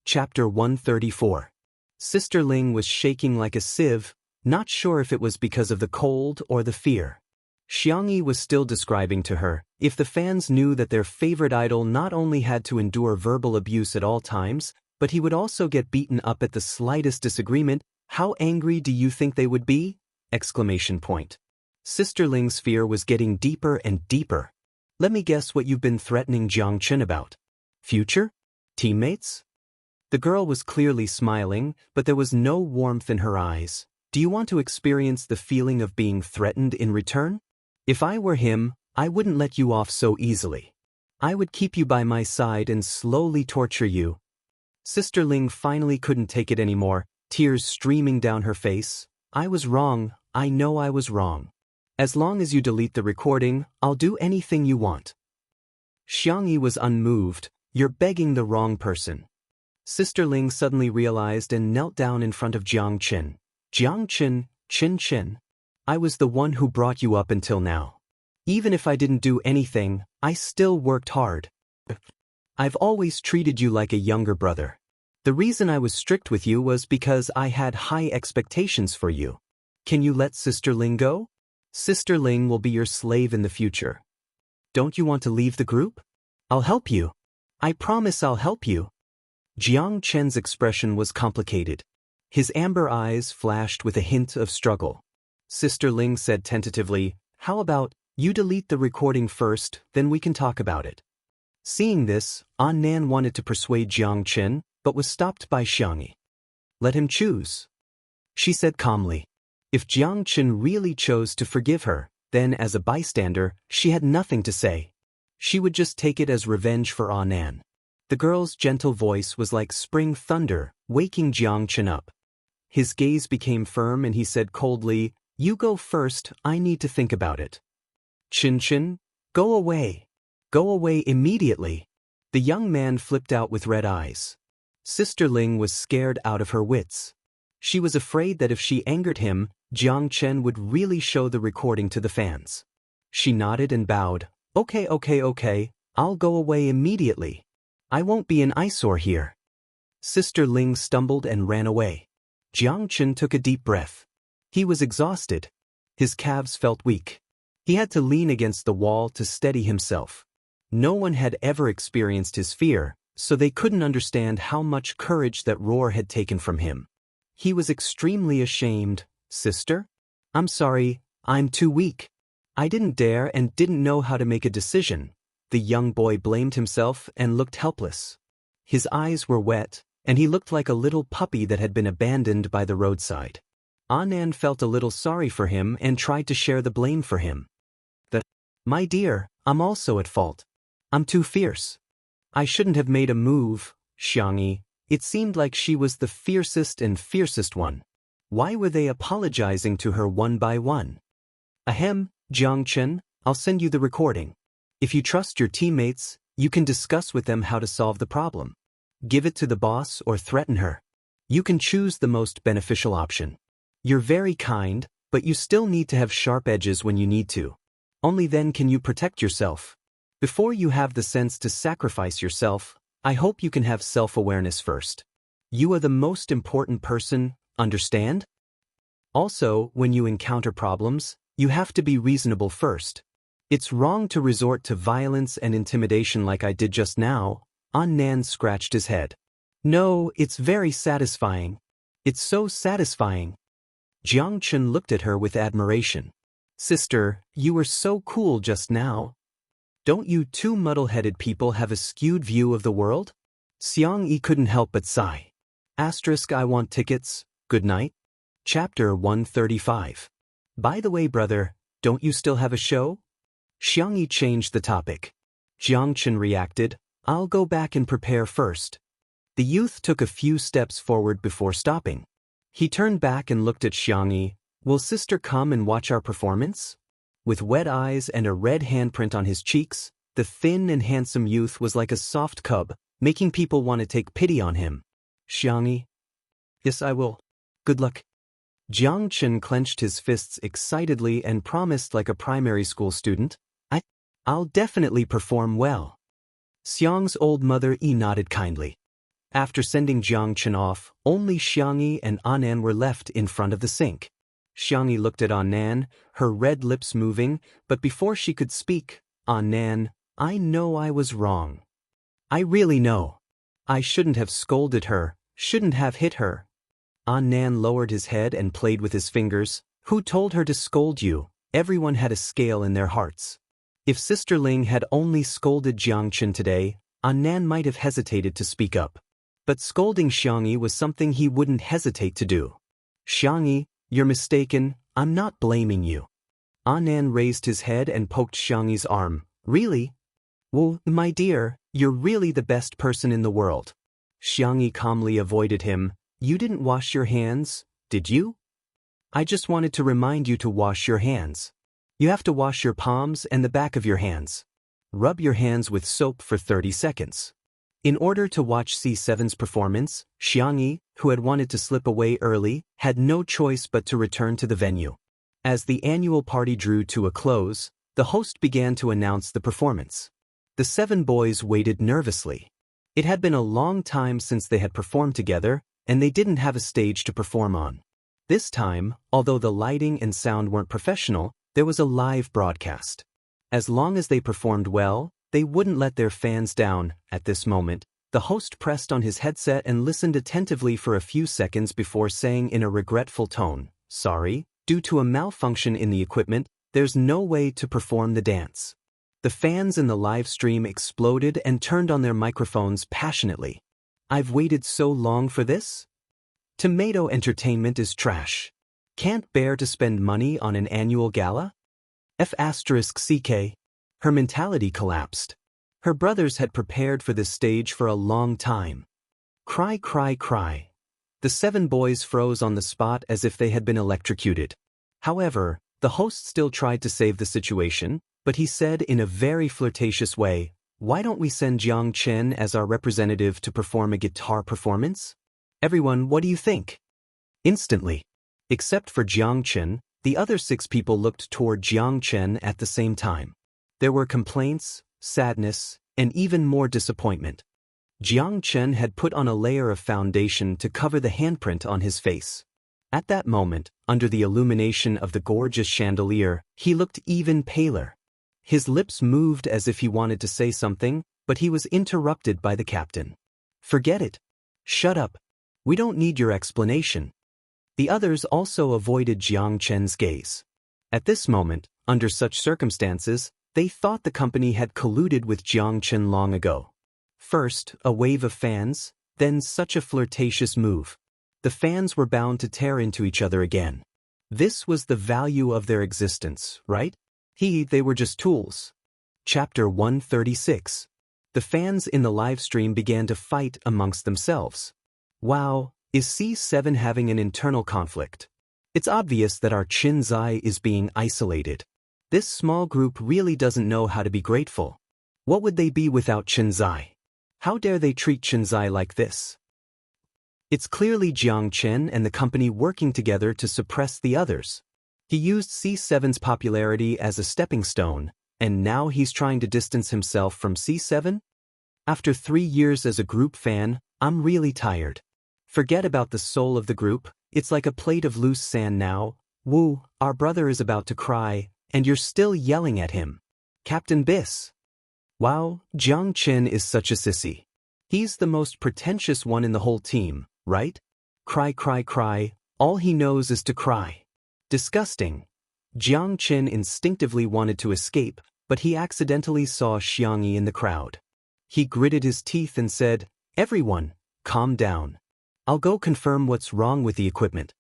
Chapter 134. Sister Ling was shaking like a sieve, not sure if it was because of the cold or the fear. Jianghu was still describing to her, if the fans knew that their favorite idol not only had to endure verbal abuse at all times, but he would also get beaten up at the slightest disagreement, how angry do you think they would be? Exclamation point. Sister Ling's fear was getting deeper and deeper. Let me guess what you've been threatening Jiang Chen about. Future? Teammates? The girl was clearly smiling, but there was no warmth in her eyes. Do you want to experience the feeling of being threatened in return? If I were him, I wouldn't let you off so easily. I would keep you by my side and slowly torture you. Sister Ling finally couldn't take it anymore, tears streaming down her face. I was wrong, I know I was wrong. As long as you delete the recording, I'll do anything you want. Jianghu was unmoved. You're begging the wrong person. Sister Ling suddenly realized and knelt down in front of Jiang Chen. Jiang Chen, Chen. I was the one who brought you up until now. Even if I didn't do anything, I still worked hard. I've always treated you like a younger brother. The reason I was strict with you was because I had high expectations for you. Can you let Sister Ling go? Sister Ling will be your slave in the future. Don't you want to leave the group? I'll help you. I promise I'll help you. Jiang Chen's expression was complicated. His amber eyes flashed with a hint of struggle. Sister Ling said tentatively, how about, you delete the recording first, then we can talk about it. Seeing this, An Nan wanted to persuade Jiang Chen, but was stopped by Jianghu. Let him choose. She said calmly. If Jiang Chen really chose to forgive her, then as a bystander, she had nothing to say. She would just take it as revenge for An Nan. The girl's gentle voice was like spring thunder, waking Jiang Chen up. His gaze became firm and he said coldly, you go first, I need to think about it. Chen, go away. Go away immediately. The young man flipped out with red eyes. Sister Ling was scared out of her wits. She was afraid that if she angered him, Jiang Chen would really show the recording to the fans. She nodded and bowed. Okay, I'll go away immediately. I won't be an eyesore here. Sister Ling stumbled and ran away. Jiang Chen took a deep breath. He was exhausted. His calves felt weak. He had to lean against the wall to steady himself. No one had ever experienced his fear, so they couldn't understand how much courage that roar had taken from him. He was extremely ashamed. Sister? I'm sorry, I'm too weak. I didn't dare and didn't know how to make a decision. The young boy blamed himself and looked helpless. His eyes were wet, and he looked like a little puppy that had been abandoned by the roadside. An Nan felt a little sorry for him and tried to share the blame for him. My dear, I'm also at fault. I'm too fierce. I shouldn't have made a move, Jianghu. It seemed like she was the fiercest one. Why were they apologizing to her one by one? Ahem, Jiang Chen, I'll send you the recording. If you trust your teammates, you can discuss with them how to solve the problem. Give it to the boss or threaten her. You can choose the most beneficial option. You're very kind, but you still need to have sharp edges when you need to. Only then can you protect yourself. Before you have the sense to sacrifice yourself, I hope you can have self-awareness first. You are the most important person, understand? Also, when you encounter problems, you have to be reasonable first. It's wrong to resort to violence and intimidation like I did just now. An Nan scratched his head. No, it's very satisfying. It's so satisfying. Jiang Chen looked at her with admiration. Sister, you were so cool just now. Don't you two muddle-headed people have a skewed view of the world? Jianghu couldn't help but sigh. I want tickets, good night. Chapter 135. By the way, brother, don't you still have a show? Jianghu changed the topic. Jiang Chen reacted, I'll go back and prepare first. The youth took a few steps forward before stopping. He turned back and looked at Jianghu. Will sister come and watch our performance? With wet eyes and a red handprint on his cheeks, the thin and handsome youth was like a soft cub, making people want to take pity on him. Jianghu? Yes, I will. Good luck. Jiang Chen clenched his fists excitedly and promised like a primary school student, I'll definitely perform well. Xiang's old mother nodded kindly. After sending Jiang Chen off, only Xiangyi and Annan were left in front of the sink. Xiangyi looked at Annan, her red lips moving, but before she could speak, Annan, I know I was wrong. I really know. I shouldn't have scolded her, shouldn't have hit her. Annan lowered his head and played with his fingers. Who told her to scold you? Everyone had a scale in their hearts. If Sister Ling had only scolded Jiang Chen today, Annan might have hesitated to speak up. But scolding Xiangyi was something he wouldn't hesitate to do. Xiangyi, you're mistaken, I'm not blaming you. Annan raised his head and poked Xiangyi's arm. Really? Well, my dear, you're really the best person in the world. Xiangyi calmly avoided him. You didn't wash your hands, did you? I just wanted to remind you to wash your hands. You have to wash your palms and the back of your hands. Rub your hands with soap for 30 seconds. In order to watch C7's performance, Xiangyi, who had wanted to slip away early, had no choice but to return to the venue. As the annual party drew to a close, the host began to announce the performance. The 7 boys waited nervously. It had been a long time since they had performed together, and they didn't have a stage to perform on. This time, although the lighting and sound weren't professional, there was a live broadcast. As long as they performed well, they wouldn't let their fans down. At this moment, the host pressed on his headset and listened attentively for a few seconds before saying in a regretful tone, Sorry, due to a malfunction in the equipment, there's no way to perform the dance. The fans in the live stream exploded and turned on their microphones passionately. I've waited so long for this? Tomato Entertainment is trash. Can't bear to spend money on an annual gala? F*CK. Her mentality collapsed. Her brothers had prepared for this stage for a long time. Cry, cry, cry. The 7 boys froze on the spot as if they had been electrocuted. However, the host still tried to save the situation, but he said in a very flirtatious way, Why don't we send Jiang Chen as our representative to perform a guitar performance? Everyone, what do you think? Instantly. Except for Jiang Chen, the other 6 people looked toward Jiang Chen at the same time. There were complaints, sadness, and even more disappointment. Jiang Chen had put on a layer of foundation to cover the handprint on his face. At that moment, under the illumination of the gorgeous chandelier, he looked even paler. His lips moved as if he wanted to say something, but he was interrupted by the captain. Forget it. Shut up. We don't need your explanation. The others also avoided Jiang Chen's gaze. At this moment, under such circumstances, they thought the company had colluded with Jiang Chen long ago. First, a wave of fans, then such a flirtatious move. The fans were bound to tear into each other again. This was the value of their existence, right? They were just tools. Chapter 136. The fans in the live stream began to fight amongst themselves. Wow, is C7 having an internal conflict? It's obvious that our Qinzai is being isolated. This small group really doesn't know how to be grateful. What would they be without Qinzai? How dare they treat Qinzai like this? It's clearly Jiang Chen and the company working together to suppress the others. He used C7's popularity as a stepping stone, and now he's trying to distance himself from C7? After 3 years as a group fan, I'm really tired. Forget about the soul of the group, it's like a plate of loose sand now. Wu, our brother is about to cry, and you're still yelling at him. Captain Biss. Wow, Jiang Chen is such a sissy. He's the most pretentious one in the whole team, right? Cry, cry, cry, all he knows is to cry. Disgusting. Jiang Chen instinctively wanted to escape, but he accidentally saw Xiangyi in the crowd. He gritted his teeth and said, Everyone, calm down. I'll go confirm what's wrong with the equipment.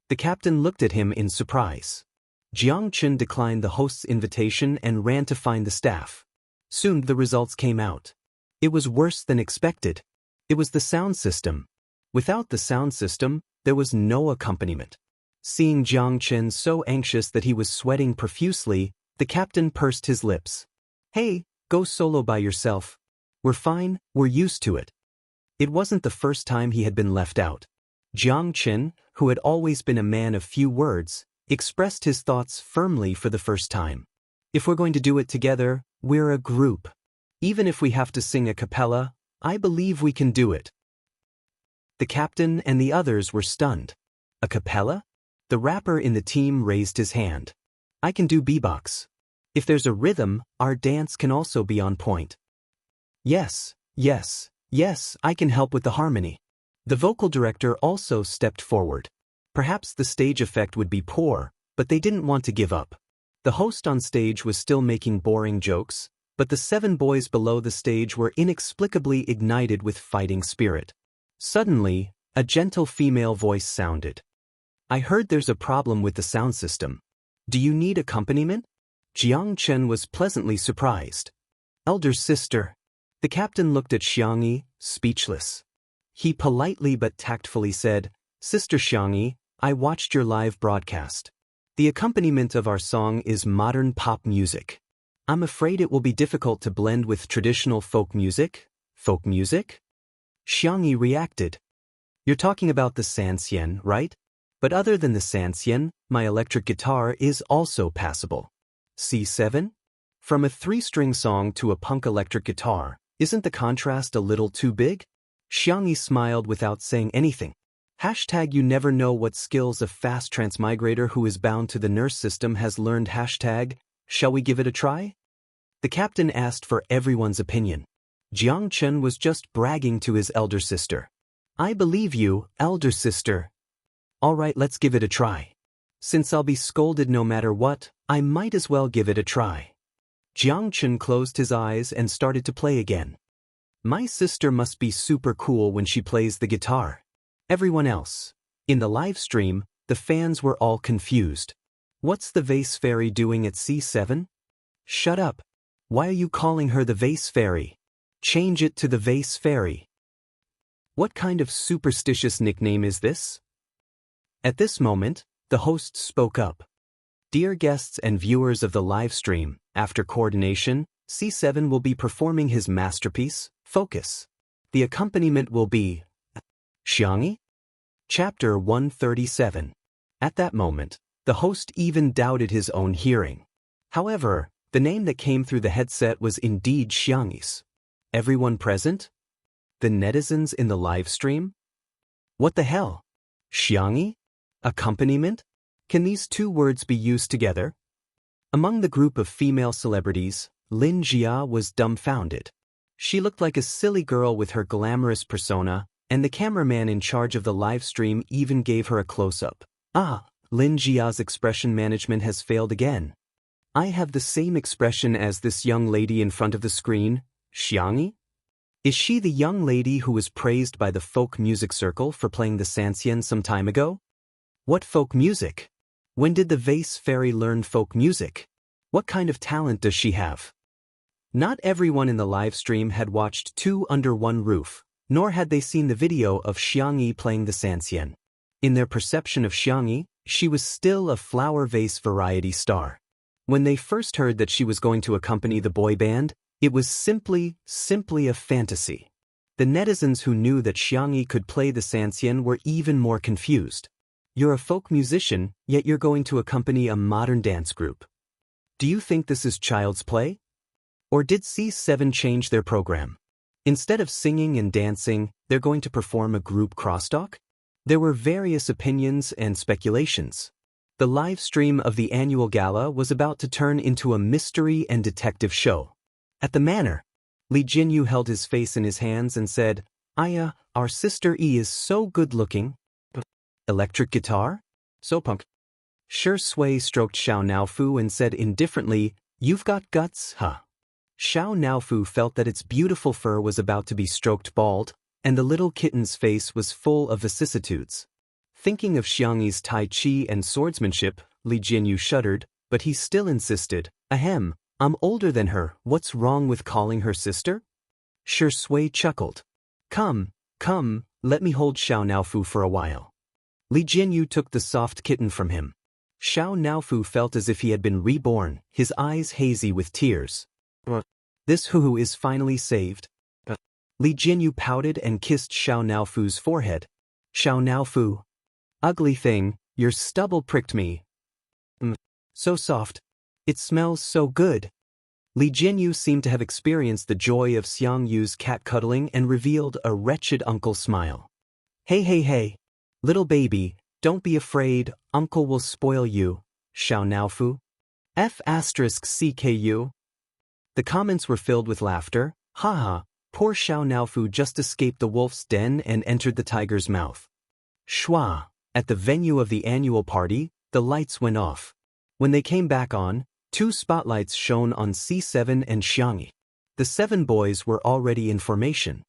The captain looked at him in surprise. Jiang Chen declined the host's invitation and ran to find the staff. Soon the results came out. It was worse than expected. It was the sound system. Without the sound system, there was no accompaniment. Seeing Jiang Chen so anxious that he was sweating profusely, the captain pursed his lips. Hey, go solo by yourself. We're fine, we're used to it. It wasn't the first time he had been left out. Jiang Chen, who had always been a man of few words, expressed his thoughts firmly for the first time. If we're going to do it together, we're a group. Even if we have to sing a cappella, I believe we can do it. The captain and the others were stunned. A cappella? The rapper in the team raised his hand. I can do beatbox. If there's a rhythm, our dance can also be on point. Yes, yes, yes, I can help with the harmony. The vocal director also stepped forward. Perhaps the stage effect would be poor, but they didn't want to give up. The host on stage was still making boring jokes, but the 7 boys below the stage were inexplicably ignited with fighting spirit. Suddenly, a gentle female voice sounded. I heard there's a problem with the sound system. Do you need accompaniment? Jiangchen was pleasantly surprised. Elder sister. The captain looked at Xiangyi, speechless. He politely but tactfully said, Sister Xiangyi, I watched your live broadcast. The accompaniment of our song is modern pop music. I'm afraid it will be difficult to blend with traditional folk music. Folk music? Xiangyi reacted. You're talking about the sanxian, right? But other than the sanxian, my electric guitar is also passable. C7? From a 3-string song to a punk electric guitar, isn't the contrast a little too big? Xiangyi smiled without saying anything. Hashtag you never know what skills a fast transmigrator who is bound to the nurse system has learned. Hashtag, shall we give it a try? The captain asked for everyone's opinion. Jiangchen was just bragging to his elder sister. I believe you, elder sister. All right, let's give it a try. Since I'll be scolded no matter what, I might as well give it a try. Jiangchen closed his eyes and started to play again. My sister must be super cool when she plays the guitar. Everyone else. In the live stream, the fans were all confused. What's the vase fairy doing at C7? Shut up. Why are you calling her the vase fairy? Change it to the vase fairy. What kind of superstitious nickname is this? At this moment, the host spoke up. Dear guests and viewers of the live stream, after coordination, C7 will be performing his masterpiece, Focus. The accompaniment will be Xiangyi? Chapter 137. At that moment, the host even doubted his own hearing. However, the name that came through the headset was indeed Xiangyi's. Everyone present? The netizens in the live stream? What the hell? Xiangyi? Accompaniment? Can these 2 words be used together? Among the group of female celebrities, Lin Jia was dumbfounded. She looked like a silly girl with her glamorous persona, and the cameraman in charge of the live stream even gave her a close-up. Lin Jia's expression management has failed again. I have the same expression as this young lady in front of the screen, Xiangyi? Is she the young lady who was praised by the folk music circle for playing the sanxian some time ago? What folk music? When did the vase fairy learn folk music? What kind of talent does she have? Not everyone in the live stream had watched 2 Under One Roof, nor had they seen the video of Xiangyi playing the sanxian. In their perception of Xiangyi, she was still a flower vase variety star. When they first heard that she was going to accompany the boy band, it was simply a fantasy. The netizens who knew that Xiangyi could play the sanxian were even more confused. You're a folk musician, yet you're going to accompany a modern dance group. Do you think this is child's play? Or did C7 change their program? Instead of singing and dancing, they're going to perform a group crosstalk? There were various opinions and speculations. The live stream of the annual gala was about to turn into a mystery and detective show. At the manor, Li Jinyu held his face in his hands and said, Aya, our sister E is so good-looking. Electric guitar? So punk. Shi Sui stroked Xiao Naofu and said indifferently, You've got guts, huh? Xiao Naofu felt that its beautiful fur was about to be stroked bald, and the little kitten's face was full of vicissitudes. Thinking of Xiangyi's tai chi and swordsmanship, Li Jinyu shuddered, but he still insisted, Ahem, I'm older than her, what's wrong with calling her sister? Shi Sui chuckled. Come, let me hold Xiao Naofu for a while. Li Jinyu took the soft kitten from him. Xiao Naofu felt as if he had been reborn, his eyes hazy with tears. This hoo-hoo is finally saved. Li Jinyu pouted and kissed Xiao Naofu's forehead. Xiao Naofu. Ugly thing, your stubble pricked me. So soft. It smells so good. Li Jinyu seemed to have experienced the joy of Xiang Yu's cat cuddling and revealed a wretched uncle smile. Hey hey hey. Little baby, don't be afraid, uncle will spoil you, Xiao Naofu. F*CKU. The comments were filled with laughter. Haha, poor Xiao Naofu just escaped the wolf's den and entered the tiger's mouth. Shwa. At the venue of the annual party, the lights went off. When they came back on, 2 spotlights shone on C7 and Xiangyi. The 7 boys were already in formation.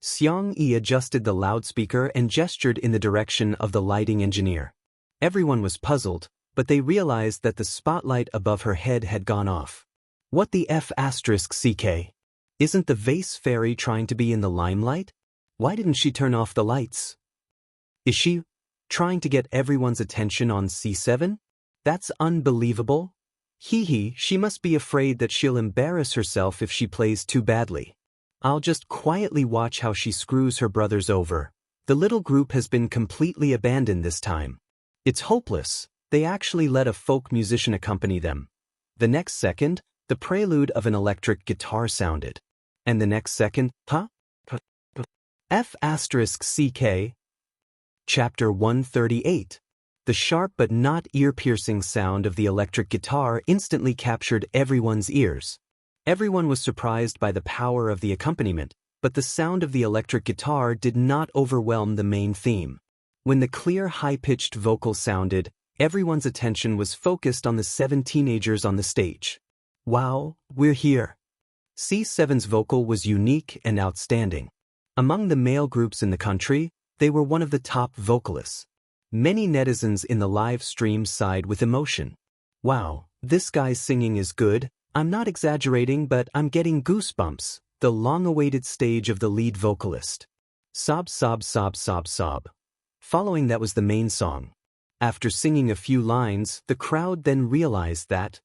Xiangyi adjusted the loudspeaker and gestured in the direction of the lighting engineer. Everyone was puzzled, but they realized that the spotlight above her head had gone off. What the F*CK? Isn't the vase fairy trying to be in the limelight? Why didn't she turn off the lights? Is she trying to get everyone's attention on C7? That's unbelievable. Hee, she must be afraid that she'll embarrass herself if she plays too badly. I'll just quietly watch how she screws her brothers over. The little group has been completely abandoned this time. It's hopeless. They actually let a folk musician accompany them. The next second, the prelude of an electric guitar sounded. And the next second, F*CK. Chapter 138. The sharp but not ear-piercing sound of the electric guitar instantly captured everyone's ears. Everyone was surprised by the power of the accompaniment, but the sound of the electric guitar did not overwhelm the main theme. When the clear, high-pitched vocal sounded, everyone's attention was focused on the 7 teenagers on the stage. Wow, we're here. C7's vocal was unique and outstanding. Among the male groups in the country, they were one of the top vocalists. Many netizens in the live stream sighed with emotion. Wow, this guy's singing is good. I'm not exaggerating, but I'm getting goosebumps. The long-awaited stage of the lead vocalist. Sob, sob, sob, sob, sob. Following that was the main song. After singing a few lines, the crowd then realized that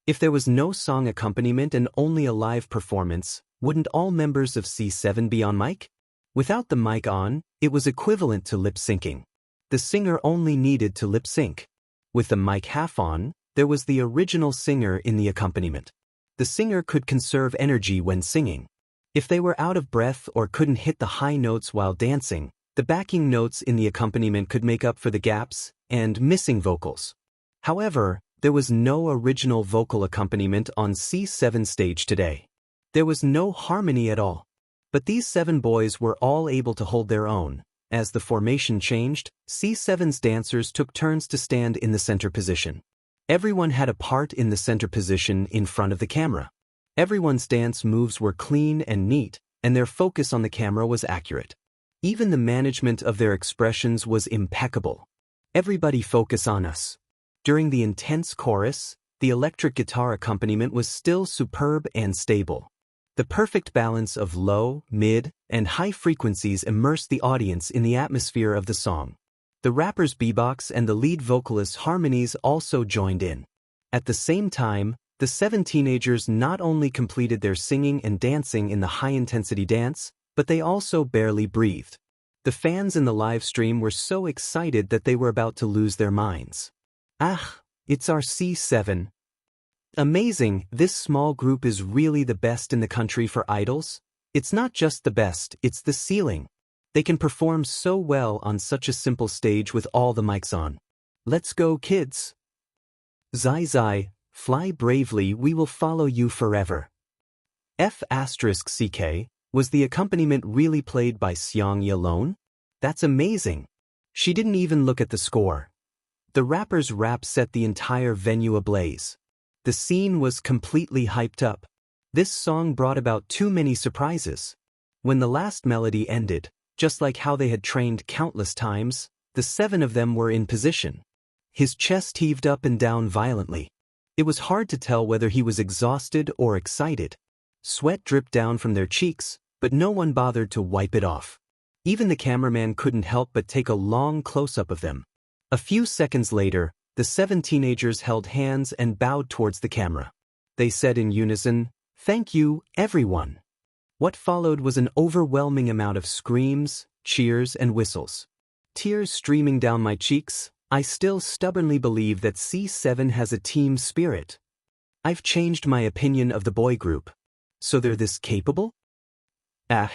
if there was no song accompaniment and only a live performance, wouldn't all members of C7 be on mic? Without the mic on, it was equivalent to lip-syncing. The singer only needed to lip-sync. With the mic half on, there was the original singer in the accompaniment. The singer could conserve energy when singing. If they were out of breath or couldn't hit the high notes while dancing, the backing notes in the accompaniment could make up for the gaps and missing vocals. However, there was no original vocal accompaniment on C7 stage today. There was no harmony at all. But these 7 boys were all able to hold their own. As the formation changed, C7's dancers took turns to stand in the center position. Everyone had a part in the center position in front of the camera. Everyone's dance moves were clean and neat, and their focus on the camera was accurate. Even the management of their expressions was impeccable. Everybody focus on us. During the intense chorus, the electric guitar accompaniment was still superb and stable. The perfect balance of low, mid, and high frequencies immersed the audience in the atmosphere of the song. The rapper's beatbox and the lead vocalist's harmonies also joined in. At the same time, the 7 teenagers not only completed their singing and dancing in the high-intensity dance, but they also barely breathed. The fans in the live stream were so excited that they were about to lose their minds. Ah, it's our C7. Amazing, this small group is really the best in the country for idols. It's not just the best, it's the ceiling. They can perform so well on such a simple stage with all the mics on. Let's go, kids. Zai Zai, fly bravely, we will follow you forever. F*CK, was the accompaniment really played by Xiangyi alone? That's amazing. She didn't even look at the score. The rapper's rap set the entire venue ablaze. The scene was completely hyped up. This song brought about too many surprises. When the last melody ended, just like how they had trained countless times, the 7 of them were in position. His chest heaved up and down violently. It was hard to tell whether he was exhausted or excited. Sweat dripped down from their cheeks, but no one bothered to wipe it off. Even the cameraman couldn't help but take a long close-up of them. A few seconds later, the 7 teenagers held hands and bowed towards the camera. They said in unison, "Thank you, everyone." What followed was an overwhelming amount of screams, cheers, and whistles. Tears streaming down my cheeks, I still stubbornly believe that C7 has a team spirit. I've changed my opinion of the boy group. So they're this capable? Ah.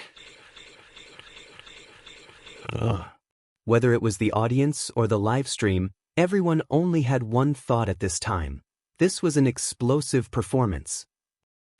Ugh. Whether it was the audience or the live stream, everyone only had one thought at this time. This was an explosive performance.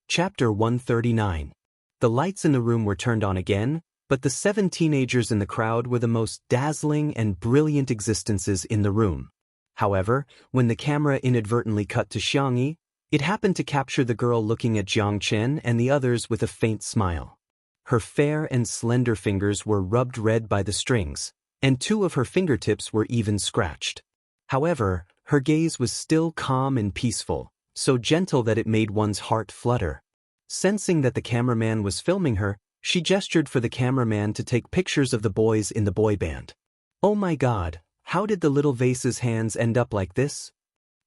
Chapter 139. The lights in the room were turned on again, but the 7 teenagers in the crowd were the most dazzling and brilliant existences in the room. However, when the camera inadvertently cut to Xiangyi, it happened to capture the girl looking at Jiang Chen and the others with a faint smile. Her fair and slender fingers were rubbed red by the strings, and 2 of her fingertips were even scratched. However, her gaze was still calm and peaceful, so gentle that it made one's heart flutter. Sensing that the cameraman was filming her, she gestured for the cameraman to take pictures of the boys in the boy band. Oh my God, how did the little vase's hands end up like this?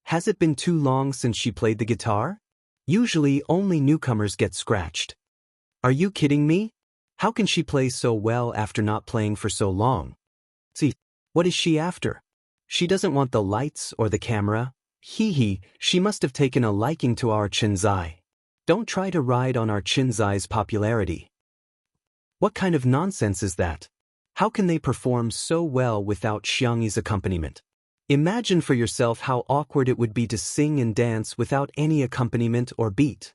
Has it been too long since she played the guitar? Usually only newcomers get scratched. Are you kidding me? How can she play so well after not playing for so long? See, what is she after? She doesn't want the lights or the camera. Hee, she must have taken a liking to our Chinzai. Don't try to ride on our Chinzai's popularity. What kind of nonsense is that? How can they perform so well without Xiangyi's accompaniment? Imagine for yourself how awkward it would be to sing and dance without any accompaniment or beat.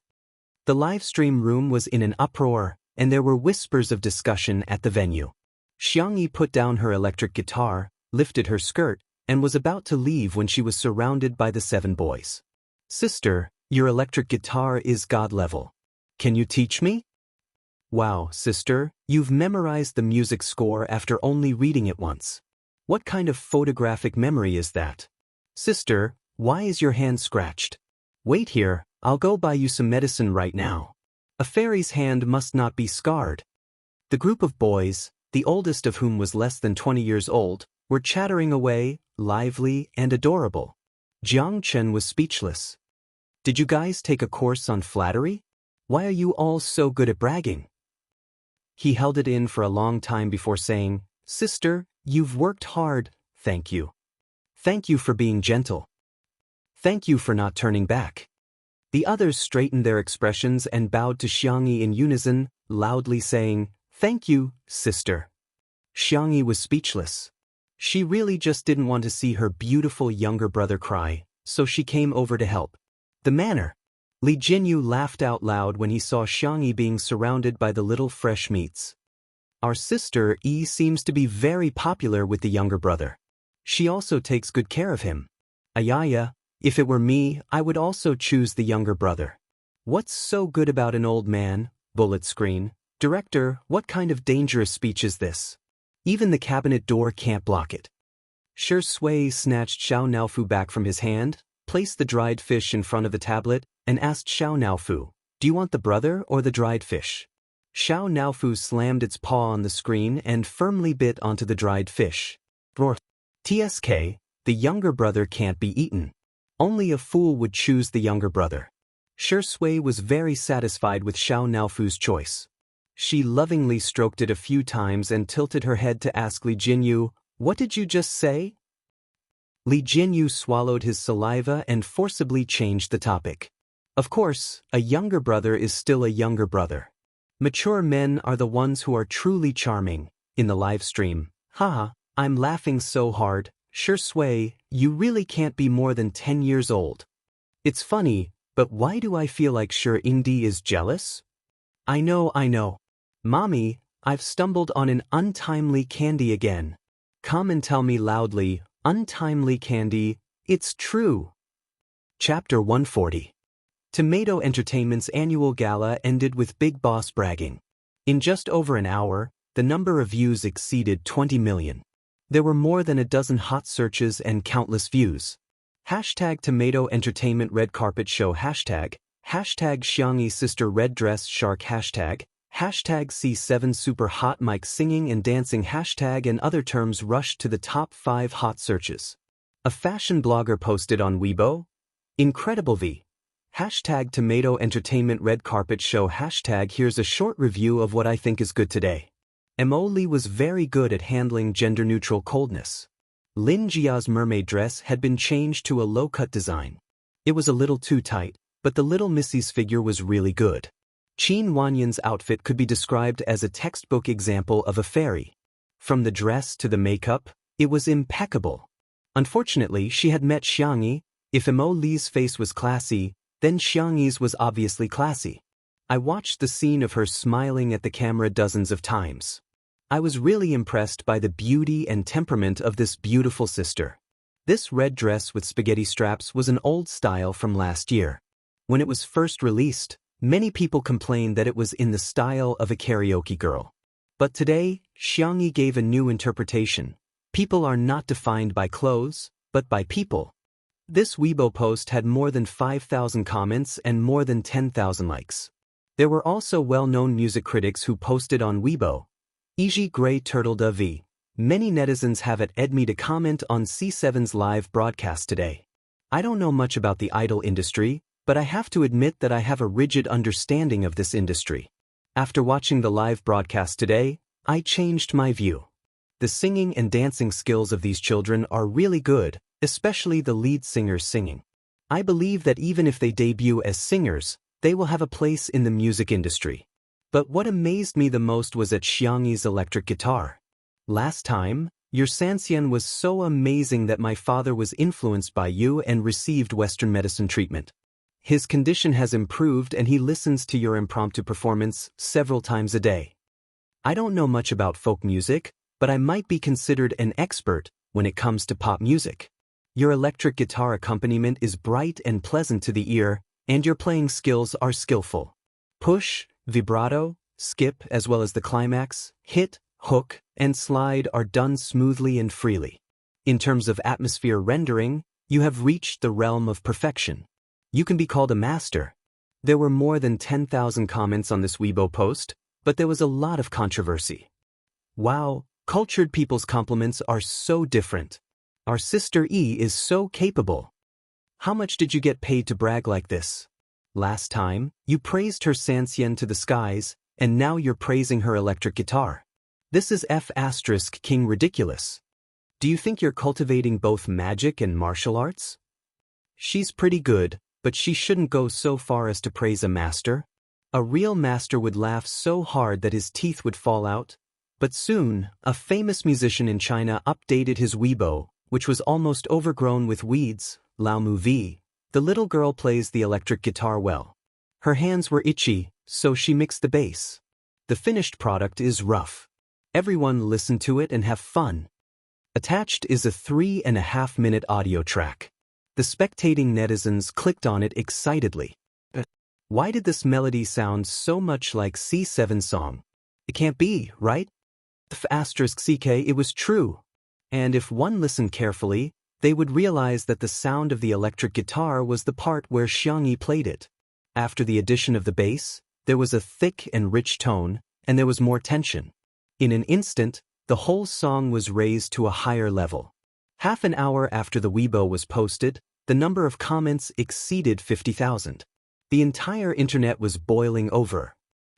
The live stream room was in an uproar, and there were whispers of discussion at the venue. Xiangyi put down her electric guitar, lifted her skirt, and was about to leave when she was surrounded by the 7 boys. Sister, your electric guitar is god level. Can you teach me? Wow, sister, you've memorized the music score after only reading it once. What kind of photographic memory is that? Sister, why is your hand scratched? Wait here, I'll go buy you some medicine right now. A fairy's hand must not be scarred. The group of boys, the oldest of whom was less than 20 years old, were chattering away, lively and adorable. Jiang Chen was speechless. Did you guys take a course on flattery? Why are you all so good at bragging? He held it in for a long time before saying, Sister, you've worked hard, thank you. Thank you for being gentle. Thank you for not turning back. The others straightened their expressions and bowed to Xiangyi in unison, loudly saying, Thank you, sister. Xiangyi was speechless. She really just didn't want to see her beautiful younger brother cry, so she came over to help. The manner. Li Jinyu laughed out loud when he saw Xiangyi being surrounded by the little fresh meats. Our sister Yi seems to be very popular with the younger brother. She also takes good care of him. Ayaya, if it were me, I would also choose the younger brother. What's so good about an old man? Bullet screen. Director, what kind of dangerous speech is this? Even the cabinet door can't block it. Shi Sui snatched Xiao Naofu back from his hand, placed the dried fish in front of the tablet, and asked Xiao Naofu, Do you want the brother or the dried fish? Xiao Naofu slammed its paw on the screen and firmly bit onto the dried fish. Roar. TSK, the younger brother can't be eaten. Only a fool would choose the younger brother. Shi Sui was very satisfied with Xiao Naofu's choice. She lovingly stroked it a few times and tilted her head to ask Li Jinyu, What did you just say? Li Jinyu swallowed his saliva and forcibly changed the topic. Of course, a younger brother is still a younger brother. Mature men are the ones who are truly charming. In the live stream, haha, I'm laughing so hard. Shi Sui, you really can't be more than 10 years old. It's funny, but why do I feel like Shi Indi is jealous? I know. Mommy, I've stumbled on an untimely candy again. Come and tell me loudly, untimely candy, it's true. Chapter 140. Tomato Entertainment's annual gala ended with Big Boss bragging. In just over an hour, the number of views exceeded 20 million. There were more than a dozen hot searches and countless views. Hashtag Tomato Entertainment Red Carpet Show Hashtag Xiangyi Sister Red Dress Shark Hashtag C7 Super Hot Mic Singing and Dancing Hashtag and other terms rushed to the top 5 hot searches. A fashion blogger posted on Weibo, Incredible V. Hashtag Tomato Entertainment Red Carpet Show Hashtag Here's a short review of what I think is good today. Emily was very good at handling gender-neutral coldness. Lin Jia's mermaid dress had been changed to a low-cut design. It was a little too tight, but the little Missy's figure was really good. Qin Wanyan's outfit could be described as a textbook example of a fairy. From the dress to the makeup, it was impeccable. Unfortunately, she had met Xiangyi. If Imo Li's face was classy, then Xiangyi's was obviously classy. I watched the scene of her smiling at the camera dozens of times. I was really impressed by the beauty and temperament of this beautiful sister. This red dress with spaghetti straps was an old style from last year. When it was first released, many people complained that it was in the style of a karaoke girl. But today, Xiangyi gave a new interpretation. People are not defined by clothes, but by people. This Weibo post had more than 5,000 comments and more than 10,000 likes. There were also well-known music critics who posted on Weibo. E.g. Grey Turtle de V. Many netizens have asked me to comment on C7's live broadcast today. I don't know much about the idol industry, but I have to admit that I have a rigid understanding of this industry. After watching the live broadcast today, I changed my view. The singing and dancing skills of these children are really good, especially the lead singers singing. I believe that even if they debut as singers, they will have a place in the music industry. But what amazed me the most was at Xiangyi's electric guitar. Last time, your Sanxian was so amazing that my father was influenced by you and received Western medicine treatment. His condition has improved and he listens to your impromptu performance several times a day. I don't know much about folk music, but I might be considered an expert when it comes to pop music. Your electric guitar accompaniment is bright and pleasant to the ear, and your playing skills are skillful. Push, vibrato, skip as well as the climax, hit, hook, and slide are done smoothly and freely. In terms of atmosphere rendering, you have reached the realm of perfection. You can be called a master. There were more than 10,000 comments on this Weibo post, but there was a lot of controversy. Wow, cultured people's compliments are so different. Our sister E is so capable. How much did you get paid to brag like this? Last time, you praised her Sanxian to the skies, and now you're praising her electric guitar. This is King ridiculous. Do you think you're cultivating both magic and martial arts? She's pretty good, but she shouldn't go so far as to praise a master. A real master would laugh so hard that his teeth would fall out. But soon, a famous musician in China updated his Weibo, which was almost overgrown with weeds. Lao Mu V. The little girl plays the electric guitar well. Her hands were itchy, so she mixed the bass. The finished product is rough. Everyone listen to it and have fun. Attached is a 3.5-minute audio track. The spectating netizens clicked on it excitedly. Why did this melody sound so much like C7's song? It can't be, right? *CK, it was true. And if one listened carefully, they would realize that the sound of the electric guitar was the part where Xiangyi played it. After the addition of the bass, there was a thick and rich tone, and there was more tension. In an instant, the whole song was raised to a higher level. Half an hour after the Weibo was posted, the number of comments exceeded 50,000. The entire internet was boiling over.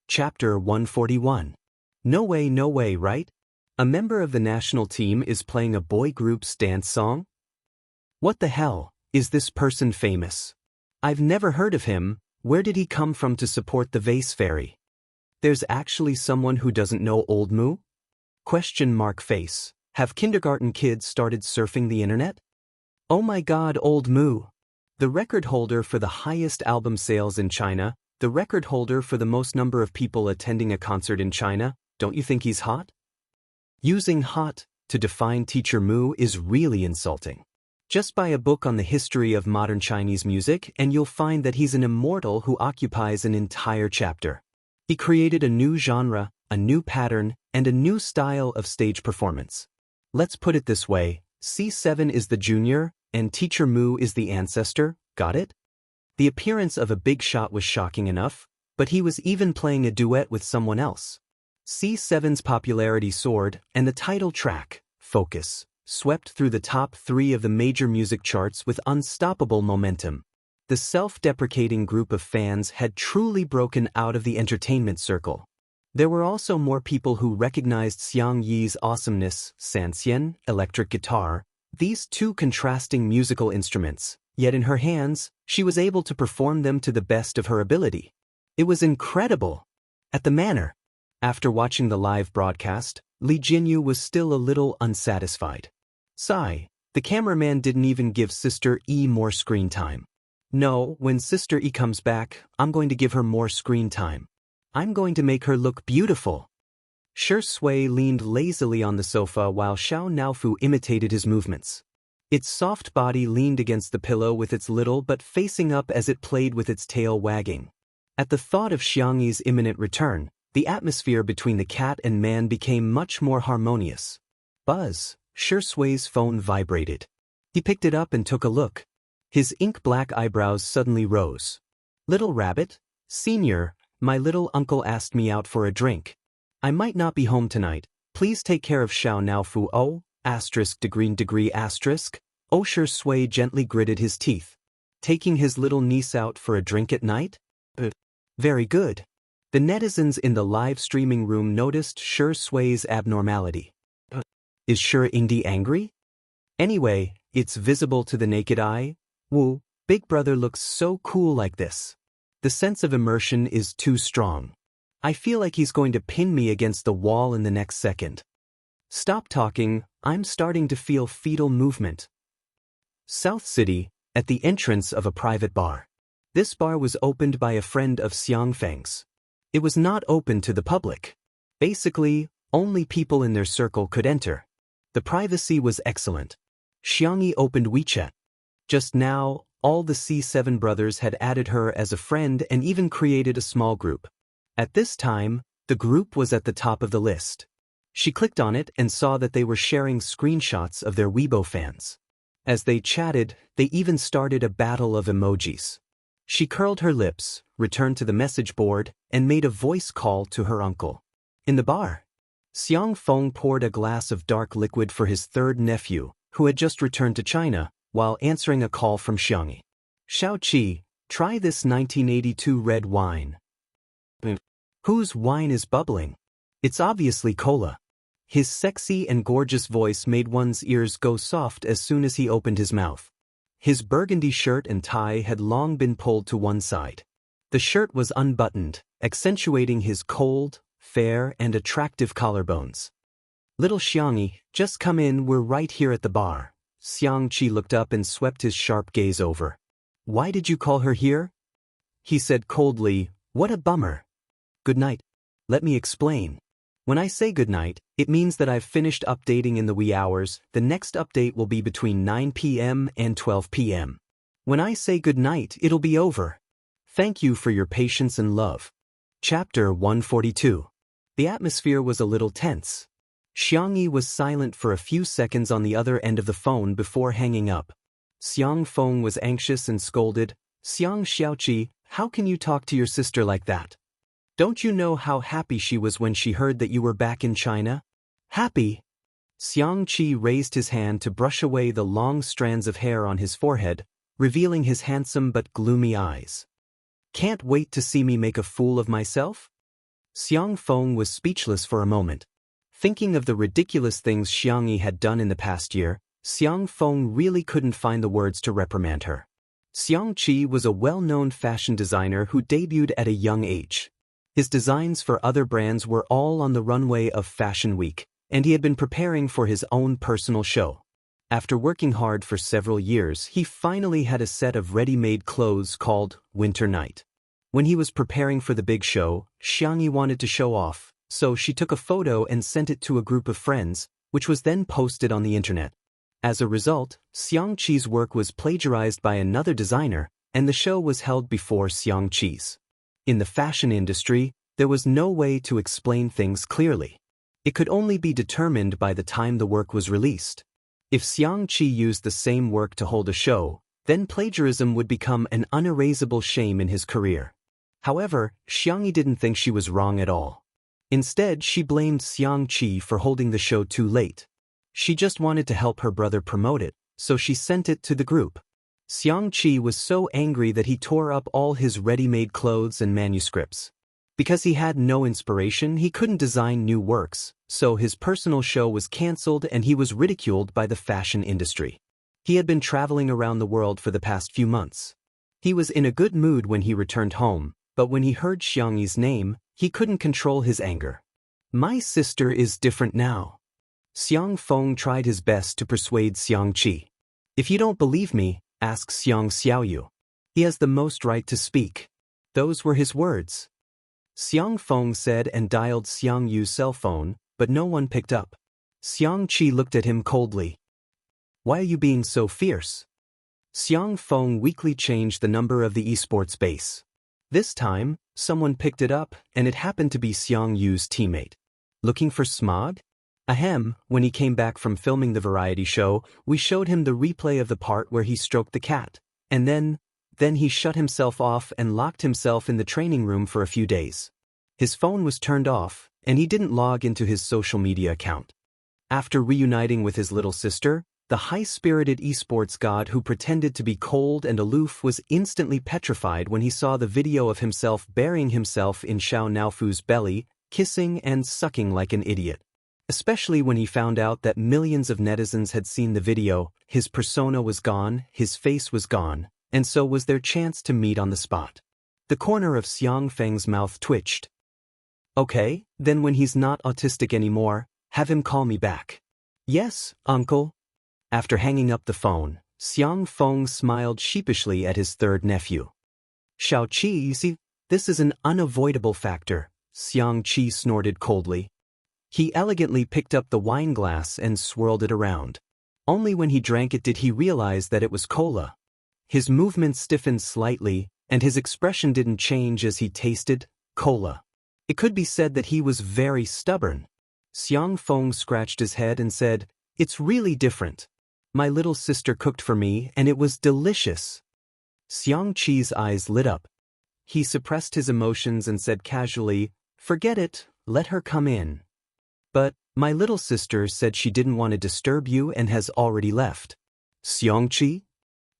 Chapter 141. No way, right? A member of the national team is playing a boy group's dance song? What the hell, is this person famous? I've never heard of him. Where did he come from to support the vase fairy? There's actually someone who doesn't know Old Mu? Question mark face. Have kindergarten kids started surfing the internet? Oh my god, Old Mu. The record holder for the highest album sales in China, the record holder for the most number of people attending a concert in China, don't you think he's hot? Using hot to define Teacher Mu is really insulting. Just buy a book on the history of modern Chinese music and you'll find that he's an immortal who occupies an entire chapter. He created a new genre, a new pattern, and a new style of stage performance. Let's put it this way, C7 is the junior, and Teacher Mu is the ancestor, got it? The appearance of a big shot was shocking enough, but he was even playing a duet with someone else. C7's popularity soared, and the title track, Focus, swept through the top 3 of the major music charts with unstoppable momentum. The self-deprecating group of fans had truly broken out of the entertainment circle. There were also more people who recognized Xiangyi's awesomeness, Sanxian, electric guitar, these two contrasting musical instruments, yet in her hands, she was able to perform them to the best of her ability. It was incredible. At the manor. After watching the live broadcast, Li Jinyu was still a little unsatisfied. Sigh, the cameraman didn't even give Sister E more screen time. No, when Sister E comes back, I'm going to give her more screen time. I'm going to make her look beautiful. Shi Sui leaned lazily on the sofa while Xiao Naofu imitated his movements. Its soft body leaned against the pillow with its little butt facing up as it played with its tail wagging. At the thought of Xiangyi's imminent return, the atmosphere between the cat and man became much more harmonious. Buzz, Shi Sui's phone vibrated. He picked it up and took a look. His ink-black eyebrows suddenly rose. Little Rabbit, Senior, my little uncle asked me out for a drink. I might not be home tonight. Please take care of Xiao Naofu. Oh, degree. Oh, Shi Sui gently gritted his teeth. Taking his little niece out for a drink at night? Very good. The netizens in the live streaming room noticed Shi Sui's abnormality. Is Shi Ingdi angry? Anyway, it's visible to the naked eye. Woo, Big Brother looks so cool like this. The sense of immersion is too strong. I feel like he's going to pin me against the wall in the next second. Stop talking, I'm starting to feel fetal movement. South City, at the entrance of a private bar. This bar was opened by a friend of Xiang Feng's. It was not open to the public. Basically, only people in their circle could enter. The privacy was excellent. Xiangyi opened WeChat. Just now, all the C7 brothers had added her as a friend and even created a small group. At this time, the group was at the top of the list. She clicked on it and saw that they were sharing screenshots of their Weibo fans. As they chatted, they even started a battle of emojis. She curled her lips, returned to the message board, and made a voice call to her uncle. In the bar, Xiang Feng poured a glass of dark liquid for his third nephew, who had just returned to China, while answering a call from Xiangyi. Xiao Qi, try this 1982 red wine. Whose wine is bubbling? It's obviously cola. His sexy and gorgeous voice made one's ears go soft as soon as he opened his mouth. His burgundy shirt and tie had long been pulled to one side. The shirt was unbuttoned, accentuating his cold, fair, and attractive collarbones. Little Xiangyi, just come in, we're right here at the bar. Xiang Qi looked up and swept his sharp gaze over. Why did you call her here? He said coldly, what a bummer. Good night. Let me explain. When I say good night, it means that I've finished updating in the wee hours. The next update will be between 9 p.m. and 12 p.m. When I say good night, it'll be over. Thank you for your patience and love. Chapter 142. The atmosphere was a little tense. Xiangyi was silent for a few seconds on the other end of the phone before hanging up. Xiang Feng was anxious and scolded, Xiang Xiaoqi, how can you talk to your sister like that? Don't you know how happy she was when she heard that you were back in China? Happy? Xiang Qi raised his hand to brush away the long strands of hair on his forehead, revealing his handsome but gloomy eyes. Can't wait to see me make a fool of myself? Xiang Feng was speechless for a moment. Thinking of the ridiculous things Xiangyi had done in the past year, Xiang Feng really couldn't find the words to reprimand her. Xiang Qi was a well-known fashion designer who debuted at a young age. His designs for other brands were all on the runway of Fashion Week, and he had been preparing for his own personal show. After working hard for several years, he finally had a set of ready-made clothes called Winter Night. When he was preparing for the big show, Xiangyi wanted to show off, so she took a photo and sent it to a group of friends, which was then posted on the internet. As a result, Xiang Qi's work was plagiarized by another designer, and the show was held before Xiang Qi's. In the fashion industry, there was no way to explain things clearly. It could only be determined by the time the work was released. If Xiang Qi used the same work to hold a show, then plagiarism would become an unerasable shame in his career. However, Xiangyi didn't think she was wrong at all. Instead, she blamed Xiang Qi for holding the show too late. She just wanted to help her brother promote it, so she sent it to the group. Xiang Qi was so angry that he tore up all his ready-made clothes and manuscripts. Because he had no inspiration, he couldn't design new works, so his personal show was cancelled and he was ridiculed by the fashion industry. He had been traveling around the world for the past few months. He was in a good mood when he returned home, but when he heard Xiangyi's name, he couldn't control his anger. My sister is different now. Xiang Feng tried his best to persuade Xiang Qi. If you don't believe me, ask Xiang Xiaoyu. He has the most right to speak. Those were his words. Xiang Feng said and dialed Xiang Yu's cell phone, but no one picked up. Xiang Qi looked at him coldly. Why are you being so fierce? Xiang Feng weakly changed the number of the esports base. This time, someone picked it up, and it happened to be Xiang Yu's teammate. Looking for Smog? Ahem, when he came back from filming the variety show, we showed him the replay of the part where he stroked the cat, and then he shut himself off and locked himself in the training room for a few days. His phone was turned off, and he didn't log into his social media account. After reuniting with his little sister, the high-spirited esports god who pretended to be cold and aloof was instantly petrified when he saw the video of himself burying himself in Xiao Naofu's belly, kissing and sucking like an idiot. Especially when he found out that millions of netizens had seen the video, his persona was gone, his face was gone, and so was their chance to meet on the spot. The corner of Xiang Feng's mouth twitched. Okay, then when he's not autistic anymore, have him call me back. Yes, uncle. After hanging up the phone, Xiang Feng smiled sheepishly at his third nephew. Xiao Qi, you see, this is an unavoidable factor, Xiang Qi snorted coldly. He elegantly picked up the wine glass and swirled it around. Only when he drank it did he realize that it was cola. His movements stiffened slightly, and his expression didn't change as he tasted cola. It could be said that he was very stubborn. Xiang Feng scratched his head and said, "It's really different. My little sister cooked for me and it was delicious." Xiang Qi's eyes lit up. He suppressed his emotions and said casually, "Forget it, let her come in." "But, my little sister said she didn't want to disturb you and has already left." Xiang Qi?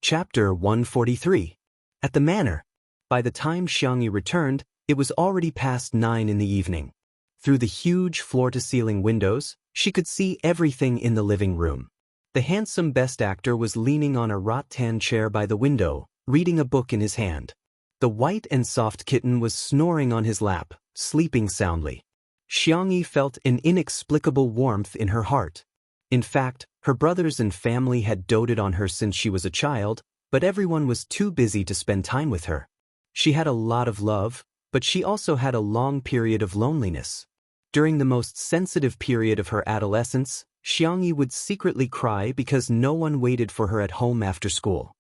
Chapter 143. At the manor. By the time Xiangyi returned, it was already past 9 in the evening. Through the huge floor-to-ceiling windows, she could see everything in the living room. The handsome best actor was leaning on a rattan chair by the window, reading a book in his hand. The white and soft kitten was snoring on his lap, sleeping soundly. Xiangyi felt an inexplicable warmth in her heart. In fact, her brothers and family had doted on her since she was a child, but everyone was too busy to spend time with her. She had a lot of love, but she also had a long period of loneliness. During the most sensitive period of her adolescence, Xiangyi would secretly cry because no one waited for her at home after school.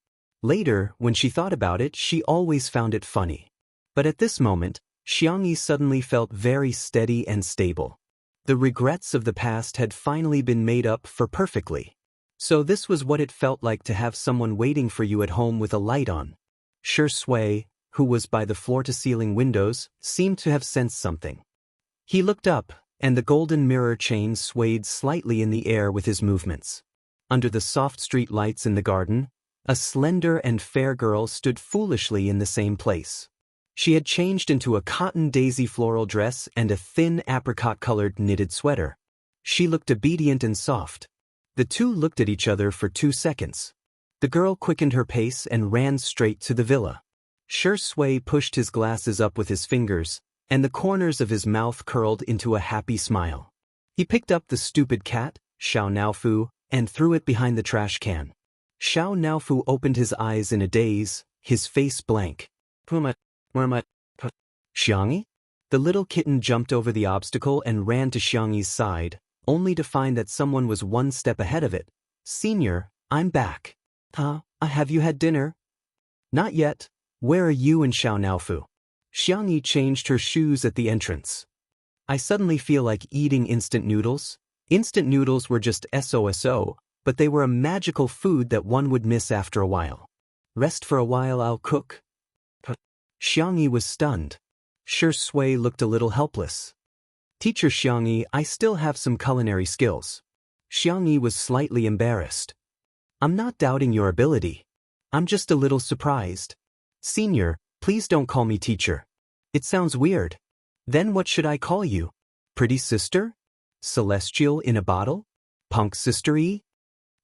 Later, when she thought about it, she always found it funny. But at this moment, Xiangyi suddenly felt very steady and stable. The regrets of the past had finally been made up for perfectly. So this was what it felt like to have someone waiting for you at home with a light on. Shi Sui, who was by the floor-to-ceiling windows, seemed to have sensed something. He looked up, and the golden mirror chain swayed slightly in the air with his movements. Under the soft street lights in the garden, a slender and fair girl stood foolishly in the same place. She had changed into a cotton daisy floral dress and a thin apricot-colored knitted sweater. She looked obedient and soft. The two looked at each other for 2 seconds. The girl quickened her pace and ran straight to the villa. Shi Sui pushed his glasses up with his fingers, and the corners of his mouth curled into a happy smile. He picked up the stupid cat, Xiao Naofu, and threw it behind the trash can. Xiao Naofu opened his eyes in a daze, his face blank. Xiangyi? The little kitten jumped over the obstacle and ran to Xiangyi's side, only to find that someone was 1 step ahead of it. "Senior, I'm back." Have you had dinner?" "Not yet. Where are you and Xiao Naofu?" Xiangyi changed her shoes at the entrance. "I suddenly feel like eating instant noodles." Instant noodles were just SOSO, but they were a magical food that one would miss after a while. "Rest for a while, I'll cook." Xiangyi was stunned. Shi Sui looked a little helpless. "Teacher Xiangyi, I still have some culinary skills." Xiangyi was slightly embarrassed. "I'm not doubting your ability. I'm just a little surprised." "Senior, please don't call me teacher. It sounds weird." "Then what should I call you? Pretty sister? Celestial in a bottle? Punk sister-y?"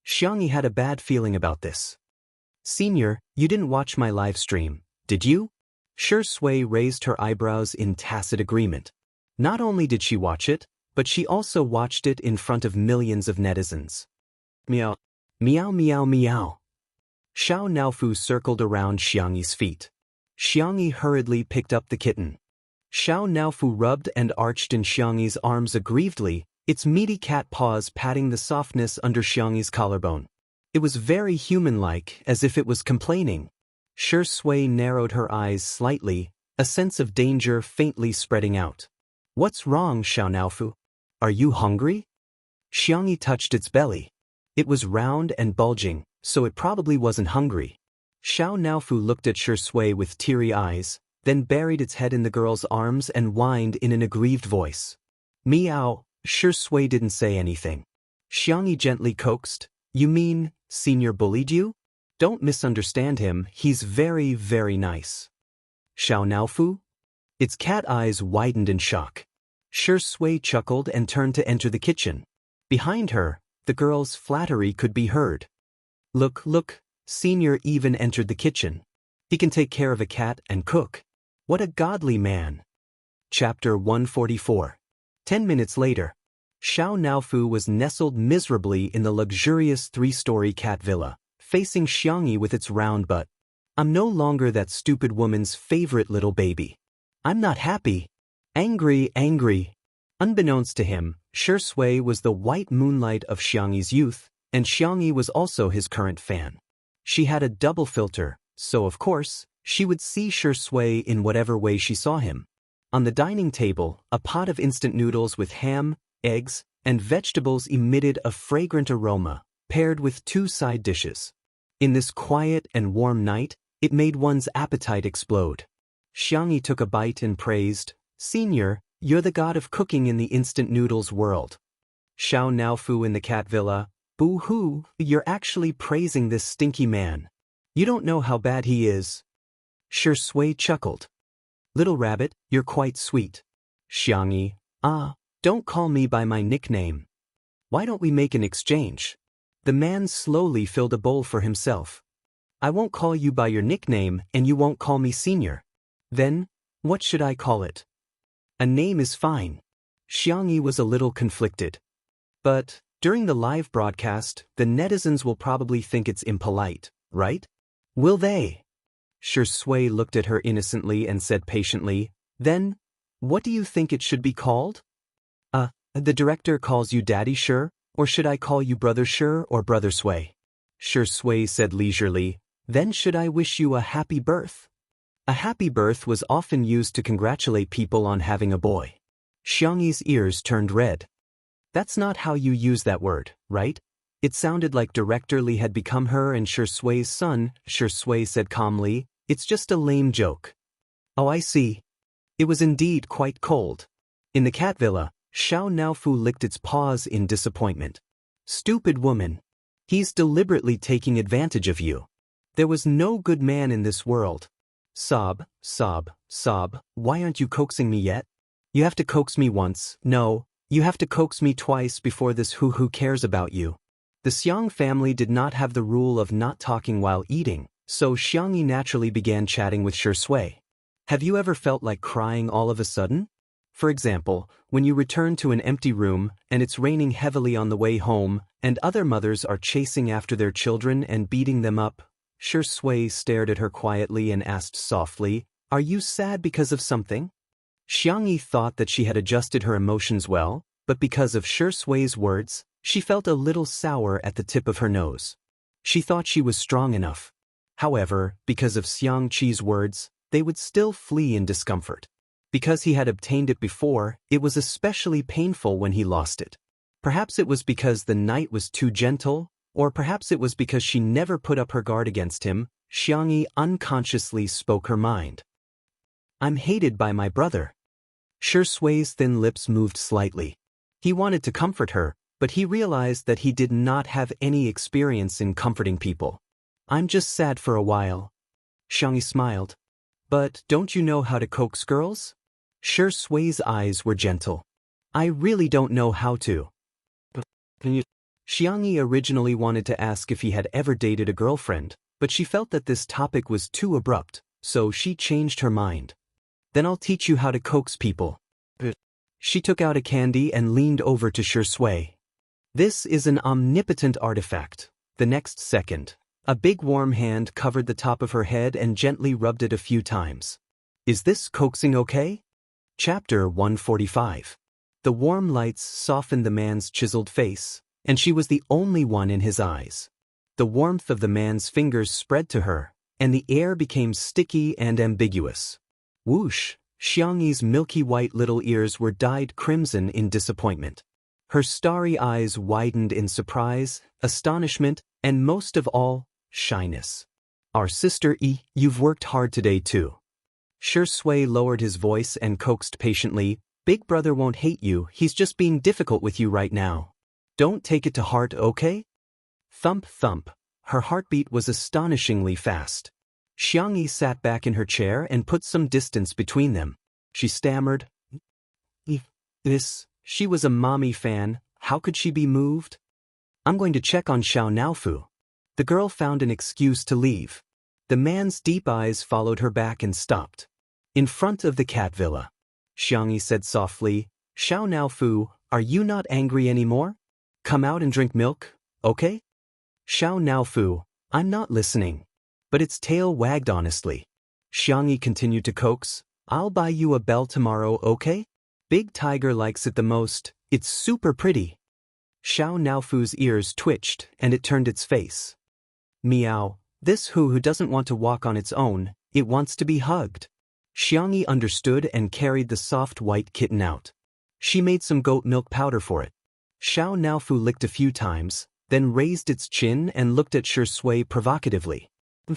Xiangyi had a bad feeling about this. "Senior, you didn't watch my live stream, did you?" Shi Sui raised her eyebrows in tacit agreement. Not only did she watch it, but she also watched it in front of millions of netizens. Meow. Meow meow meow. Xiao Naofu circled around Xiangyi's feet. Xiangyi hurriedly picked up the kitten. Xiao Naofu rubbed and arched in Xiangyi's arms aggrievedly, its meaty cat paws patting the softness under Xiangyi's collarbone. It was very human-like, as if it was complaining. Shi Sui narrowed her eyes slightly, a sense of danger faintly spreading out. What's wrong, Xiao Naofu? Are you hungry? Xiangyi touched its belly. It was round and bulging, so it probably wasn't hungry. Xiao Naofu looked at Shi Sui with teary eyes, then buried its head in the girl's arms and whined in an aggrieved voice. Meow. Shi Sui didn't say anything. Xiangyi gently coaxed, You mean, Senior bullied you? Don't misunderstand him, he's very, very nice. Xiao Naofu? Its cat eyes widened in shock. Shi Sui chuckled and turned to enter the kitchen. Behind her, the girl's flattery could be heard. Look, Senior even entered the kitchen. He can take care of a cat and cook. What a godly man. Chapter 144. 10 minutes later, Xiao Naofu was nestled miserably in the luxurious 3-story cat villa, facing Xiangyi with its round butt. I'm no longer that stupid woman's favorite little baby. I'm not happy. Angry. Unbeknownst to him, Shi Sui was the white moonlight of Xiangyi's youth, and Xiangyi was also his current fan. She had a double filter, so of course, she would see Shi Sui in whatever way she saw him. On the dining table, a pot of instant noodles with ham, eggs, and vegetables emitted a fragrant aroma, paired with 2 side dishes. In this quiet and warm night, it made one's appetite explode. Xiangyi took a bite and praised, Senior, you're the god of cooking in the instant noodles world. Xiao Naofu in the cat villa, Boo-hoo, you're actually praising this stinky man. You don't know how bad he is. Shi Sui chuckled. Little rabbit, you're quite sweet. Xiangyi, don't call me by my nickname. Why don't we make an exchange? The man slowly filled a bowl for himself. I won't call you by your nickname and you won't call me Senior. Then, what should I call it? A name is fine. Xiangyi was a little conflicted. But, during the live broadcast, the netizens will probably think it's impolite, right? Will they? Shi Sui looked at her innocently and said patiently, Then, what do you think it should be called? The director calls you Daddy Shi, or should I call you Brother Shi or Brother Sui? Shi Sui said leisurely, Then should I wish you a happy birth? A happy birth was often used to congratulate people on having a boy. Xiangyi's ears turned red. That's not how you use that word, right? It sounded like Director Li had become her and Shi Sui's son. Shi Sui said calmly, It's just a lame joke. Oh, I see. It was indeed quite cold. In the cat villa, Xiao Naofu licked its paws in disappointment. Stupid woman. He's deliberately taking advantage of you. There was no good man in this world. Sob. Why aren't you coaxing me yet? You have to coax me once. No, you have to coax me twice before this who cares about you. The Xiang family did not have the rule of not talking while eating, so Xiangyi naturally began chatting with Shi Sui. Have you ever felt like crying all of a sudden? For example, when you return to an empty room, and it's raining heavily on the way home, and other mothers are chasing after their children and beating them up. Shi Sui stared at her quietly and asked softly, Are you sad because of something? Xiangyi thought that she had adjusted her emotions well, but because of Shi Sui's words, she felt a little sour at the tip of her nose. She thought she was strong enough. However, because of Xiang Qi's words, they would still flee in discomfort. Because he had obtained it before, it was especially painful when he lost it. Perhaps it was because the night was too gentle, or perhaps it was because she never put up her guard against him. Xiangyi unconsciously spoke her mind. I'm hated by my brother. Shi Sui's thin lips moved slightly. He wanted to comfort her, but he realized that he did not have any experience in comforting people. I'm just sad for a while. Xiangyi smiled. But don't you know how to coax girls? Shi Sui's eyes were gentle. I really don't know how to. Can you? Xiangyi originally wanted to ask if he had ever dated a girlfriend, but she felt that this topic was too abrupt, so she changed her mind. Then I'll teach you how to coax people. She took out a candy and leaned over to Shui. This is an omnipotent artifact. The next second, a big warm hand covered the top of her head and gently rubbed it a few times. Is this coaxing okay? Chapter 145. The warm lights softened the man's chiseled face, and she was the only one in his eyes. The warmth of the man's fingers spread to her, and the air became sticky and ambiguous. Whoosh! Xiangyi's milky white little ears were dyed crimson in disappointment. Her starry eyes widened in surprise, astonishment, and most of all, shyness. Our sister you've worked hard today too. Shui lowered his voice and coaxed patiently, Big brother won't hate you, he's just being difficult with you right now. Don't take it to heart, okay? Thump thump. Her heartbeat was astonishingly fast. Xiangyi sat back in her chair and put some distance between them. She stammered. She was a mommy fan, how could she be moved? I'm going to check on Xiao Naofu. The girl found an excuse to leave. The man's deep eyes followed her back and stopped. In front of the cat villa. Xiangyi said softly, Xiao Naofu, are you not angry anymore? Come out and drink milk, okay? Xiao Naofu, I'm not listening. But its tail wagged honestly. Xiangyi continued to coax, I'll buy you a bell tomorrow, okay? Big Tiger likes it the most, it's super pretty. Xiao Naofu's ears twitched and it turned its face. Meow, this who doesn't want to walk on its own, it wants to be hugged. Xiangyi understood and carried the soft white kitten out. She made some goat milk powder for it. Xiao Naofu licked a few times, then raised its chin and looked at Shui provocatively.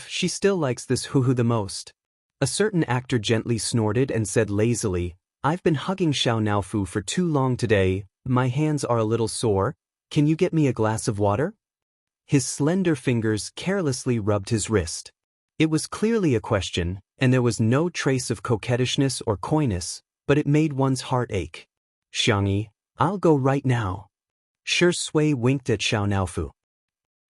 She still likes this hoo-hoo the most. A certain actor gently snorted and said lazily, I've been hugging Xiao Naofu for too long today, my hands are a little sore, can you get me a glass of water? His slender fingers carelessly rubbed his wrist. It was clearly a question, and there was no trace of coquettishness or coyness, but it made one's heart ache. Xiangyi, I'll go right now. Shui winked at Xiao Naofu.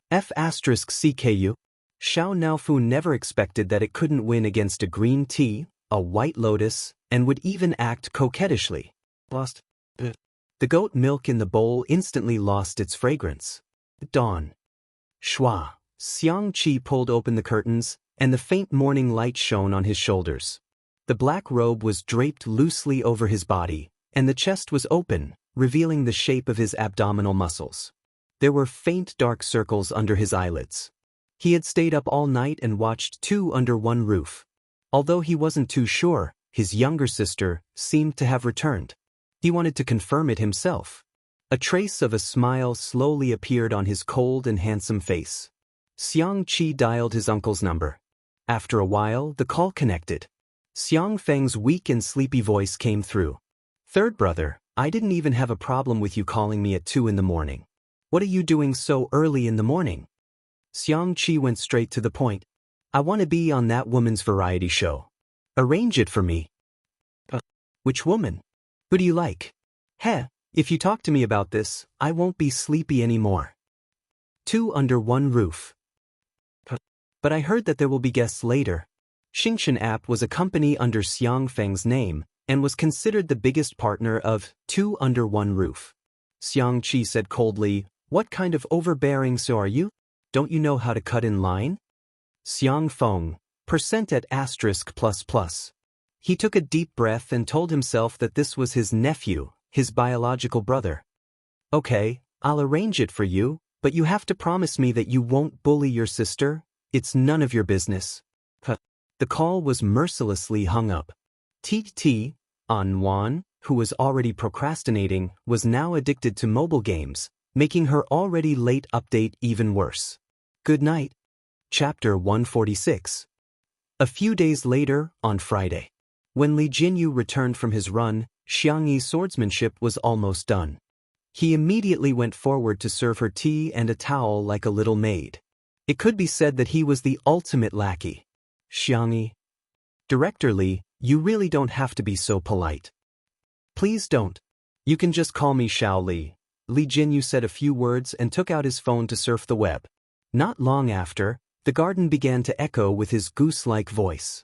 F*CKU. Xiao Naofu never expected that it couldn't win against a green tea, a white lotus, and would even act coquettishly. Lost. The goat milk in the bowl instantly lost its fragrance. Dawn. Shua. Xiangqi pulled open the curtains, and the faint morning light shone on his shoulders. The black robe was draped loosely over his body, and the chest was open, revealing the shape of his abdominal muscles. There were faint dark circles under his eyelids. He had stayed up all night and watched two under one roof. Although he wasn't too sure, his younger sister seemed to have returned. He wanted to confirm it himself. A trace of a smile slowly appeared on his cold and handsome face. Xiangqi dialed his uncle's number. After a while, the call connected. Xiang Feng's weak and sleepy voice came through. Third brother, I didn't even have a problem with you calling me at 2 in the morning. What are you doing so early in the morning? Xiangqi went straight to the point. I want to be on that woman's variety show. Arrange it for me. Which woman? Who do you like? Heh, if you talk to me about this, I won't be sleepy anymore. 2 under one roof. But I heard that there will be guests later. Xingshan app was a company under Xiang Feng's name, and was considered the biggest partner of 2 under one roof. Xiangqi said coldly, what kind of overbearing so are you? Don't you know how to cut in line? Xiang Feng, percent at *++. He took a deep breath and told himself that this was his nephew, his biological brother. Okay, I'll arrange it for you, but you have to promise me that you won't bully your sister. It's none of your business. The call was mercilessly hung up. An, who was already procrastinating, was now addicted to mobile games, making her already late update even worse. Good night. Chapter 146. A few days later, on Friday. When Li Jinyu returned from his run, Xiangyi's swordsmanship was almost done. He immediately went forward to serve her tea and a towel like a little maid. It could be said that he was the ultimate lackey. Xiangyi. Director Li, you really don't have to be so polite. Please don't. You can just call me Xiao Li. Li Jinyu said a few words and took out his phone to surf the web. Not long after, the garden began to echo with his goose-like voice.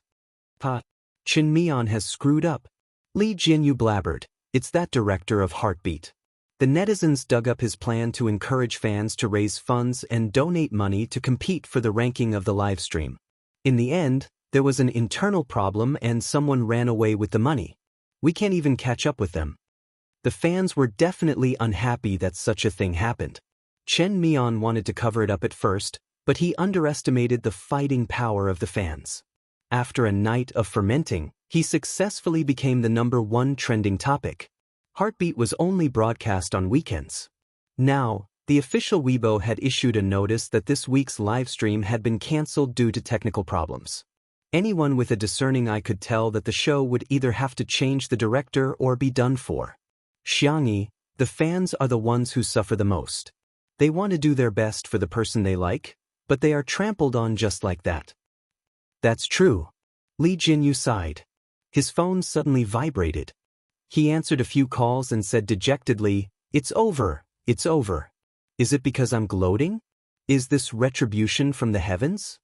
Qin Mian has screwed up. Li Jinyu blabbered. It's that director of Heartbeat. The netizens dug up his plan to encourage fans to raise funds and donate money to compete for the ranking of the livestream. In the end, there was an internal problem and someone ran away with the money. We can't even catch up with them. The fans were definitely unhappy that such a thing happened. Chen Mian wanted to cover it up at first, but he underestimated the fighting power of the fans. After a night of fermenting, he successfully became the #1 trending topic. Heartbeat was only broadcast on weekends. Now, the official Weibo had issued a notice that this week's livestream had been cancelled due to technical problems. Anyone with a discerning eye could tell that the show would either have to change the director or be done for. Jianghu, the fans are the ones who suffer the most. They want to do their best for the person they like, but they are trampled on just like that. That's true. Li Jinyu sighed. His phone suddenly vibrated. He answered a few calls and said dejectedly, "It's over, it's over. Is it because I'm gloating? Is this retribution from the heavens?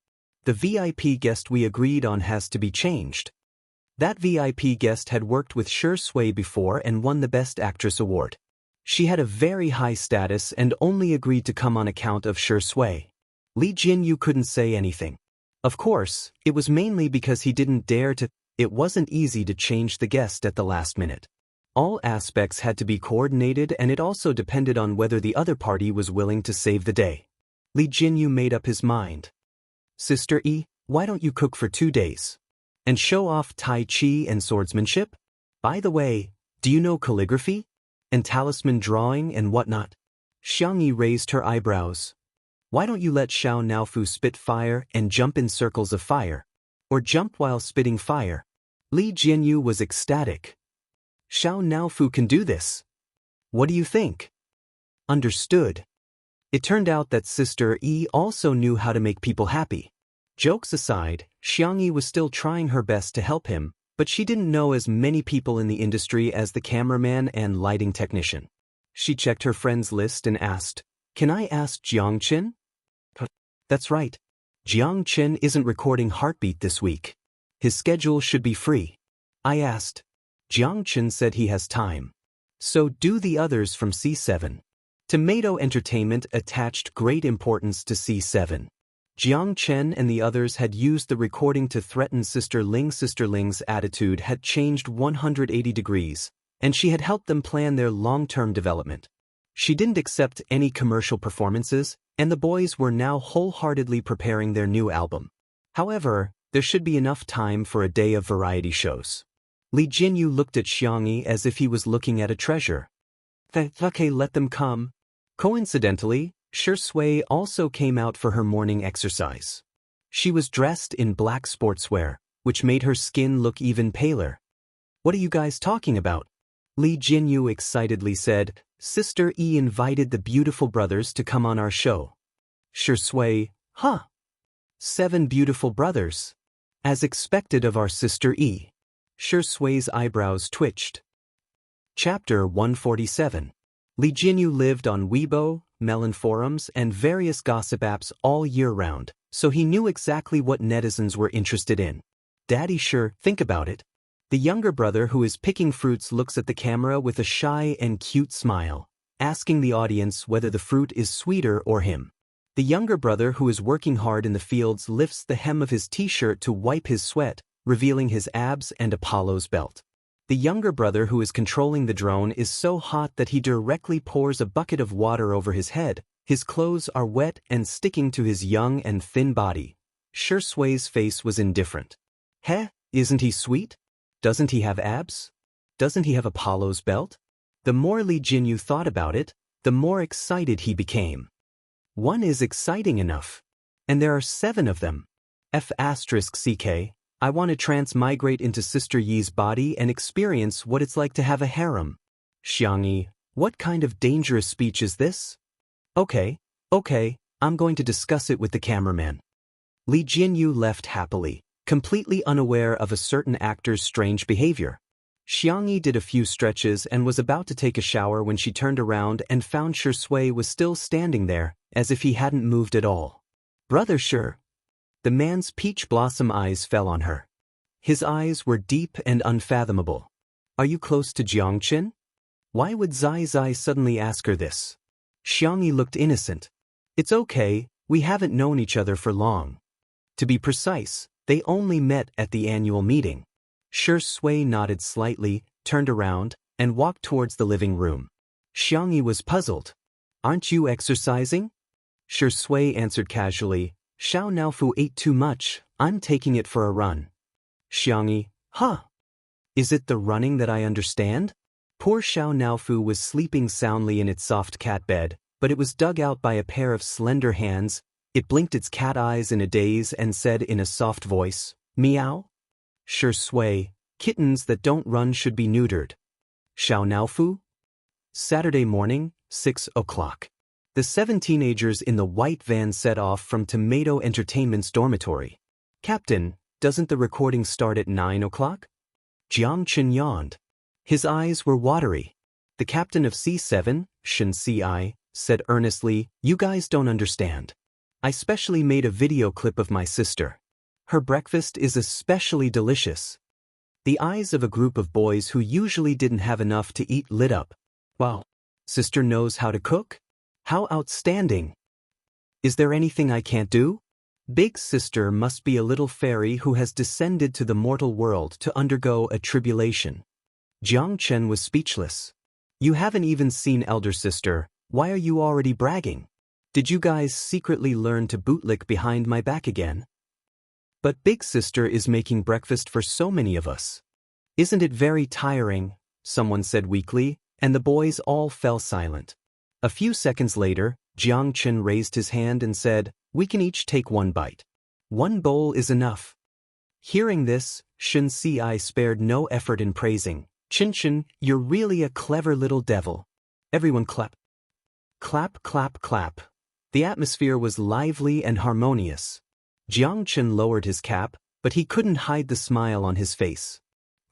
The VIP guest we agreed on has to be changed." That VIP guest had worked with Shi Sui before and won the Best Actress award. She had a very high status and only agreed to come on account of Shi Sui. Li Jinyu couldn't say anything. Of course, it was mainly because he didn't dare to. It wasn't easy to change the guest at the last minute. All aspects had to be coordinated and it also depended on whether the other party was willing to save the day. Li Jinyu made up his mind. "Sister E, why don't you cook for 2 days? And show off Tai Chi and swordsmanship? By the way, do you know calligraphy? And talisman drawing and whatnot?" Jianghu raised her eyebrows. "Why don't you let Xiao Naofu spit fire and jump in circles of fire? Or jump while spitting fire?" Li Jinyu was ecstatic. "Xiao Naofu can do this. What do you think?" Understood. It turned out that Sister E also knew how to make people happy. Jokes aside, Jianghu was still trying her best to help him, but she didn't know as many people in the industry as the cameraman and lighting technician. She checked her friends list and asked, "Can I ask Jiang Chen?" "That's right. Jiang Chen isn't recording Heartbeat this week. His schedule should be free." I asked. Jiang Chen said he has time. So do the others from C7. Tomato Entertainment attached great importance to C7. Jiang Chen and the others had used the recording to threaten Sister Ling. Sister Ling's attitude had changed 180 degrees, and she had helped them plan their long-term development. She didn't accept any commercial performances, and the boys were now wholeheartedly preparing their new album. However, there should be enough time for a day of variety shows. Li Jinyu looked at Jianghu as if he was looking at a treasure. "Okay, let them come." Coincidentally, Shi Sui also came out for her morning exercise. She was dressed in black sportswear, which made her skin look even paler. "What are you guys talking about?" Li Jinyu excitedly said, "Sister E invited the beautiful brothers to come on our show." Shi Sui, "Huh? 7 beautiful brothers. As expected of our Sister E." Shi Sui's eyebrows twitched. Chapter 147. Li Jinyu lived on Weibo, Melon forums, and various gossip apps all year round, so he knew exactly what netizens were interested in. Daddy sure, think about it. The younger brother who is picking fruits looks at the camera with a shy and cute smile, asking the audience whether the fruit is sweeter or him. The younger brother who is working hard in the fields lifts the hem of his t-shirt to wipe his sweat, revealing his abs and Apollo's belt. The younger brother who is controlling the drone is so hot that he directly pours a bucket of water over his head. His clothes are wet and sticking to his young and thin body. Shi Sui's face was indifferent. "Heh, isn't he sweet? Doesn't he have abs? Doesn't he have Apollo's belt?" The more Li Jinyu thought about it, the more excited he became. One is exciting enough. And there are 7 of them. F***CK, I want to transmigrate into Sister Yi's body and experience what it's like to have a harem. Jianghu, what kind of dangerous speech is this? Okay, I'm going to discuss it with the cameraman. Li Jinyu left happily, completely unaware of a certain actor's strange behavior. Jianghu did a few stretches and was about to take a shower when she turned around and found Shi Sui was still standing there, as if he hadn't moved at all. "Brother Shi." The man's peach blossom eyes fell on her. His eyes were deep and unfathomable. "Are you close to Jiang Chen?" Why would Zai Zai suddenly ask her this? Xiangyi looked innocent. It's okay, we haven't known each other for long. To be precise, they only met at the annual meeting. Shi Sui nodded slightly, turned around, and walked towards the living room. Xiangyi was puzzled. Aren't you exercising? Shi Sui answered casually, Xiao Naofu ate too much, I'm taking it for a run. Xiangyi, huh? Is it the running that I understand? Poor Xiao Naofu was sleeping soundly in its soft cat bed, but it was dug out by a pair of slender hands. It blinked its cat eyes in a daze and said in a soft voice, Meow? Shi Sui, kittens that don't run should be neutered. Xiao Naofu? Saturday morning, 6 o'clock. The 7 teenagers in the white van set off from Tomato Entertainment's dormitory. Captain, doesn't the recording start at 9 o'clock? Jiang yawned. His eyes were watery. The captain of C7, Shen Ci, said earnestly, You guys don't understand. I specially made a video clip of my sister. Her breakfast is especially delicious. The eyes of a group of boys who usually didn't have enough to eat lit up. Wow. Sister knows how to cook? How outstanding. Is there anything I can't do? Big sister must be a little fairy who has descended to the mortal world to undergo a tribulation. Jiang Chen was speechless. You haven't even seen elder sister, why are you already bragging? Did you guys secretly learn to bootlick behind my back again? But big sister is making breakfast for so many of us. Isn't it very tiring? Someone said weakly, and the boys all fell silent. A few seconds later, Jiang Chen raised his hand and said, We can each take one bite. One bowl is enough. Hearing this, Shen Ci spared no effort in praising. Chen, you're really a clever little devil. Everyone clap. Clap, clap, clap. The atmosphere was lively and harmonious. Jiang Chen lowered his cap, but he couldn't hide the smile on his face.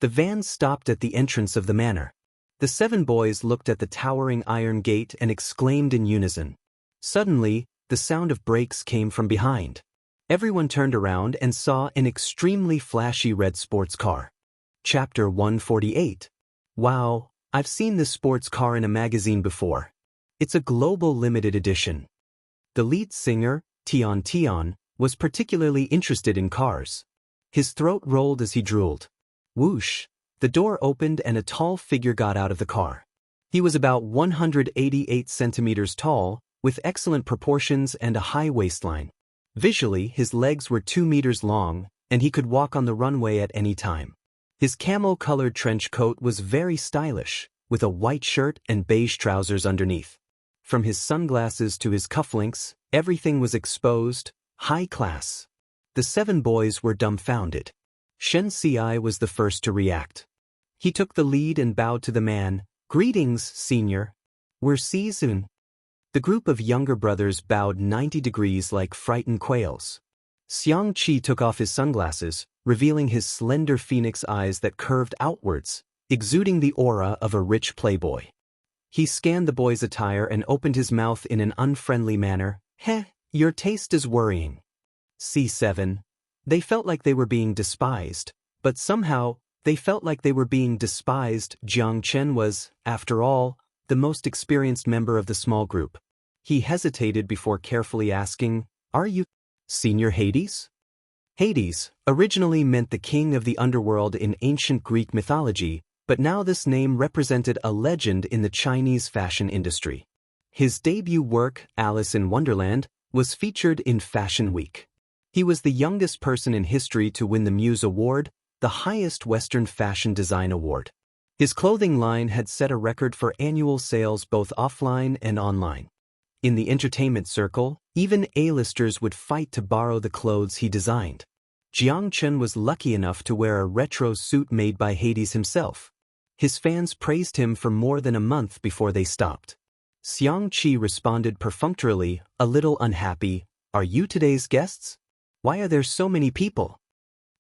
The van stopped at the entrance of the manor. The 7 boys looked at the towering iron gate and exclaimed in unison. Suddenly, the sound of brakes came from behind. Everyone turned around and saw an extremely flashy red sports car. Chapter 148. Wow, I've seen this sports car in a magazine before. It's a global limited edition. The lead singer, Tian, was particularly interested in cars. His throat rolled as he drooled. Whoosh! The door opened and a tall figure got out of the car. He was about 188 centimeters tall, with excellent proportions and a high waistline. Visually, his legs were 2 meters long, and he could walk on the runway at any time. His camel-colored trench coat was very stylish, with a white shirt and beige trousers underneath. From his sunglasses to his cufflinks, everything was exposed, high class. The 7 boys were dumbfounded. Shen Ci was the first to react. He took the lead and bowed to the man. Greetings, senior. We're Sizun. The group of younger brothers bowed 90 degrees like frightened quails. Xiang Qi took off his sunglasses, revealing his slender phoenix eyes that curved outwards, exuding the aura of a rich playboy. He scanned the boy's attire and opened his mouth in an unfriendly manner. Heh, your taste is worrying. C7. They felt like they were being despised, but somehow, they felt like they were being despised. Jiang Chen was, after all, the most experienced member of the small group. He hesitated before carefully asking, Are you Senior Hades? Hades originally meant the king of the underworld in ancient Greek mythology, but now this name represented a legend in the Chinese fashion industry. His debut work, Alice in Wonderland, was featured in Fashion Week. He was the youngest person in history to win the Muse Award, the highest Western fashion design award. His clothing line had set a record for annual sales both offline and online. In the entertainment circle, even A-listers would fight to borrow the clothes he designed. Jiang Chen was lucky enough to wear a retro suit made by Hades himself. His fans praised him for more than a month before they stopped. Xiang Qi responded perfunctorily, a little unhappy, Are you today's guests? Why are there so many people?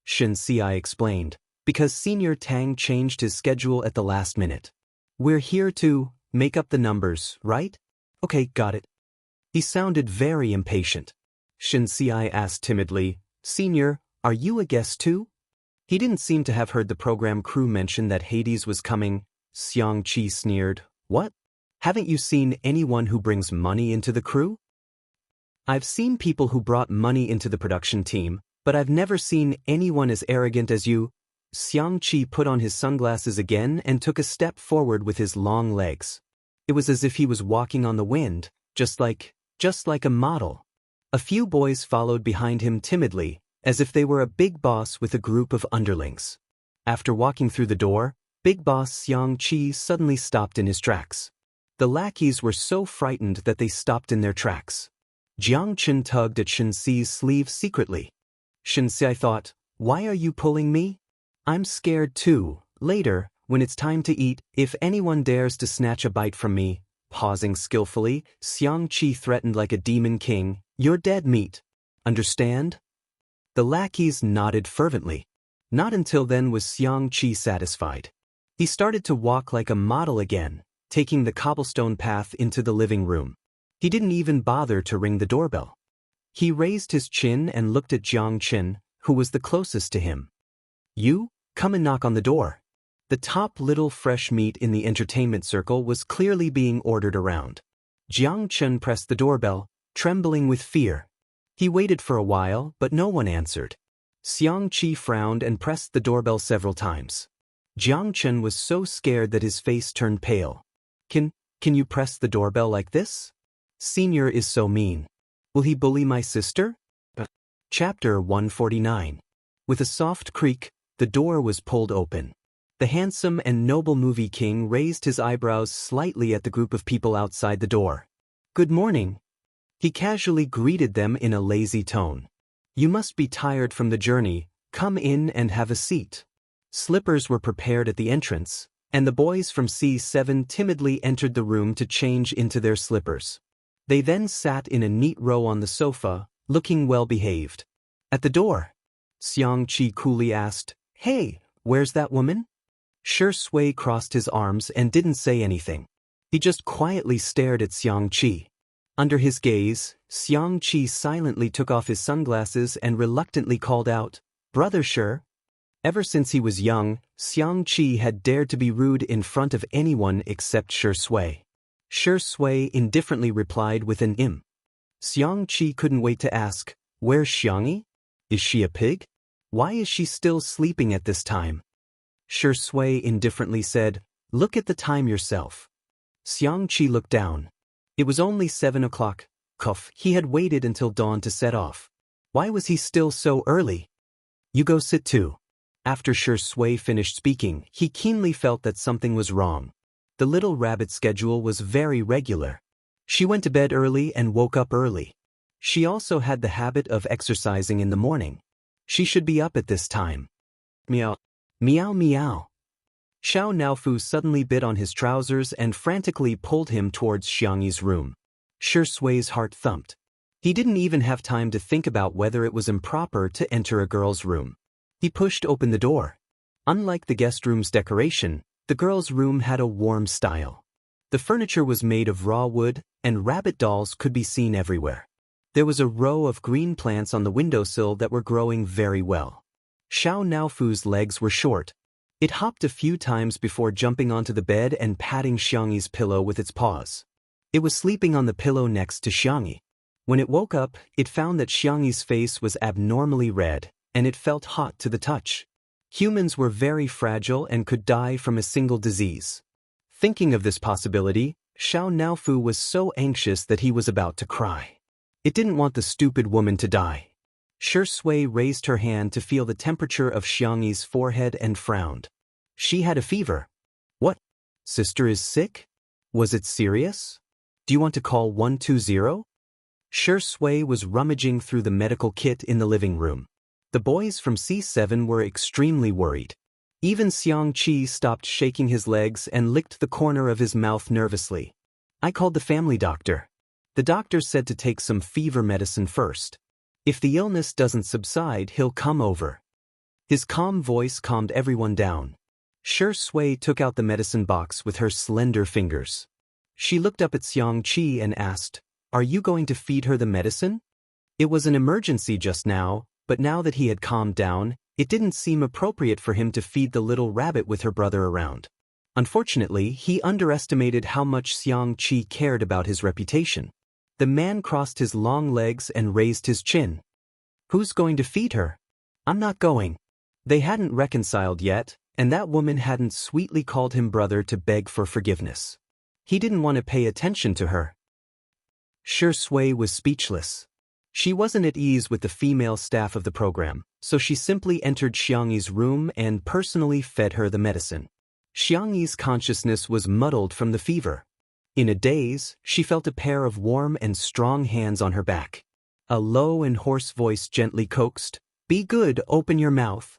Shen Ci explained, because Senior Tang changed his schedule at the last minute. We're here to make up the numbers, right? Okay, got it. He sounded very impatient. Shen Ci asked timidly, Senior, are you a guest too? He didn't seem to have heard the program crew mention that Hades was coming. Xiang Qi sneered, What? Haven't you seen anyone who brings money into the crew? I've seen people who brought money into the production team, but I've never seen anyone as arrogant as you. Xiangqi put on his sunglasses again and took a step forward with his long legs. It was as if he was walking on the wind, just like a model. A few boys followed behind him timidly, as if they were a big boss with a group of underlings. After walking through the door, Big Boss Xiangqi suddenly stopped in his tracks. The lackeys were so frightened that they stopped in their tracks. Jiang Chen tugged at Shen Xi's sleeve secretly. Shen Xi thought, "Why are you pulling me? I'm scared too. Later, when it's time to eat, if anyone dares to snatch a bite from me," pausing skillfully, Xiangqi threatened like a demon king, "You're dead meat. Understand?" The lackeys nodded fervently. Not until then was Xiangqi satisfied. He started to walk like a model again, taking the cobblestone path into the living room. He didn't even bother to ring the doorbell. He raised his chin and looked at Jiang Chen, who was the closest to him. "You, come and knock on the door." The top little fresh meat in the entertainment circle was clearly being ordered around. Jiang Chen pressed the doorbell, trembling with fear. He waited for a while, but no one answered. Xiangqi frowned and pressed the doorbell several times. Jiang Chen was so scared that his face turned pale. Can you press the doorbell like this? Senior is so mean. Will he bully my sister?" Chapter 149. With a soft creak, the door was pulled open. The handsome and noble movie king raised his eyebrows slightly at the group of people outside the door. "Good morning." He casually greeted them in a lazy tone. "You must be tired from the journey. Come in and have a seat." Slippers were prepared at the entrance, and the boys from C7 timidly entered the room to change into their slippers. They then sat in a neat row on the sofa, looking well-behaved. At the door, Xiangqi coolly asked, "Hey, where's that woman?" Shi Sui crossed his arms and didn't say anything. He just quietly stared at Xiangqi. Under his gaze, Xiangqi silently took off his sunglasses and reluctantly called out, "Brother Shi." Ever since he was young, Xiangqi had dared to be rude in front of anyone except Shi Sui. Shi Sui indifferently replied with an "im." Xiangqi couldn't wait to ask, "Where's Xiangyi? Is she a pig? Why is she still sleeping at this time?" Shi Sui indifferently said, "Look at the time yourself." Xiangqi looked down. It was only 7 o'clock. He had waited until dawn to set off. Why was he still so early? "You go sit too." After Shi Sui finished speaking, he keenly felt that something was wrong. The little rabbit's schedule was very regular. She went to bed early and woke up early. She also had the habit of exercising in the morning. She should be up at this time. Meow. Meow meow. Xiao Naofu suddenly bit on his trousers and frantically pulled him towards Xiangyi's room. Shi Sui's heart thumped. He didn't even have time to think about whether it was improper to enter a girl's room. He pushed open the door. Unlike the guest room's decoration, the girl's room had a warm style. The furniture was made of raw wood, and rabbit dolls could be seen everywhere. There was a row of green plants on the windowsill that were growing very well. Xiao Naofu's legs were short. It hopped a few times before jumping onto the bed and patting Xiangyi's pillow with its paws. It was sleeping on the pillow next to Xiangyi. When it woke up, it found that Xiangyi's face was abnormally red, and it felt hot to the touch. Humans were very fragile and could die from a single disease. Thinking of this possibility, Xiao Naofu was so anxious that he was about to cry. It didn't want the stupid woman to die. Shi Sui raised her hand to feel the temperature of Xiangyi's forehead and frowned. She had a fever. "What? Sister is sick? Was it serious? Do you want to call 120? Shi Sui was rummaging through the medical kit in the living room. The boys from C7 were extremely worried. Even Xiangqi stopped shaking his legs and licked the corner of his mouth nervously. "I called the family doctor. The doctor said to take some fever medicine first. If the illness doesn't subside, he'll come over." His calm voice calmed everyone down. Shi Sui took out the medicine box with her slender fingers. She looked up at Xiangqi and asked, "Are you going to feed her the medicine?" It was an emergency just now, but now that he had calmed down, it didn't seem appropriate for him to feed the little rabbit with her brother around. Unfortunately, he underestimated how much Xiang Qi cared about his reputation. The man crossed his long legs and raised his chin. Who's going to feed her? I'm not going. They hadn't reconciled yet, and that woman hadn't sweetly called him brother to beg for forgiveness. He didn't want to pay attention to her. Shi Sui was speechless. She wasn't at ease with the female staff of the program, so she simply entered Xiangyi's room and personally fed her the medicine. Xiangyi's consciousness was muddled from the fever. In a daze, she felt a pair of warm and strong hands on her back. A low and hoarse voice gently coaxed, "Be good, open your mouth."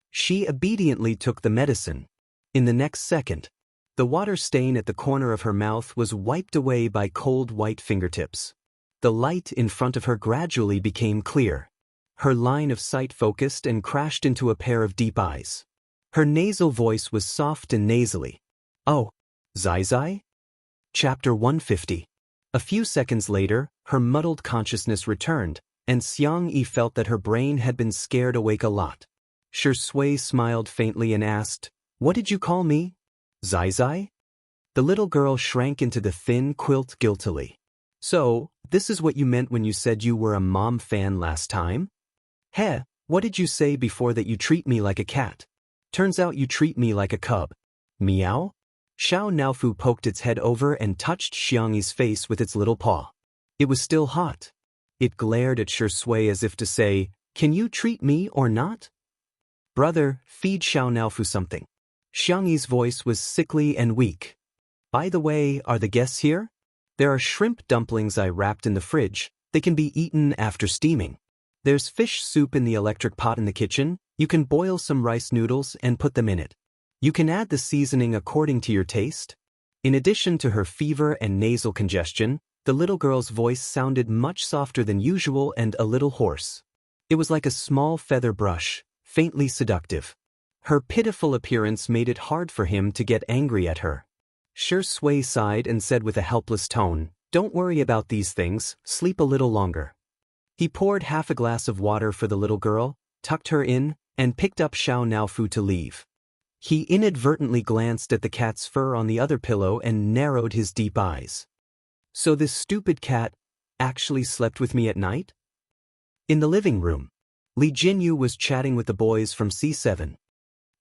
She obediently took the medicine. In the next second, the water stain at the corner of her mouth was wiped away by cold white fingertips. The light in front of her gradually became clear. Her line of sight focused and crashed into a pair of deep eyes. Her nasal voice was soft and nasally. "Oh, Zai Zai?" Chapter 150. A few seconds later, her muddled consciousness returned, and Xiang Yi felt that her brain had been scared awake a lot. Shi Sui smiled faintly and asked, "What did you call me? Zai Zai?" The little girl shrank into the thin quilt guiltily. "So, this is what you meant when you said you were a mom fan last time? Heh, what did you say before that you treat me like a cat? Turns out you treat me like a cub. Meow?" Xiao Naofu poked its head over and touched Xiangyi's face with its little paw. It was still hot. It glared at Shi Sui as if to say, "Can you treat me or not?" "Brother, feed Xiao Naofu something." Xiangyi's voice was sickly and weak. "By the way, are the guests here? There are shrimp dumplings I wrapped in the fridge. They can be eaten after steaming. There's fish soup in the electric pot in the kitchen. You can boil some rice noodles and put them in it. You can add the seasoning according to your taste." In addition to her fever and nasal congestion, the little girl's voice sounded much softer than usual and a little hoarse. It was like a small feather brush, faintly seductive. Her pitiful appearance made it hard for him to get angry at her. Shi Sui sighed and said with a helpless tone, "Don't worry about these things, sleep a little longer." He poured half a glass of water for the little girl, tucked her in, and picked up Xiao Naofu to leave. He inadvertently glanced at the cat's fur on the other pillow and narrowed his deep eyes. "So this stupid cat actually slept with me at night?" In the living room, Li Jinyu was chatting with the boys from C7.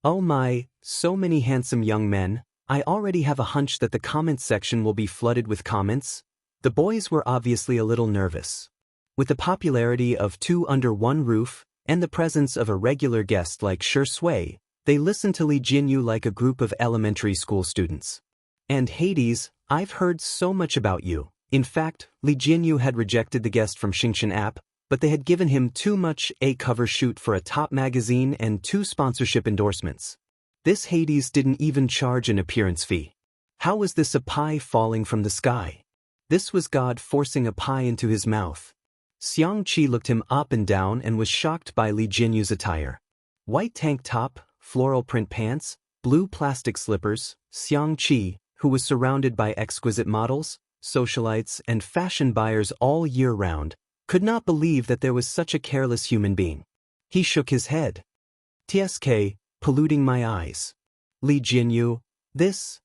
"Oh my, so many handsome young men. I already have a hunch that the comments section will be flooded with comments." The boys were obviously a little nervous. With the popularity of Two Under One Roof and the presence of a regular guest like Shi Sui, they listened to Li Jinyu like a group of elementary school students. "And Hades, I've heard so much about you." In fact, Li Jinyu had rejected the guest from Xingshan app, but they had given him too much a cover shoot for a top magazine and 2 sponsorship endorsements. This Hades didn't even charge an appearance fee. How was this a pie falling from the sky? This was God forcing a pie into his mouth. Xiang Qi looked him up and down and was shocked by Li Jinyu's attire. White tank top, floral print pants, blue plastic slippers. Xiang Qi, who was surrounded by exquisite models, socialites, and fashion buyers all year round, could not believe that there was such a careless human being. He shook his head. "Tsk, polluting my eyes. Li Jinyu, this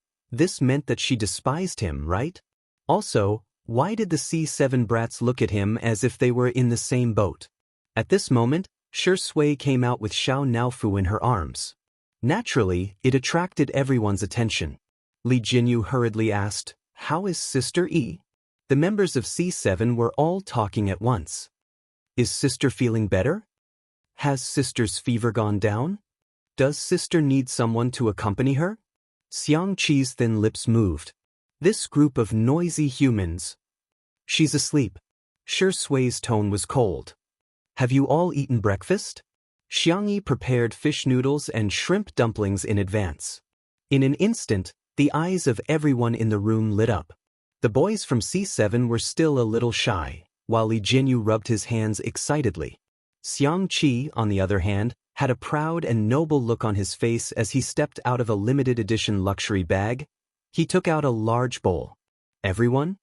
meant that she despised him, right? Also, why did the C7 brats look at him as if they were in the same boat?" At this moment, Shi Sui came out with Xiao Naofu in her arms. Naturally, it attracted everyone's attention. Li Jinyu hurriedly asked, "How is Sister E?" The members of C7 were all talking at once. "Is Sister feeling better? Has Sister's fever gone down? Does Sister need someone to accompany her?" Xiang Qi's thin lips moved. This group of noisy humans. "She's asleep." Shi Sui's tone was cold. "Have you all eaten breakfast?" Xiangyi prepared fish noodles and shrimp dumplings in advance. In an instant, the eyes of everyone in the room lit up. The boys from C7 were still a little shy, while Li Jinyu rubbed his hands excitedly. Xiang Qi, on the other hand, had a proud and noble look on his face as he stepped out of a limited edition luxury bag. He took out a large bowl. "Everyone?"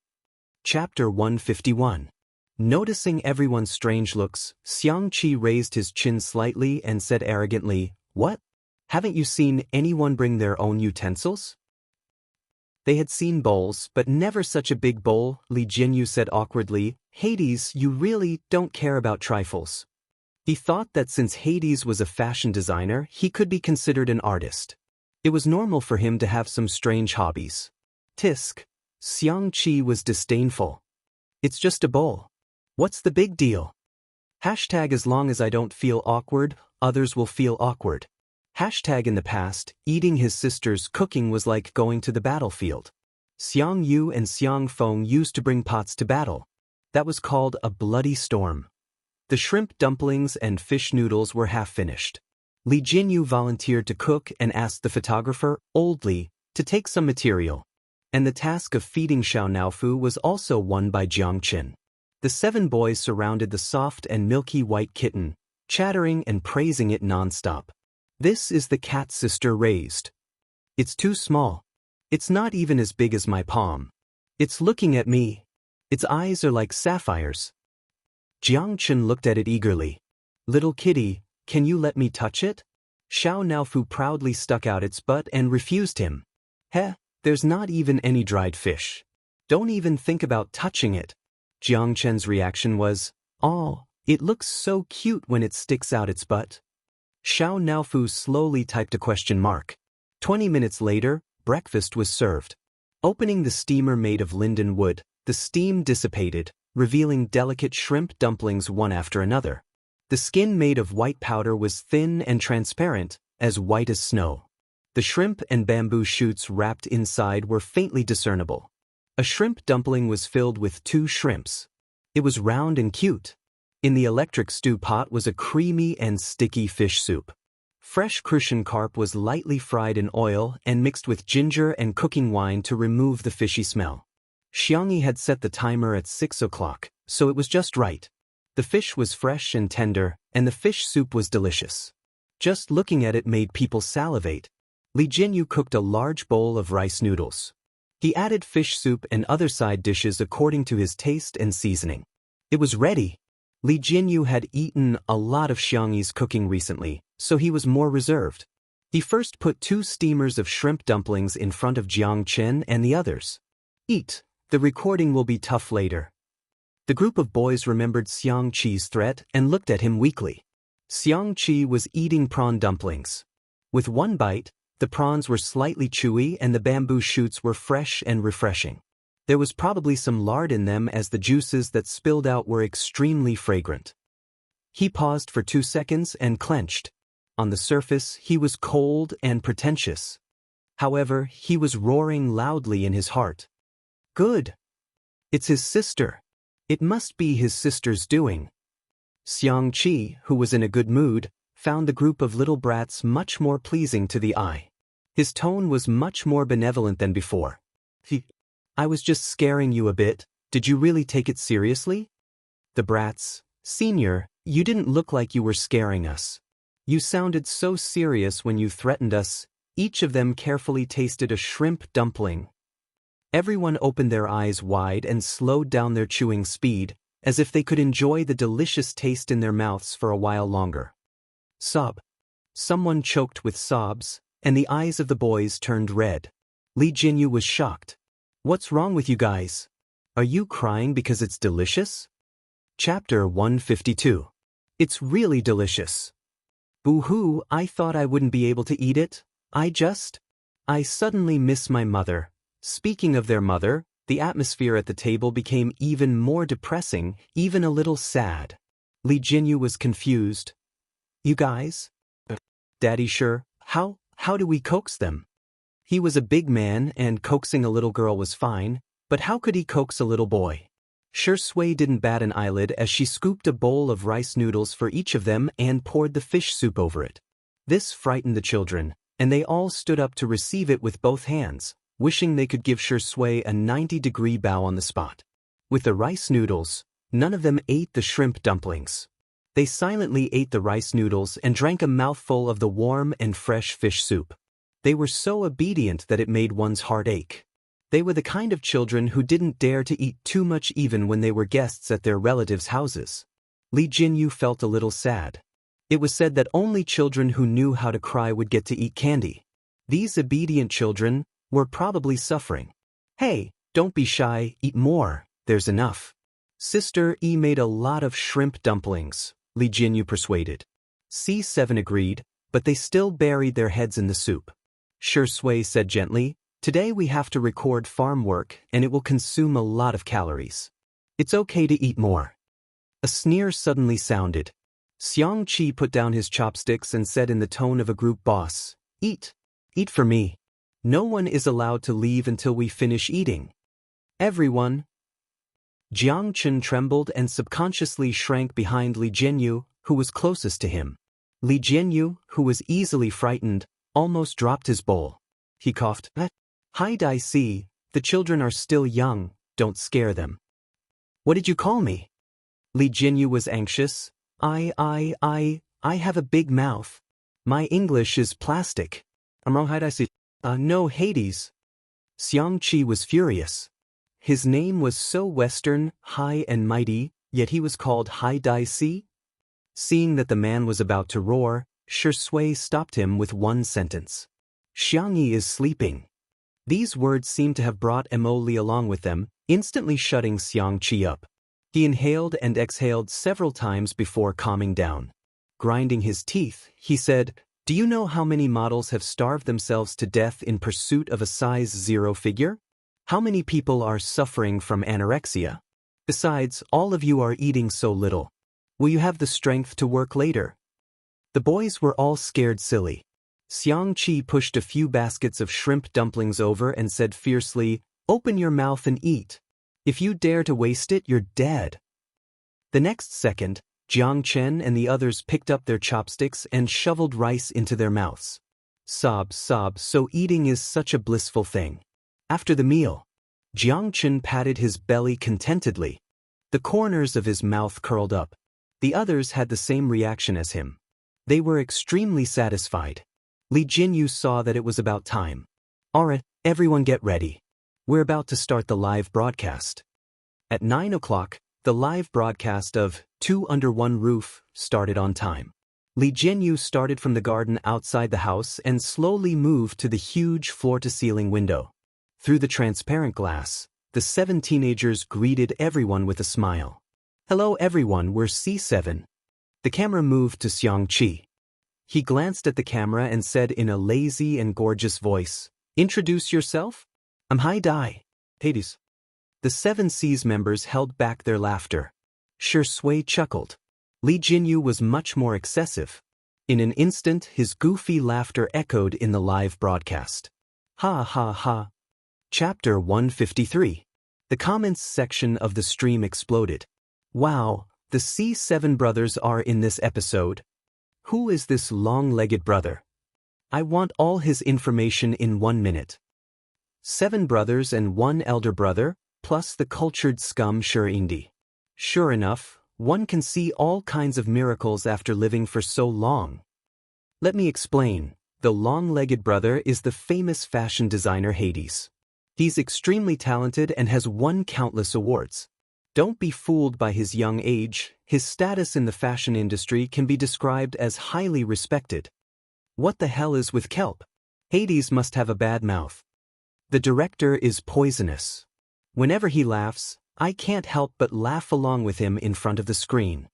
Chapter 151. Noticing everyone's strange looks, Xiang Qi raised his chin slightly and said arrogantly, "What? Haven't you seen anyone bring their own utensils?" They had seen bowls, but never such a big bowl. Li Jinyu said awkwardly, Hades, you really don't care about trifles. He thought that since Hades was a fashion designer, he could be considered an artist. It was normal for him to have some strange hobbies. Tisk. Xiangqi was disdainful. It's just a bowl. What's the big deal? Hashtag as long as I don't feel awkward, others will feel awkward. Hashtag in the past, eating his sister's cooking was like going to the battlefield. Xiang Yu and Xiang Feng used to bring pots to battle. That was called a bloody storm. The shrimp dumplings and fish noodles were half finished. Li Jinyu volunteered to cook and asked the photographer, Old Li, to take some material. And the task of feeding Xiao Naofu was also won by Jiang Qin. The 7 boys surrounded the soft and milky white kitten, chattering and praising it non-stop. This is the cat sister raised. It's too small. It's not even as big as my palm. It's looking at me. Its eyes are like sapphires. Jiang Qin looked at it eagerly. Little kitty, can you let me touch it? Xiao Naofu proudly stuck out its butt and refused him. Heh, there's not even any dried fish. Don't even think about touching it. Jiang Qin's reaction was, oh, it looks so cute when it sticks out its butt. Xiao Naofu slowly typed a question mark. 20 minutes later, breakfast was served. Opening the steamer made of linden wood, the steam dissipated, revealing delicate shrimp dumplings one after another. The skin made of white powder was thin and transparent, as white as snow. The shrimp and bamboo shoots wrapped inside were faintly discernible. A shrimp dumpling was filled with 2 shrimps. It was round and cute. In the electric stew pot was a creamy and sticky fish soup. Fresh crucian carp was lightly fried in oil and mixed with ginger and cooking wine to remove the fishy smell. Xiangyi had set the timer at 6 o'clock, so it was just right. The fish was fresh and tender, and the fish soup was delicious. Just looking at it made people salivate. Li Jinyu cooked a large bowl of rice noodles. He added fish soup and other side dishes according to his taste and seasoning. It was ready. Li Jinyu had eaten a lot of Xiangyi's cooking recently, so he was more reserved. He first put 2 steamers of shrimp dumplings in front of Jiang Qin and the others. Eat, the recording will be tough later. The group of boys remembered Xiangqi's threat and looked at him weakly. Xiangqi was eating prawn dumplings. With one bite, the prawns were slightly chewy and the bamboo shoots were fresh and refreshing. There was probably some lard in them as the juices that spilled out were extremely fragrant. He paused for 2 seconds and clenched. On the surface, he was cold and pretentious. However, he was roaring loudly in his heart. Good. It's his sister. It must be his sister's doing. Xiangqi, who was in a good mood, found the group of little brats much more pleasing to the eye. His tone was much more benevolent than before. I was just scaring you a bit. Did you really take it seriously? The brats, Senior, you didn't look like you were scaring us. You sounded so serious when you threatened us. Each of them carefully tasted a shrimp dumpling. Everyone opened their eyes wide and slowed down their chewing speed, as if they could enjoy the delicious taste in their mouths for a while longer. Sob. Someone choked with sobs, and the eyes of the boys turned red. Li Jinyu was shocked. What's wrong with you guys? Are you crying because it's delicious? Chapter 152. It's really delicious. Boo-hoo, I thought I wouldn't be able to eat it. I suddenly miss my mother. Speaking of their mother, the atmosphere at the table became even more depressing, even a little sad. Li Jinyu was confused. You guys? Daddy sure, how do we coax them? He was a big man and coaxing a little girl was fine, but how could he coax a little boy? Shui didn't bat an eyelid as she scooped a bowl of rice noodles for each of them and poured the fish soup over it. This frightened the children, and they all stood up to receive it with both hands, wishing they could give Shui a 90-degree bow on the spot. With the rice noodles, none of them ate the shrimp dumplings. They silently ate the rice noodles and drank a mouthful of the warm and fresh fish soup. They were so obedient that it made one's heart ache. They were the kind of children who didn't dare to eat too much even when they were guests at their relatives' houses. Li Jinyu felt a little sad. It was said that only children who knew how to cry would get to eat candy. These obedient children, We're probably suffering. Hey, don't be shy, eat more, there's enough. Sister E made a lot of shrimp dumplings, Li Jinyu persuaded. C7 agreed, but they still buried their heads in the soup. Shui said gently, today we have to record farm work and it will consume a lot of calories. It's okay to eat more. A sneer suddenly sounded. Xiang Qi put down his chopsticks and said in the tone of a group boss, eat. Eat for me. No one is allowed to leave until we finish eating. Everyone. Jiang Chen trembled and subconsciously shrank behind Li Jinyu, who was closest to him. Li Jinyu, who was easily frightened, almost dropped his bowl. He coughed. Hi Dai Si, the children are still young, don't scare them. What did you call me? Li Jinyu was anxious. I have a big mouth. My English is plastic. I'm wrong, hi Dai Si. No Hades. Xiang Qi was furious. His name was so Western, high and mighty, yet he was called Hai Dai Si? Seeing that the man was about to roar, Shui stopped him with one sentence. Xiangyi is sleeping. These words seemed to have brought Mo Li along with them, instantly shutting Xiang Qi up. He inhaled and exhaled several times before calming down. Grinding his teeth, he said, do you know how many models have starved themselves to death in pursuit of a size 0 figure? How many people are suffering from anorexia? Besides, all of you are eating so little. Will you have the strength to work later? The boys were all scared silly. Xiang Qi pushed a few baskets of shrimp dumplings over and said fiercely, open your mouth and eat. If you dare to waste it, you're dead. The next second, Jiang Chen and the others picked up their chopsticks and shoveled rice into their mouths. Sob, so eating is such a blissful thing. After the meal, Jiang Chen patted his belly contentedly. The corners of his mouth curled up. The others had the same reaction as him. They were extremely satisfied. Li Jinyu saw that it was about time. Alright, everyone get ready. We're about to start the live broadcast. At 9 o'clock, the live broadcast of Two Under One Roof started on time. Li Jinyu started from the garden outside the house and slowly moved to the huge floor-to-ceiling window. Through the transparent glass, the 7 teenagers greeted everyone with a smile. Hello everyone, we're C7. The camera moved to Xiang Qi. He glanced at the camera and said in a lazy and gorgeous voice, introduce yourself? I'm Hai Dai. Hades. The 7 C's members held back their laughter. Shui chuckled. Li Jinyu was much more excessive. In an instant, his goofy laughter echoed in the live broadcast. Ha ha ha. Chapter 153. The comments section of the stream exploded. Wow, the C7 brothers are in this episode. Who is this long-legged brother? I want all his information in 1 minute. 7 brothers and 1 elder brother, plus the cultured scum Shurindi. Sure enough, one can see all kinds of miracles after living for so long. Let me explain. The long-legged brother is the famous fashion designer Hades. He's extremely talented and has won countless awards. Don't be fooled by his young age. His status in the fashion industry can be described as highly respected. What the hell is with kelp? Hades must have a bad mouth. The director is poisonous. Whenever he laughs, I can't help but laugh along with him in front of the screen.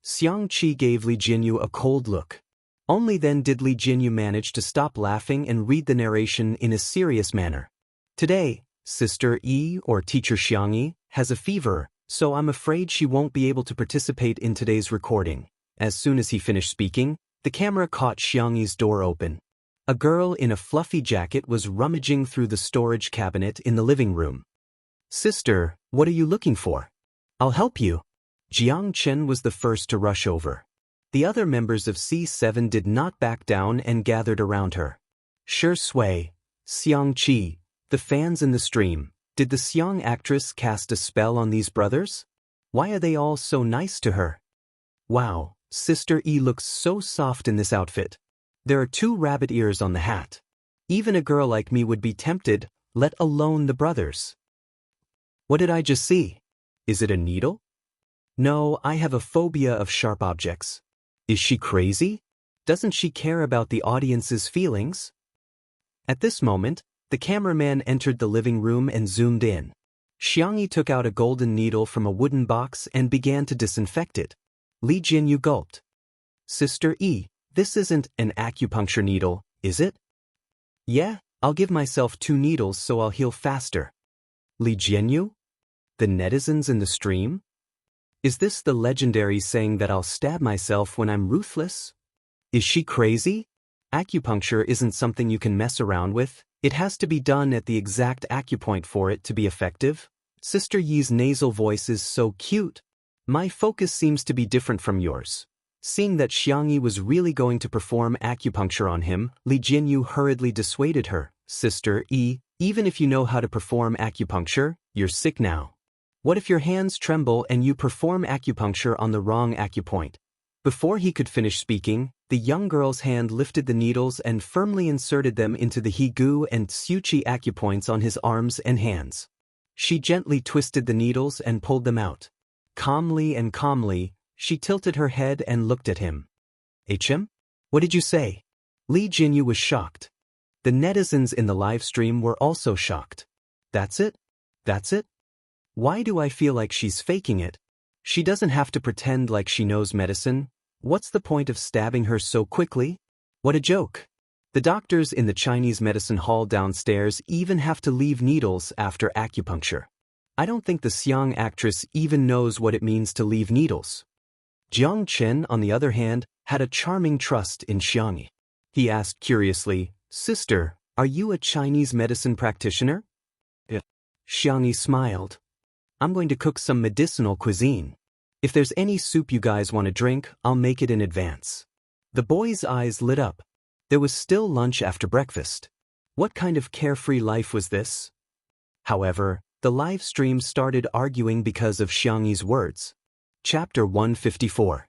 Xiang Qi gave Li Jinyu a cold look. Only then did Li Jinyu manage to stop laughing and read the narration in a serious manner. Today, Sister E, or Teacher Xiangyi, has a fever, so I'm afraid she won't be able to participate in today's recording. As soon as he finished speaking, the camera caught Xiangyi's door open. A girl in a fluffy jacket was rummaging through the storage cabinet in the living room. Sister, what are you looking for? I'll help you. Jiang Chen was the first to rush over. The other members of C7 did not back down and gathered around her. Shui, Xiang Qi, the fans in the stream, did the Xiang actress cast a spell on these brothers? Why are they all so nice to her? Wow, Sister E looks so soft in this outfit. There are 2 rabbit ears on the hat. Even a girl like me would be tempted, let alone the brothers. What did I just see? Is it a needle? No, I have a phobia of sharp objects. Is she crazy? Doesn't she care about the audience's feelings? At this moment, The cameraman entered the living room and zoomed in. Xiangyi took out a golden needle from a wooden box and began to disinfect it. Li Jinyu gulped. Sister E, this isn't an acupuncture needle, is it? Yeah, I'll give myself 2 needles so I'll heal faster. Li Jinyu? The netizens in the stream? Is this the legendary saying that I'll stab myself when I'm ruthless? Is she crazy? Acupuncture isn't something you can mess around with. It has to be done at the exact acupoint for it to be effective. Sister Yi's nasal voice is so cute. My focus seems to be different from yours. Seeing that Xiangyi was really going to perform acupuncture on him, Li Jinyu hurriedly dissuaded her. Sister E, even if you know how to perform acupuncture, you're sick now. What if your hands tremble and you perform acupuncture on the wrong acupoint? Before he could finish speaking, the young girl's hand lifted the needles and firmly inserted them into the Higu and Tsuchi acupoints on his arms and hands. She gently twisted the needles and pulled them out. Calmly, she tilted her head and looked at him. HM? What did you say? Li Jinyu was shocked. The netizens in the live stream were also shocked. That's it? That's it? Why do I feel like she's faking it? She doesn't have to pretend like she knows medicine. What's the point of stabbing her so quickly? What a joke. The doctors in the Chinese medicine hall downstairs even have to leave needles after acupuncture. I don't think the Xiang actress even knows what it means to leave needles. Jiang Chen, on the other hand, had a charming trust in Xiangyi. He asked curiously, Sister, are you a Chinese medicine practitioner? Yeah. Xiangyi smiled. I'm going to cook some medicinal cuisine. If there's any soup you guys want to drink, I'll make it in advance. The boy's eyes lit up. There was still lunch after breakfast. What kind of carefree life was this? However, the live stream started arguing because of Xiangyi's words. Chapter 154.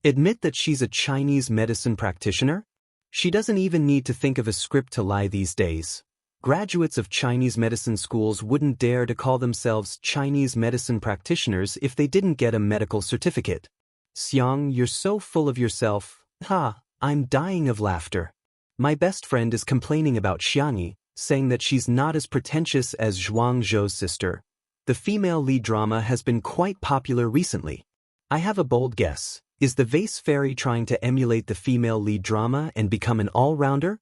Admit that she's a Chinese medicine practitioner? She doesn't even need to think of a script to lie these days. Graduates of Chinese medicine schools wouldn't dare to call themselves Chinese medicine practitioners if they didn't get a medical certificate. Xiang, you're so full of yourself. Ha, I'm dying of laughter. My best friend is complaining about Xiangyi, saying that she's not as pretentious as Zhuang Zhou's sister. The female lead drama has been quite popular recently. I have a bold guess. Is the Vase Fairy trying to emulate the female lead drama and become an all-rounder?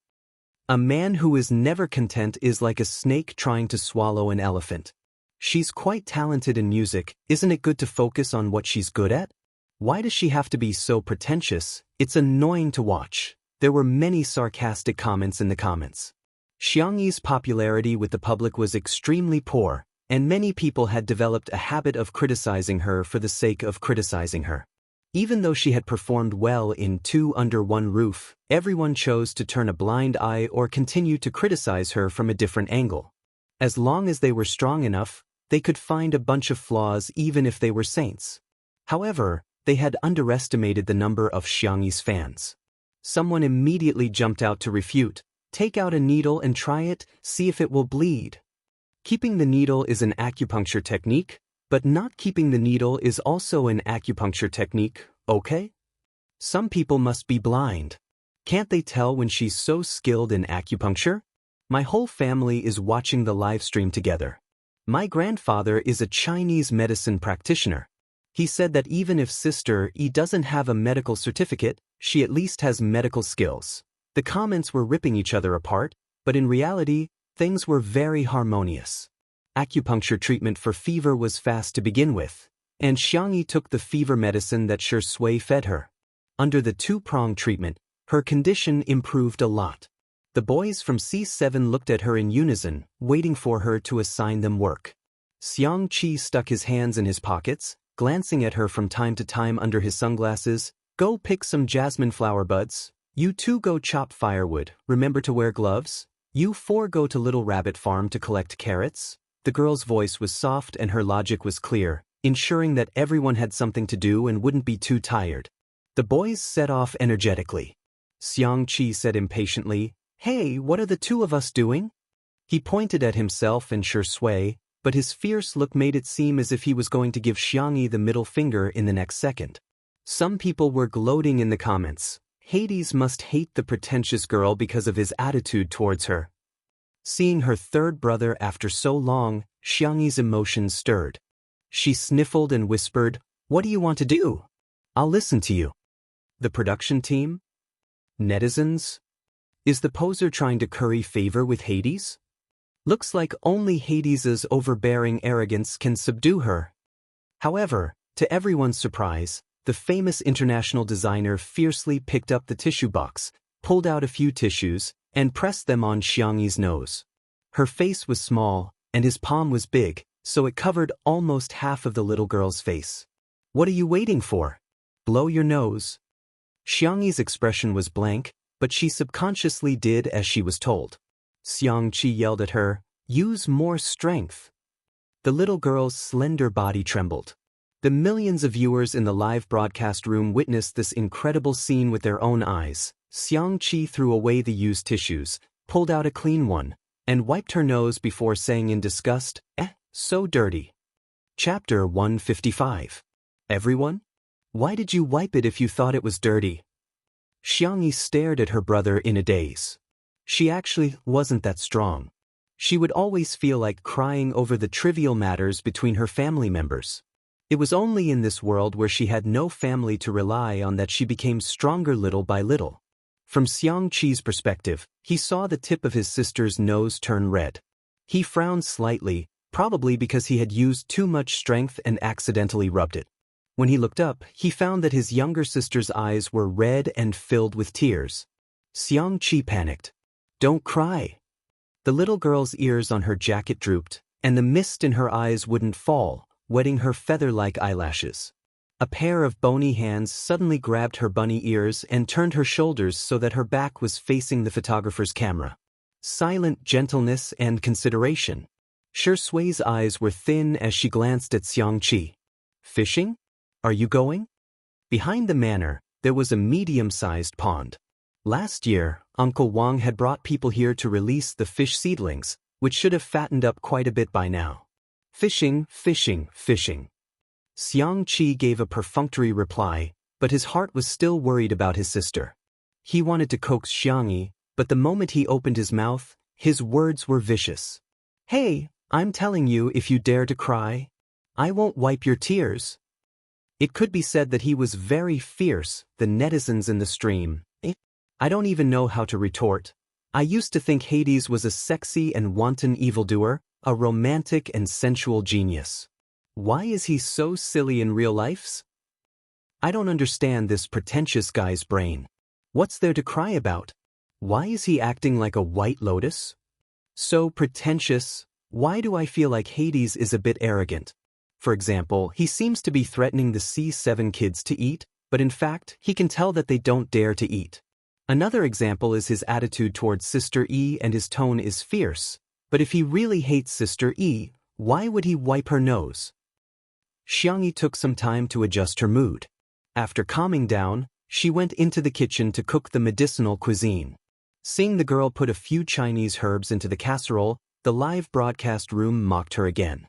A man who is never content is like a snake trying to swallow an elephant. She's quite talented in music, isn't it good to focus on what she's good at? Why does she have to be so pretentious? It's annoying to watch. There were many sarcastic comments in the comments. Xiangyi's popularity with the public was extremely poor, and many people had developed a habit of criticizing her for the sake of criticizing her. Even though she had performed well in Two Under One Roof, everyone chose to turn a blind eye or continue to criticize her from a different angle. As long as they were strong enough, they could find a bunch of flaws even if they were saints. However, they had underestimated the number of Xiangyi's fans. Someone immediately jumped out to refute. Take out a needle and try it, see if it will bleed. Keeping the needle is an acupuncture technique, but not keeping the needle is also an acupuncture technique, okay? Some people must be blind. Can't they tell when she's so skilled in acupuncture? My whole family is watching the live stream together. My grandfather is a Chinese medicine practitioner. He said that even if Sister E doesn't have a medical certificate, she at least has medical skills. The comments were ripping each other apart, but in reality, things were very harmonious. Acupuncture treatment for fever was fast to begin with, and Xiangyi took the fever medicine that Shui fed her. Under the two-pronged treatment, her condition improved a lot. The boys from C7 looked at her in unison, waiting for her to assign them work. Xiang Qi stuck his hands in his pockets, glancing at her from time to time under his sunglasses. Go pick some jasmine flower buds. You two go chop firewood, remember to wear gloves. You four go to Little Rabbit Farm to collect carrots. The girl's voice was soft and her logic was clear, ensuring that everyone had something to do and wouldn't be too tired. The boys set off energetically. Xiang Qi said impatiently, Hey, what are the two of us doing? He pointed at himself and Shui, but his fierce look made it seem as if he was going to give Xiangyi the middle finger in the next second. Some people were gloating in the comments. Hades must hate the pretentious girl because of his attitude towards her. Seeing her third brother after so long, Xiangyi's emotions stirred. She sniffled and whispered, "What do you want to do? I'll listen to you." The production team? Netizens? Is the poser trying to curry favor with Hades? Looks like only Hades's overbearing arrogance can subdue her. However, to everyone's surprise, the famous international designer fiercely picked up the tissue box, pulled out a few tissues, and pressed them on Xiangyi's nose. Her face was small, and his palm was big, so it covered almost half of the little girl's face. "What are you waiting for? Blow your nose." Xiangyi's expression was blank, but she subconsciously did as she was told. Xiangqi yelled at her, "Use more strength." The little girl's slender body trembled. The millions of viewers in the live broadcast room witnessed this incredible scene with their own eyes. Xiangqi threw away the used tissues, pulled out a clean one, and wiped her nose before saying in disgust, "So dirty." Chapter 155. Everyone? Why did you wipe it if you thought it was dirty? Xiangyi stared at her brother in a daze. She actually wasn't that strong. She would always feel like crying over the trivial matters between her family members. It was only in this world where she had no family to rely on that she became stronger little by little. From Xiangqi's perspective, he saw the tip of his sister's nose turn red. He frowned slightly, probably because he had used too much strength and accidentally rubbed it. When he looked up, he found that his younger sister's eyes were red and filled with tears. Xiangqi panicked. "Don't cry." The little girl's ears on her jacket drooped, and the mist in her eyes wouldn't fall, wetting her feather-like eyelashes. A pair of bony hands suddenly grabbed her bunny ears and turned her shoulders so that her back was facing the photographer's camera. Silent gentleness and consideration. Sui's eyes were thin as she glanced at Xiangqi. "Fishing? Are you going?" Behind the manor, there was a medium-sized pond. Last year, Uncle Wang had brought people here to release the fish seedlings, which should have fattened up quite a bit by now. Fishing, fishing, fishing. Xiangqi gave a perfunctory reply, but his heart was still worried about his sister. He wanted to coax Xiangyi, but the moment he opened his mouth, his words were vicious. "Hey, I'm telling you, if you dare to cry, I won't wipe your tears." It could be said that he was very fierce, the netizens in the stream. I don't even know how to retort. I used to think Hades was a sexy and wanton evildoer, a romantic and sensual genius. Why is he so silly in real life? I don't understand this pretentious guy's brain. What's there to cry about? Why is he acting like a white lotus? So pretentious. Why do I feel like Hades is a bit arrogant? For example, he seems to be threatening the C7 kids to eat, but in fact, he can tell that they don't dare to eat. Another example is his attitude towards Sister E, and his tone is fierce. But if he really hates Sister E, why would he wipe her nose? Xiangyi took some time to adjust her mood. After calming down, she went into the kitchen to cook the medicinal cuisine. Seeing the girl put a few Chinese herbs into the casserole, the live broadcast room mocked her again.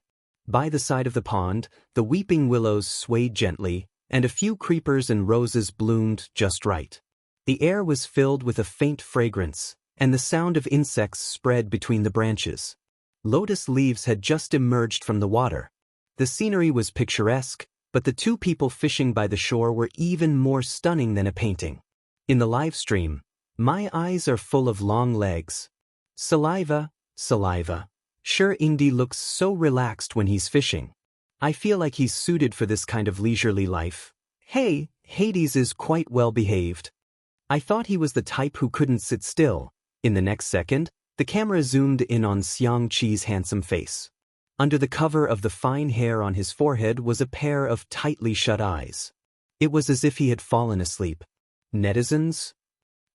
By the side of the pond, the weeping willows swayed gently, and a few creepers and roses bloomed just right. The air was filled with a faint fragrance, and the sound of insects spread between the branches. Lotus leaves had just emerged from the water. The scenery was picturesque, but the two people fishing by the shore were even more stunning than a painting. In the live stream, my eyes are full of long legs. Saliva, saliva. Sure, Indy looks so relaxed when he's fishing. I feel like he's suited for this kind of leisurely life. Hey, Hades is quite well behaved. I thought he was the type who couldn't sit still. In the next second, the camera zoomed in on Xiangqi's handsome face. Under the cover of the fine hair on his forehead was a pair of tightly shut eyes. It was as if he had fallen asleep. Netizens?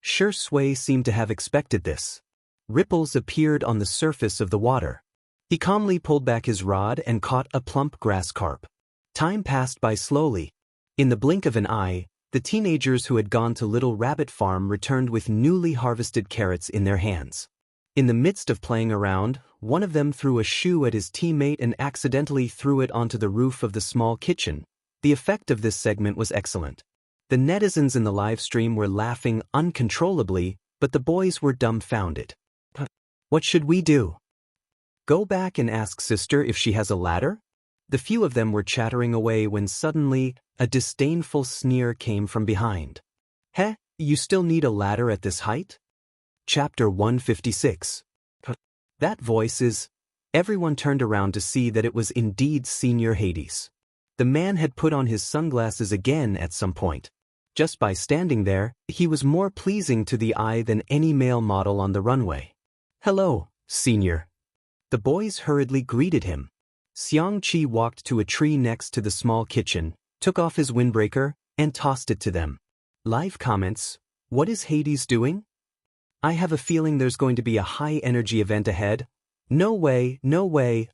Sui seemed to have expected this. Ripples appeared on the surface of the water. He calmly pulled back his rod and caught a plump grass carp. Time passed by slowly. In the blink of an eye, the teenagers who had gone to Little Rabbit Farm returned with newly harvested carrots in their hands. In the midst of playing around, one of them threw a shoe at his teammate and accidentally threw it onto the roof of the small kitchen. The effect of this segment was excellent. The netizens in the live stream were laughing uncontrollably, but the boys were dumbfounded. What should we do? Go back and ask sister if she has a ladder? The few of them were chattering away when suddenly, a disdainful sneer came from behind. Heh, you still need a ladder at this height? Chapter 156. That voice is... Everyone turned around to see that it was indeed Senior Hades. The man had put on his sunglasses again at some point. Just by standing there, he was more pleasing to the eye than any male model on the runway. Hello, Senior. The boys hurriedly greeted him. Xiangqi walked to a tree next to the small kitchen, took off his windbreaker, and tossed it to them. Live comments: what is Hades doing? I have a feeling there's going to be a high-energy event ahead. No way,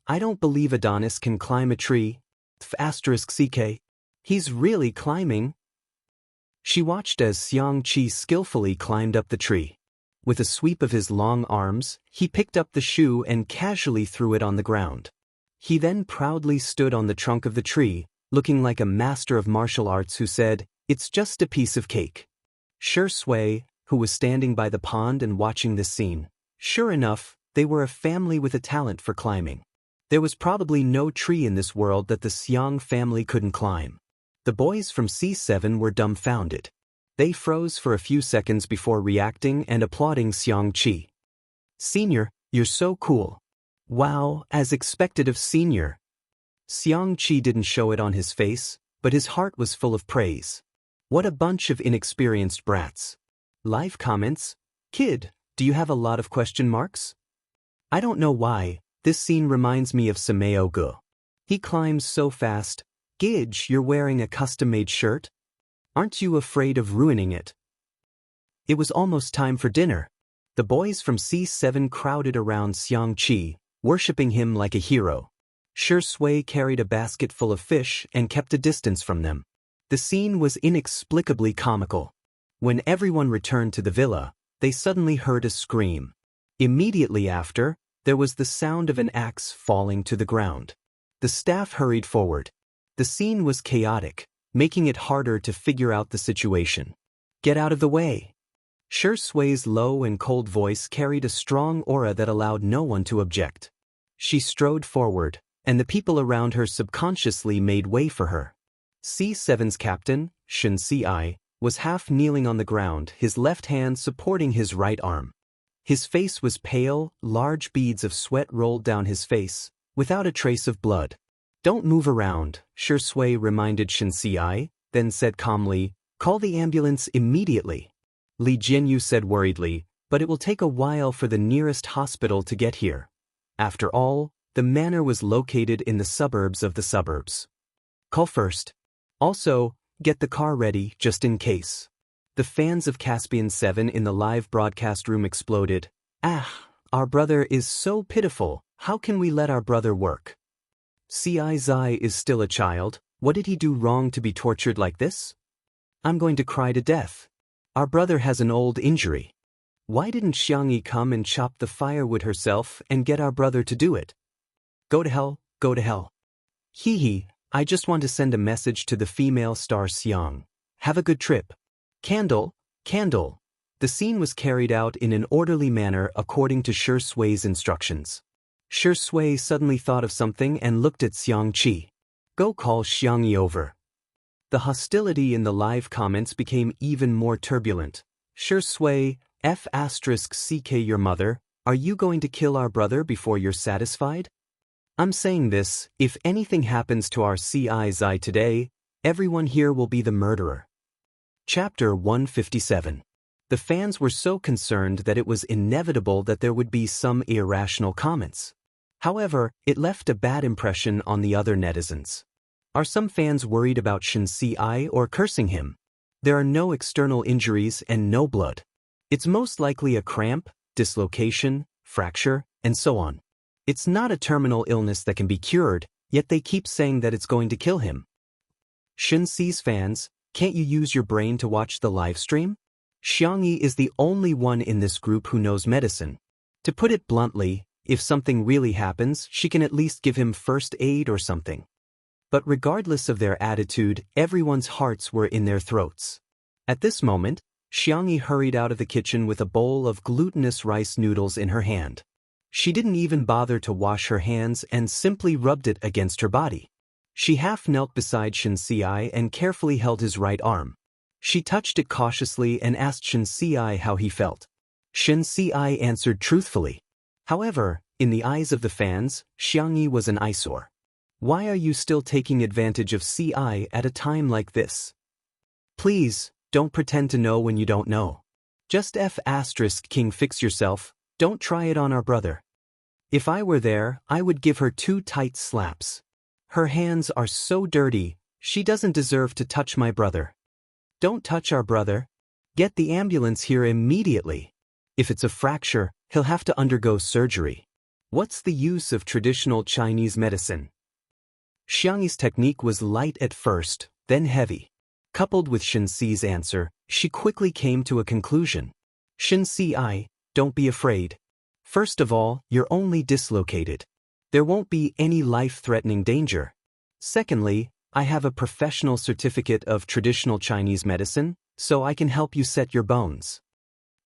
I don't believe Adonis can climb a tree. *CK. He's really climbing. She watched as Xiangqi skillfully climbed up the tree. With a sweep of his long arms, he picked up the shoe and casually threw it on the ground. He then proudly stood on the trunk of the tree, looking like a master of martial arts who said, "It's just a piece of cake." Shi Sui, who was standing by the pond and watching this scene. Sure enough, they were a family with a talent for climbing. There was probably no tree in this world that the Xiang family couldn't climb. The boys from C7 were dumbfounded. They froze for a few seconds before reacting and applauding Xiangqi. Senior, you're so cool. Wow, as expected of Senior. Xiangqi didn't show it on his face, but his heart was full of praise. What a bunch of inexperienced brats. Live comments: Kid, do you have a lot of question marks? I don't know why, this scene reminds me of Sameo Gu. He climbs so fast. Gidge, you're wearing a custom-made shirt? Aren't you afraid of ruining it? It was almost time for dinner. The boys from C7 crowded around Xiangqi, worshipping him like a hero. Shi Sui carried a basket full of fish and kept a distance from them. The scene was inexplicably comical. When everyone returned to the villa, they suddenly heard a scream. Immediately after, there was the sound of an axe falling to the ground. The staff hurried forward. The scene was chaotic, making it harder to figure out the situation. Get out of the way. Shi Sui's low and cold voice carried a strong aura that allowed no one to object. She strode forward, and the people around her subconsciously made way for her. C7's captain, Shen Ci, was half kneeling on the ground, his left hand supporting his right arm. His face was pale, large beads of sweat rolled down his face, without a trace of blood. Don't move around, Shi Sui reminded Shen Ci, then said calmly, call the ambulance immediately. Li Jianyu said worriedly, but it will take a while for the nearest hospital to get here. After all, the manor was located in the suburbs of the suburbs. Call first. Also, get the car ready just in case. The fans of Caspian 7 in the live broadcast room exploded. Ah, our brother is so pitiful, how can we let our brother work? Ci Zai is still a child, what did he do wrong to be tortured like this? I'm going to cry to death. Our brother has an old injury. Why didn't Xiangyi come and chop the firewood herself and get our brother to do it? Go to hell, go to hell. Hee hee, I just want to send a message to the female star Xiang. Have a good trip. Candle, candle. The scene was carried out in an orderly manner according to Shi Sui's instructions. Shi Sui suddenly thought of something and looked at Xiangqi. Go call Xiangyi over. The hostility in the live comments became even more turbulent. Shi Sui, F***CK your mother, are you going to kill our brother before you're satisfied? I'm saying this, if anything happens to our Ci Zai today, everyone here will be the murderer. Chapter 157. The fans were so concerned that it was inevitable that there would be some irrational comments. However, it left a bad impression on the other netizens. Are some fans worried about Shen Ci or cursing him? There are no external injuries and no blood. It's most likely a cramp, dislocation, fracture, and so on. It's not a terminal illness that can be cured, yet they keep saying that it's going to kill him. Shen Ci's fans, can't you use your brain to watch the live stream? Xiangyi is the only one in this group who knows medicine. To put it bluntly, if something really happens, she can at least give him first aid or something. But regardless of their attitude, everyone's hearts were in their throats. At this moment, Xiangyi hurried out of the kitchen with a bowl of glutinous rice noodles in her hand. She didn't even bother to wash her hands and simply rubbed it against her body. She half knelt beside Shen Xi and carefully held his right arm. She touched it cautiously and asked Shen Xi how he felt. Shen Xi answered truthfully. However, in the eyes of the fans, Jianghu was an eyesore. Why are you still taking advantage of Ci at a time like this? Please, don't pretend to know when you don't know. Just King fix yourself, don't try it on our brother. If I were there, I would give her 2 tight slaps. Her hands are so dirty, she doesn't deserve to touch my brother. Don't touch our brother. Get the ambulance here immediately. If it's a fracture, he'll have to undergo surgery. What's the use of traditional Chinese medicine? Xiangyi's technique was light at first, then heavy. Coupled with Shen Xi's answer, she quickly came to a conclusion. Shen Xi, don't be afraid. First of all, you're only dislocated. There won't be any life-threatening danger. Secondly, I have a professional certificate of traditional Chinese medicine, so I can help you set your bones.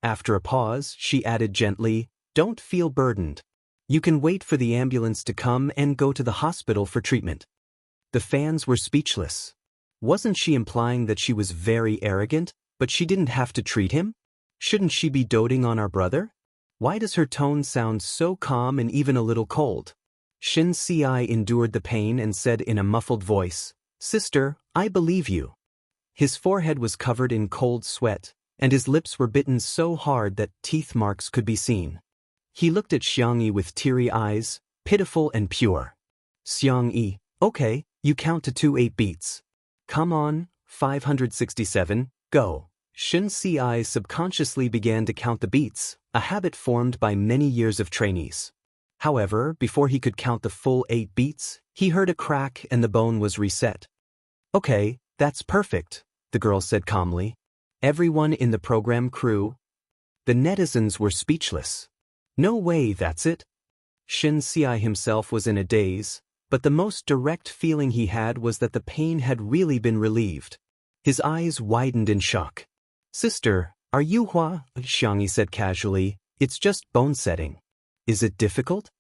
After a pause, she added gently, don't feel burdened. You can wait for the ambulance to come and go to the hospital for treatment. The fans were speechless. Wasn't she implying that she was very arrogant, but she didn't have to treat him? Shouldn't she be doting on our brother? Why does her tone sound so calm and even a little cold? Shen Xi endured the pain and said in a muffled voice, Sister, I believe you. His forehead was covered in cold sweat, and his lips were bitten so hard that teeth marks could be seen. He looked at Xiangyi with teary eyes, pitiful and pure. Xiangyi, okay, you count to 2 8 beats. Come on, 567, go. Shen Xi subconsciously began to count the beats, a habit formed by many years of trainees. However, before he could count the full 8 beats, he heard a crack and the bone was reset. Okay, that's perfect, the girl said calmly. Everyone in the program crew. The netizens were speechless. No way, that's it. Shen Xi himself was in a daze, but the most direct feeling he had was that the pain had really been relieved. His eyes widened in shock. Sister, are you Hua? Xiangyi said casually, it's just bone setting. Is it difficult?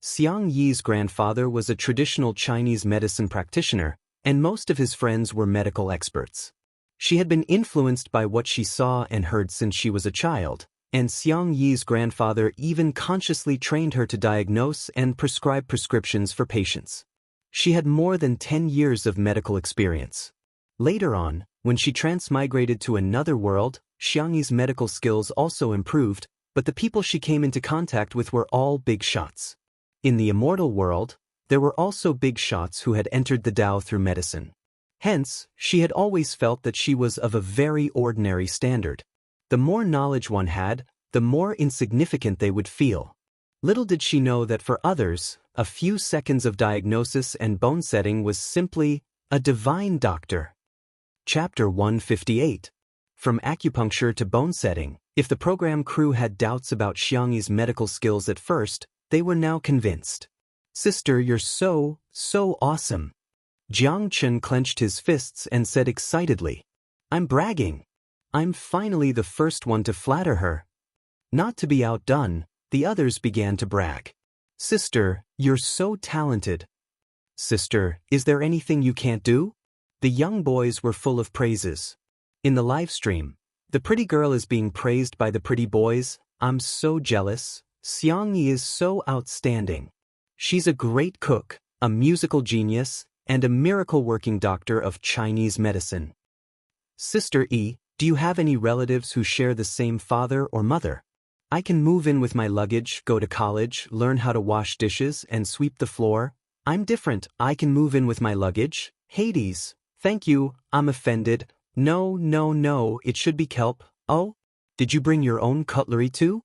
Xiang Yi's grandfather was a traditional Chinese medicine practitioner, and most of his friends were medical experts. She had been influenced by what she saw and heard since she was a child, and Xiang Yi's grandfather even consciously trained her to diagnose and prescribe prescriptions for patients. She had more than 10 years of medical experience. Later on, when she transmigrated to another world, Xiangyi's medical skills also improved, but the people she came into contact with were all big shots. In the Immortal world, there were also big shots who had entered the Tao through medicine. Hence, she had always felt that she was of a very ordinary standard. The more knowledge one had, the more insignificant they would feel. Little did she know that for others, a few seconds of diagnosis and bone setting was simply a divine doctor. Chapter 158. From acupuncture to bone setting. If the program crew had doubts about Xiangyi's medical skills at first, they were now convinced. Sister, you're so awesome. Jiang Chen clenched his fists and said excitedly, I'm bragging. I'm finally the first one to flatter her. Not to be outdone, the others began to brag. Sister, you're so talented. Sister, is there anything you can't do? The young boys were full of praises. In the live stream, the pretty girl is being praised by the pretty boys. I'm so jealous. Xiangyi is so outstanding. She's a great cook, a musical genius, and a miracle-working doctor of Chinese medicine. Sister E, do you have any relatives who share the same father or mother? I can move in with my luggage, go to college, learn how to wash dishes, and sweep the floor. I'm different. I can move in with my luggage. Hades, thank you, I'm offended. No, it should be kelp. Oh? Did you bring your own cutlery too?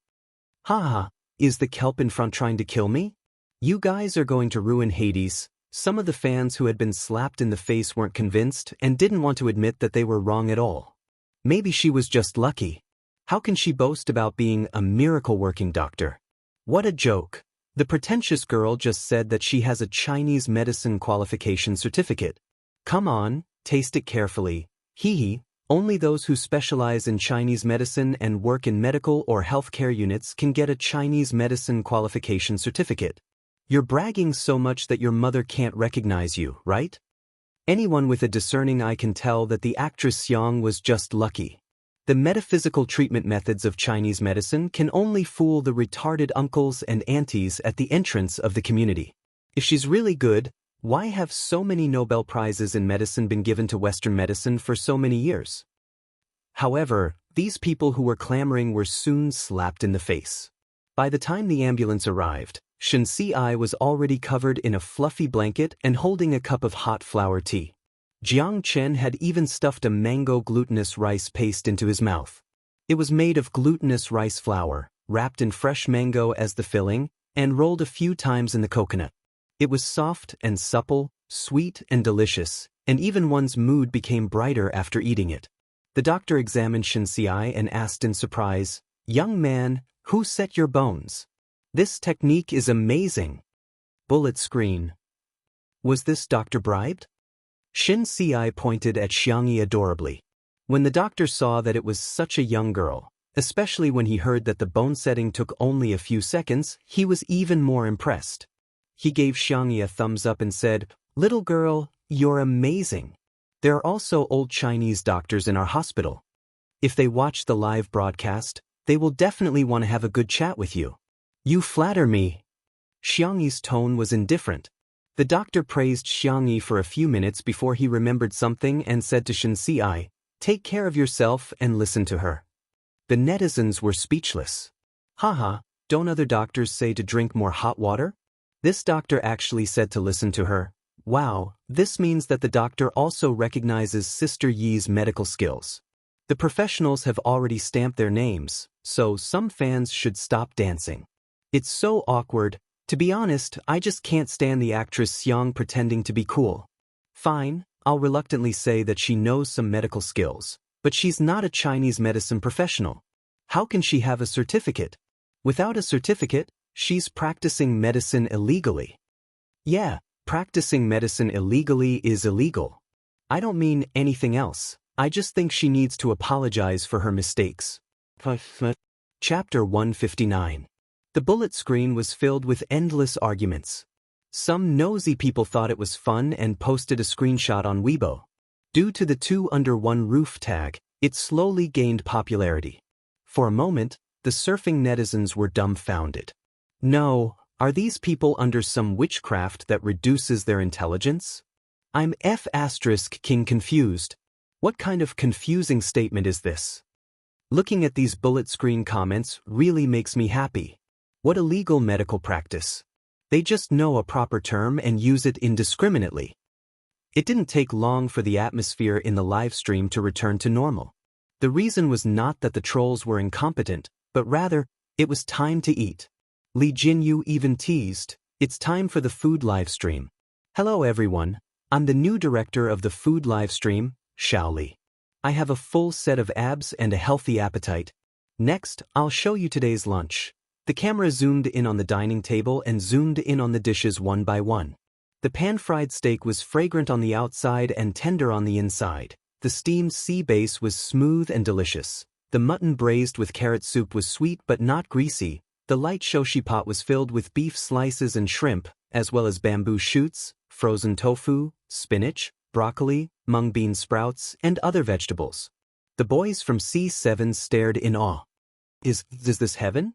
Haha, is the kelp in front trying to kill me? You guys are going to ruin Hades. Some of the fans who had been slapped in the face weren't convinced and didn't want to admit that they were wrong at all. Maybe she was just lucky. How can she boast about being a miracle-working doctor? What a joke. The pretentious girl just said that she has a Chinese medicine qualification certificate. Come on, taste it carefully. Hee hee, Only those who specialize in Chinese medicine and work in medical or healthcare units can get a Chinese medicine qualification certificate. You're bragging so much that your mother can't recognize you, right? Anyone with a discerning eye can tell that the actress Xiang was just lucky. The metaphysical treatment methods of Chinese medicine can only fool the retarded uncles and aunties at the entrance of the community. If she's really good, why have so many Nobel Prizes in medicine been given to Western medicine for so many years? However, these people who were clamoring were soon slapped in the face. By the time the ambulance arrived, Shen Xi was already covered in a fluffy blanket and holding a cup of hot flower tea. Jiang Chen had even stuffed a mango glutinous rice paste into his mouth. It was made of glutinous rice flour, wrapped in fresh mango as the filling, and rolled a few times in the coconut. It was soft and supple, sweet and delicious, and even one's mood became brighter after eating it. The doctor examined Shen Xi and asked in surprise, "Young man, who set your bones? This technique is amazing." Bullet screen. Was this doctor bribed? Shen Xi pointed at Xiangyi adorably. When the doctor saw that it was such a young girl, especially when he heard that the bone setting took only a few seconds, he was even more impressed. He gave Xiangyi a thumbs up and said, "Little girl, you're amazing. There are also old Chinese doctors in our hospital. If they watch the live broadcast, they will definitely want to have a good chat with you." "You flatter me." Xiangyi's tone was indifferent. The doctor praised Xiangyi for a few minutes before he remembered something and said to Shen Xi, "Take care of yourself and listen to her." The netizens were speechless. "Haha, don't other doctors say to drink more hot water?" This doctor actually said to listen to her. Wow, this means that the doctor also recognizes Sister Yi's medical skills. The professionals have already stamped their names, so some fans should stop dancing. It's so awkward. To be honest, I just can't stand the actress Xiang pretending to be cool. Fine, I'll reluctantly say that she knows some medical skills, but she's not a Chinese medicine professional. How can she have a certificate? Without a certificate, she's practicing medicine illegally. Yeah, practicing medicine illegally is illegal. I don't mean anything else. I just think she needs to apologize for her mistakes. Chapter 159. The bullet screen was filled with endless arguments. Some nosy people thought it was fun and posted a screenshot on Weibo. Due to the two under one roof tag, it slowly gained popularity. For a moment, the surfing netizens were dumbfounded. No, are these people under some witchcraft that reduces their intelligence? I'm King confused. What kind of confusing statement is this? Looking at these bullet screen comments really makes me happy. What illegal medical practice? They just know a proper term and use it indiscriminately. It didn't take long for the atmosphere in the live stream to return to normal. The reason was not that the trolls were incompetent, but rather, it was time to eat. Li Jinyu even teased, "It's time for the food live stream." Hello everyone, I'm the new director of the food live stream, Shaoli. I have a full set of abs and a healthy appetite. Next, I'll show you today's lunch. The camera zoomed in on the dining table and zoomed in on the dishes one by one. The pan-fried steak was fragrant on the outside and tender on the inside. The steamed sea base was smooth and delicious. The mutton braised with carrot soup was sweet but not greasy. The light shoshi pot was filled with beef slices and shrimp, as well as bamboo shoots, frozen tofu, spinach, broccoli, mung bean sprouts, and other vegetables. The boys from C7 stared in awe. Is this heaven?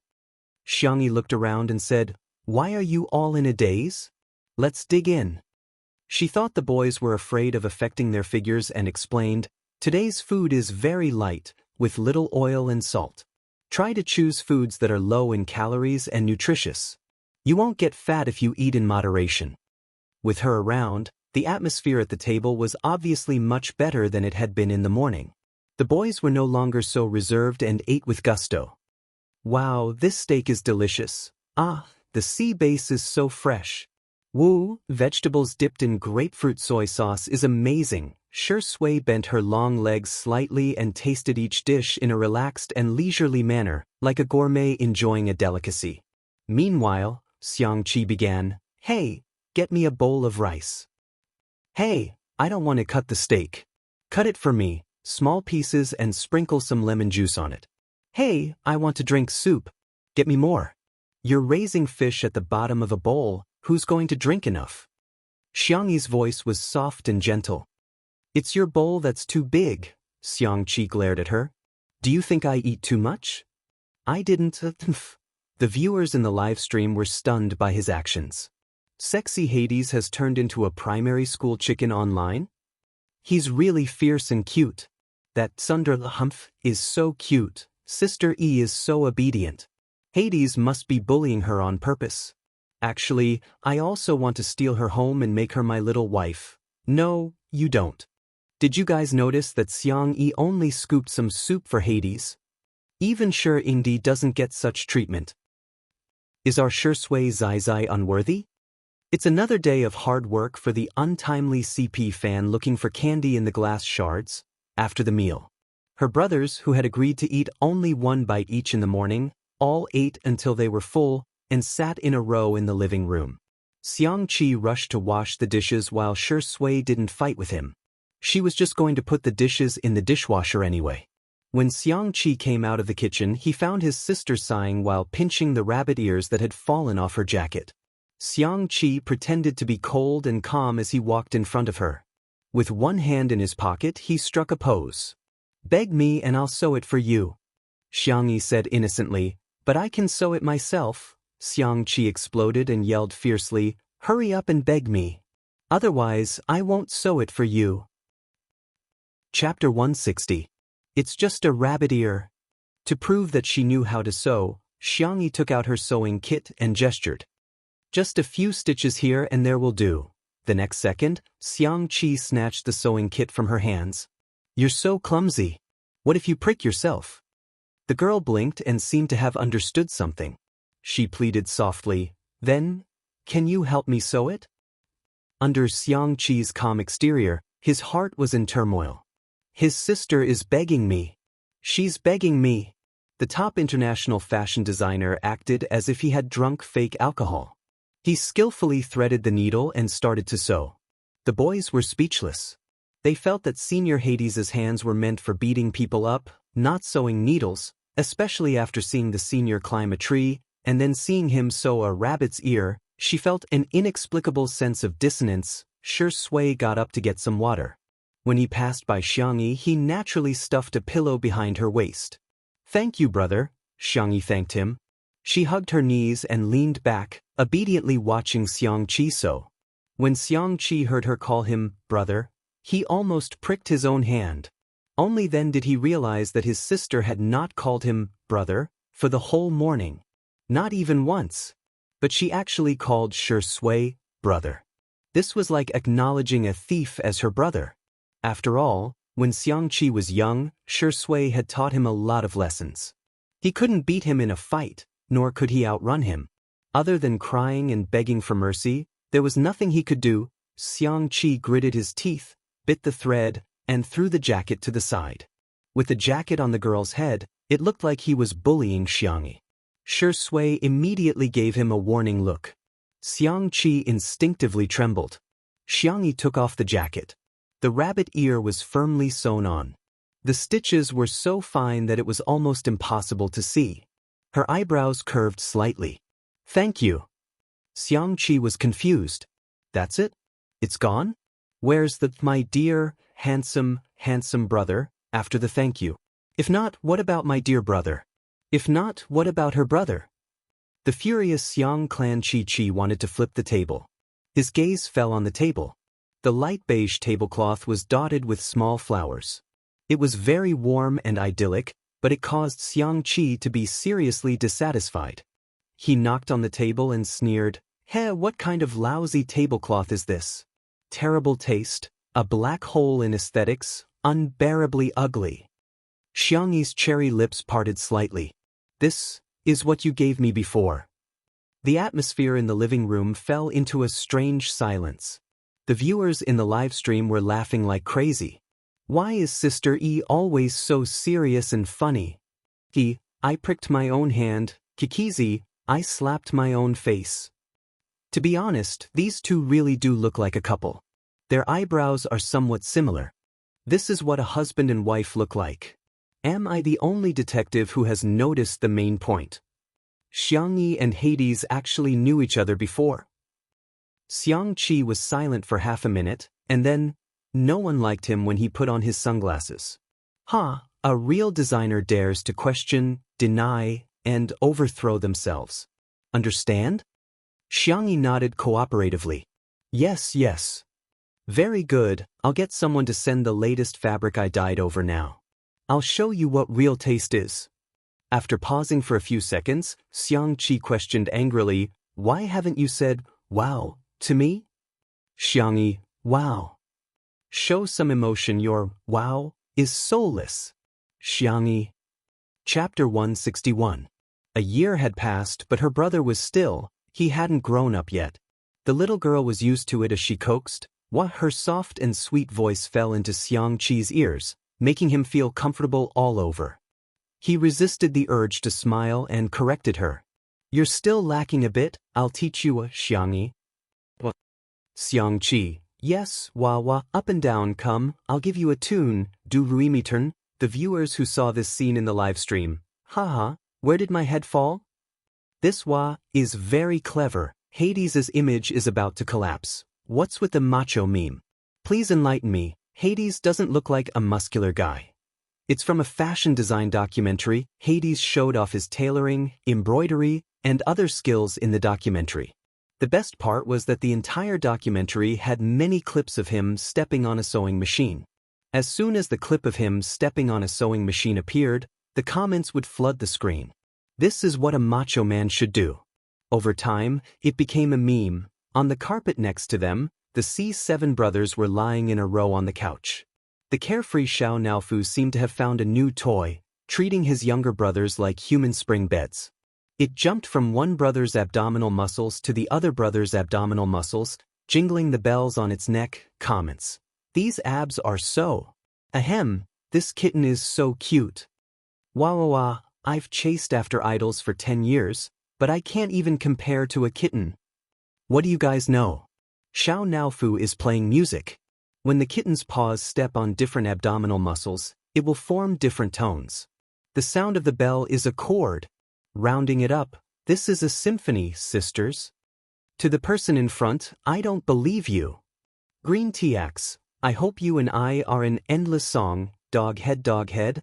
Xiangyi looked around and said, "Why are you all in a daze? Let's dig in." She thought the boys were afraid of affecting their figures and explained, "Today's food is very light, with little oil and salt. Try to choose foods that are low in calories and nutritious. You won't get fat if you eat in moderation." With her around, the atmosphere at the table was obviously much better than it had been in the morning. The boys were no longer so reserved and ate with gusto. "Wow, this steak is delicious. Ah, the sea base is so fresh. Woo, vegetables dipped in grapefruit soy sauce is amazing." Shui bent her long legs slightly and tasted each dish in a relaxed and leisurely manner, like a gourmet enjoying a delicacy. Meanwhile, Xiangqi began, "Hey, get me a bowl of rice." "Hey, I don't want to cut the steak. Cut it for me, Small pieces and sprinkle some lemon juice on it. Hey, I want to drink soup. Get me more. You're raising fish at the bottom of a bowl, who's going to drink enough? Xiangyi's voice was soft and gentle. It's your bowl that's too big, Xiangqi glared at her. Do you think I eat too much? I didn't. The viewers in the live stream were stunned by his actions. Sexy Hades has turned into a primary school chicken online? He's really fierce and cute. That Sunderhumph is so cute. Sister E is so obedient. Hades must be bullying her on purpose. Actually, I also want to steal her home and make her my little wife. No, you don't. Did you guys notice that Xiang Yi only scooped some soup for Hades? Even Shi Ingdi doesn't get such treatment. Is our Shi Sui Zai Zai unworthy? It's another day of hard work for the untimely CP fan looking for candy in the glass shards. After the meal, her brothers, who had agreed to eat only one bite each in the morning, all ate until they were full and sat in a row in the living room. Xiangqi rushed to wash the dishes while Shi Sui didn't fight with him. She was just going to put the dishes in the dishwasher anyway. When Xiangqi came out of the kitchen, he found his sister sighing while pinching the rabbit ears that had fallen off her jacket. Xiangqi pretended to be cold and calm as he walked in front of her. With one hand in his pocket, he struck a pose. Beg me and I'll sew it for you. Xiangyi said innocently, but I can sew it myself. Xiangqi exploded and yelled fiercely, hurry up and beg me. Otherwise, I won't sew it for you. Chapter 160. It's just a rabbit ear. To prove that she knew how to sew, Xiangyi took out her sewing kit and gestured. Just a few stitches here and there will do. The next second, Xiangqi snatched the sewing kit from her hands. You're so clumsy. What if you prick yourself? The girl blinked and seemed to have understood something. She pleaded softly, then, can you help me sew it? Under Xiangqi's calm exterior, his heart was in turmoil. His sister is begging me. She's begging me. The top international fashion designer acted as if he had drunk fake alcohol. He skillfully threaded the needle and started to sew. The boys were speechless. They felt that Senior Hades's hands were meant for beating people up, not sewing needles, especially after seeing the senior climb a tree, and then seeing him sew a rabbit's ear. She felt an inexplicable sense of dissonance. Shi Sui got up to get some water. When he passed by Xiangyi, he naturally stuffed a pillow behind her waist. Thank you, brother, Xiangyi thanked him. She hugged her knees and leaned back, obediently watching Xiangqi sew. When Xiangqi heard her call him brother, he almost pricked his own hand. Only then did he realize that his sister had not called him brother for the whole morning. Not even once. But she actually called Shi Sui brother. This was like acknowledging a thief as her brother. After all, when Xiangqi was young, Shi Sui had taught him a lot of lessons. He couldn't beat him in a fight, nor could he outrun him. Other than crying and begging for mercy, there was nothing he could do. Xiangqi gritted his teeth, bit the thread, and threw the jacket to the side. With the jacket on the girl's head, it looked like he was bullying Xiangyi. Shi Sui immediately gave him a warning look. Xiangqi instinctively trembled. Xiangyi took off the jacket. The rabbit ear was firmly sewn on. The stitches were so fine that it was almost impossible to see. Her eyebrows curved slightly. Thank you. Xiangqi was confused. That's it? It's gone? Where's the my dear, handsome brother, after the thank you? If not, what about my dear brother? If not, what about her brother? The furious Xiang clan Chi wanted to flip the table. His gaze fell on the table. The light beige tablecloth was dotted with small flowers. It was very warm and idyllic, but it caused Xiangqi to be seriously dissatisfied. He knocked on the table and sneered, "Heh, what kind of lousy tablecloth is this? Terrible taste, a black hole in aesthetics, unbearably ugly." Xiangyi's cherry lips parted slightly. "This is what you gave me before." The atmosphere in the living room fell into a strange silence. The viewers in the live stream were laughing like crazy. Why is Sister E always so serious and funny? I pricked my own hand. Kikizi, I slapped my own face. To be honest, these two really do look like a couple. Their eyebrows are somewhat similar. This is what a husband and wife look like. Am I the only detective who has noticed the main point? Xiangyi and Hades actually knew each other before. Xiangqi was silent for half a minute, and then, no one liked him when he put on his sunglasses. A real designer dares to question, deny, and overthrow themselves. Understand? Xiangyi nodded cooperatively. Yes. Very good, I'll get someone to send the latest fabric I dyed over now. I'll show you what real taste is. After pausing for a few seconds, Xiangqi questioned angrily, why haven't you said, wow, to me? Xiangyi, wow. Show some emotion, your wow is soulless. Xiangyi. Chapter 161. A year had passed, but her brother was still, he hadn't grown up yet. The little girl was used to it as she coaxed, while her soft and sweet voice fell into Xiangqi's ears, making him feel comfortable all over. He resisted the urge to smile and corrected her. You're still lacking a bit, I'll teach you, Xiangyi. What? Xiangqi, yes, wah, up and down, come, I'll give you a tune, du ruimitern. The viewers who saw this scene in the live stream, haha, where did my head fall? This wah is very clever. Hades' image is about to collapse. What's with the macho meme? Please enlighten me. Hades doesn't look like a muscular guy. It's from a fashion design documentary. Hades showed off his tailoring, embroidery, and other skills in the documentary. The best part was that the entire documentary had many clips of him stepping on a sewing machine. As soon as the clip of him stepping on a sewing machine appeared, the comments would flood the screen. This is what a macho man should do. Over time, it became a meme. On the carpet next to them, the C7 brothers were lying in a row on the couch. The carefree Xiao Naofu seemed to have found a new toy, treating his younger brothers like human spring beds. It jumped from one brother's abdominal muscles to the other brother's abdominal muscles, jingling the bells on its neck. Comments. These abs are so. Ahem, this kitten is so cute. Wah, I've chased after idols for 10 years, but I can't even compare to a kitten. What do you guys know? Xiao Naofu is playing music. When the kitten's paws step on different abdominal muscles, it will form different tones. The sound of the bell is a chord. Rounding it up, this is a symphony, sisters. To the person in front, I don't believe you. Green TX, I hope you and I are an endless song, dog head.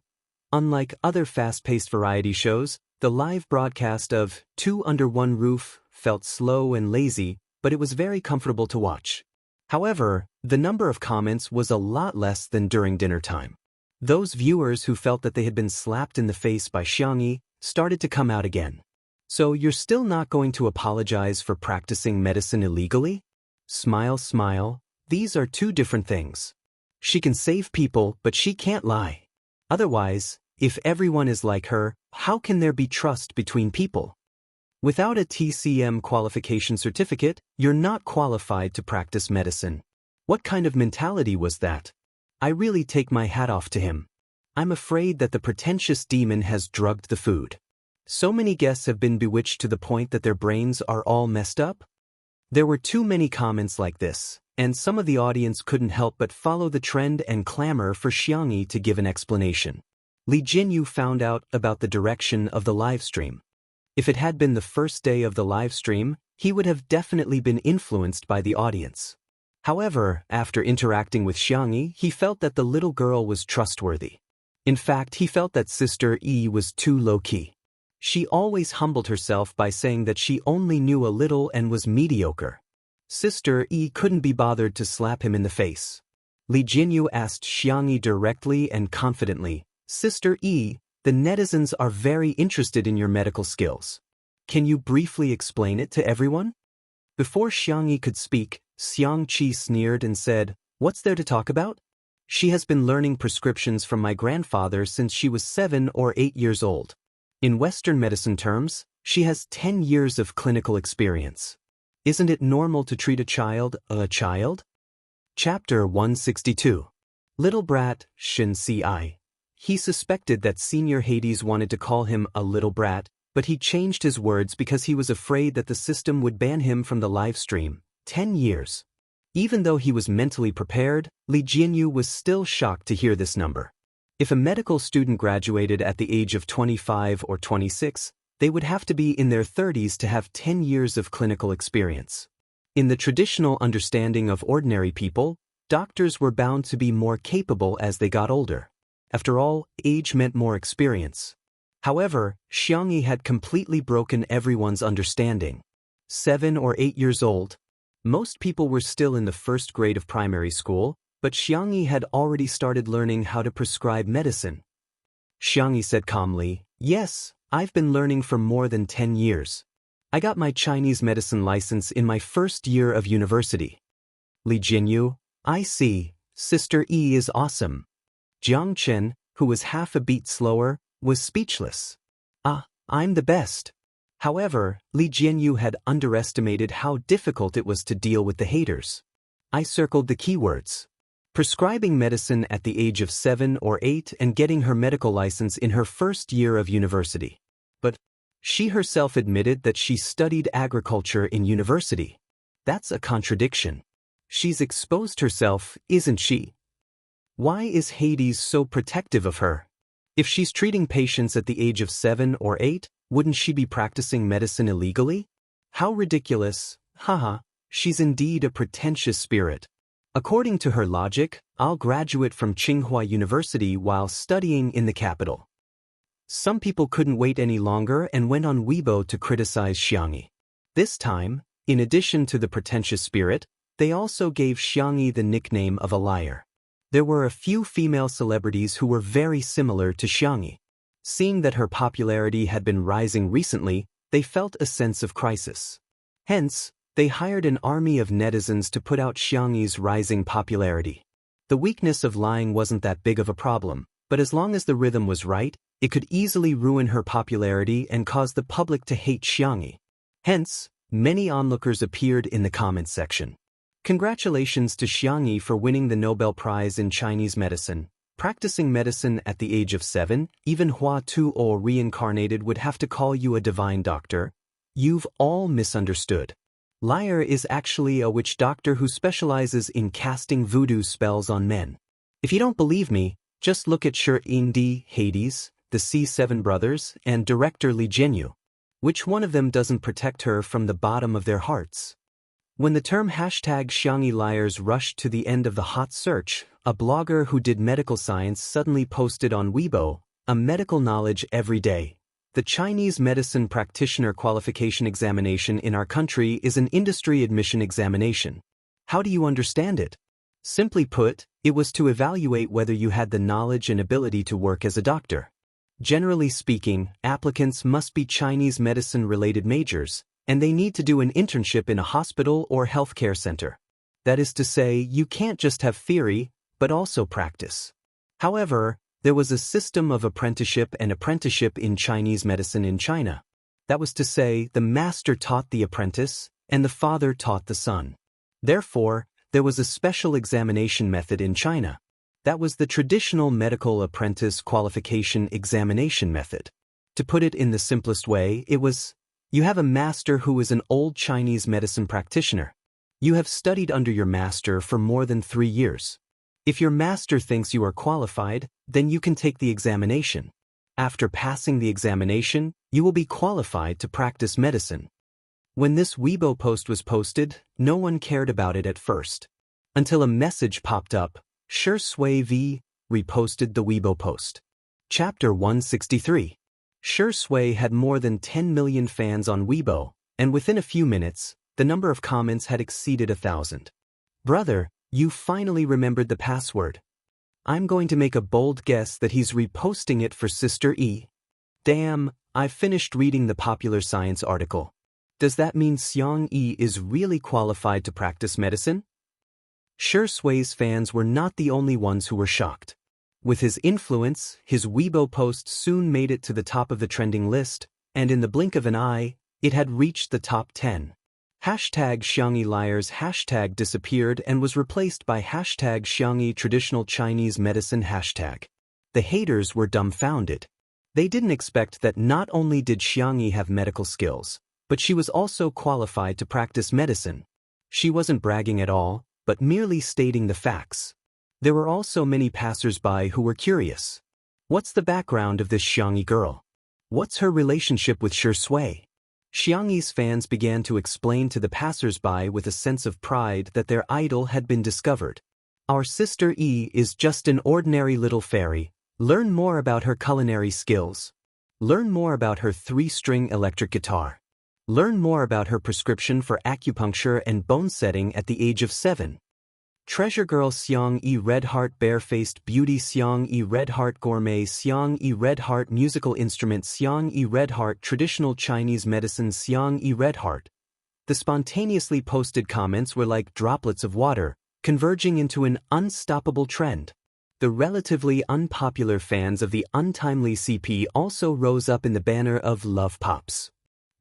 Unlike other fast-paced variety shows, the live broadcast of Two Under One Roof felt slow and lazy, but it was very comfortable to watch. However, the number of comments was a lot less than during dinner time. Those viewers who felt that they had been slapped in the face by Xiangyi started to come out again. So you're still not going to apologize for practicing medicine illegally? Smile. These are two different things. She can save people, but she can't lie. Otherwise, if everyone is like her, how can there be trust between people? Without a TCM qualification certificate, you're not qualified to practice medicine. What kind of mentality was that? I really take my hat off to him. I'm afraid that the pretentious demon has drugged the food. So many guests have been bewitched to the point that their brains are all messed up? There were too many comments like this, and some of the audience couldn't help but follow the trend and clamor for Xiangyi to give an explanation. Li Jinyu found out about the direction of the live stream. If it had been the first day of the live stream, he would have definitely been influenced by the audience. However, after interacting with Xiangyi, he felt that the little girl was trustworthy. In fact, he felt that Sister Yi was too low-key. She always humbled herself by saying that she only knew a little and was mediocre. Sister Yi couldn't be bothered to slap him in the face. Li Jinyu asked Xiangyi directly and confidently, Sister Yi, the netizens are very interested in your medical skills. Can you briefly explain it to everyone? Before Xiangyi could speak, Xiangqi sneered and said, What's there to talk about? She has been learning prescriptions from my grandfather since she was 7 or 8 years old. In Western medicine terms, she has 10 years of clinical experience. Isn't it normal to treat a child? Chapter 162. Little brat, Shin Ci. He suspected that Senior Hades wanted to call him a little brat, but he changed his words because he was afraid that the system would ban him from the live stream. 10 years. Even though he was mentally prepared, Li Jianyu was still shocked to hear this number. If a medical student graduated at the age of 25 or 26, they would have to be in their 30s to have 10 years of clinical experience. In the traditional understanding of ordinary people, doctors were bound to be more capable as they got older. After all, age meant more experience. However, Xiangyi had completely broken everyone's understanding. 7 or 8 years old. Most people were still in the first grade of primary school, but Xiangyi had already started learning how to prescribe medicine. Xiangyi said calmly, "Yes, I've been learning for more than 10 years. I got my Chinese medicine license in my first year of university." Li Jinyu, "I see, Sister E is awesome." Jiang Chen, who was half a beat slower, was speechless. I'm the best." However, Li Jianyu had underestimated how difficult it was to deal with the haters. I circled the keywords. Prescribing medicine at the age of 7 or 8 and getting her medical license in her first year of university. But she herself admitted that she studied agriculture in university. That's a contradiction. She's exposed herself, isn't she? Why is Hades so protective of her? If she's treating patients at the age of 7 or 8, wouldn't she be practicing medicine illegally? How ridiculous, haha, she's indeed a pretentious spirit. According to her logic, I'll graduate from Tsinghua University while studying in the capital. Some people couldn't wait any longer and went on Weibo to criticize Xiangyi. This time, in addition to the pretentious spirit, they also gave Xiangyi the nickname of a liar. There were a few female celebrities who were very similar to Xiangyi. Seeing that her popularity had been rising recently, they felt a sense of crisis. Hence, they hired an army of netizens to put out Xiangyi's rising popularity. The weakness of lying wasn't that big of a problem, but as long as the rhythm was right, it could easily ruin her popularity and cause the public to hate Xiangyi. Hence, many onlookers appeared in the comments section. Congratulations to Xiangyi for winning the Nobel Prize in Chinese medicine. Practicing medicine at the age of 7, even Hua Tuo reincarnated would have to call you a divine doctor. You've all misunderstood. Liar is actually a witch doctor who specializes in casting voodoo spells on men. If you don't believe me, just look at Shi Indi, Hades, the C7 brothers, and director Li Jianyu. Which one of them doesn't protect her from the bottom of their hearts? When the term #Xiangyi liars rushed to the end of the hot search, a blogger who did medical science suddenly posted on Weibo, "A medical knowledge every day. The Chinese medicine practitioner qualification examination in our country is an industry admission examination. How do you understand it? Simply put, it was to evaluate whether you had the knowledge and ability to work as a doctor. Generally speaking, applicants must be Chinese medicine-related majors, and they need to do an internship in a hospital or healthcare center. That is to say, you can't just have theory, but also practice. However, there was a system of apprenticeship in Chinese medicine in China. That was to say, the master taught the apprentice, and the father taught the son. Therefore, there was a special examination method in China. That was the traditional medical apprentice qualification examination method. To put it in the simplest way, it was, you have a master who is an old Chinese medicine practitioner. You have studied under your master for more than 3 years. If your master thinks you are qualified, then you can take the examination. After passing the examination, you will be qualified to practice medicine. When this Weibo post was posted, no one cared about it at first. Until a message popped up, Shi Sui V reposted the Weibo post. Chapter 163. Shi Sui had more than 10 million fans on Weibo, and within a few minutes, the number of comments had exceeded 1,000. Brother, you finally remembered the password. I'm going to make a bold guess that he's reposting it for Sister E. Damn, I've finished reading the popular science article. Does that mean Xiang Yi is really qualified to practice medicine? Shi Sui's fans were not the only ones who were shocked. With his influence, his Weibo post soon made it to the top of the trending list, and in the blink of an eye, it had reached the top 10. #Xiangyi liars hashtag disappeared and was replaced by #Xiangyi traditional Chinese medicine hashtag. The haters were dumbfounded. They didn't expect that not only did Xiangyi have medical skills, but she was also qualified to practice medicine. She wasn't bragging at all, but merely stating the facts. There were also many passers-by who were curious. What's the background of this Xiangyi girl? What's her relationship with Shui? Xiangyi's fans began to explain to the passers-by with a sense of pride that their idol had been discovered. Our sister Yi is just an ordinary little fairy. Learn more about her culinary skills. Learn more about her 3-string electric guitar. Learn more about her prescription for acupuncture and bone setting at the age of 7. Treasure Girl Xiang Yi Red Heart Barefaced Beauty Xiang Yi Red Heart Gourmet Xiang Yi Red Heart Musical Instrument Xiang Yi Red Heart Traditional Chinese Medicine Xiang Yi Red Heart. The spontaneously posted comments were like droplets of water, converging into an unstoppable trend. The relatively unpopular fans of the untimely CP also rose up in the banner of Love Pops.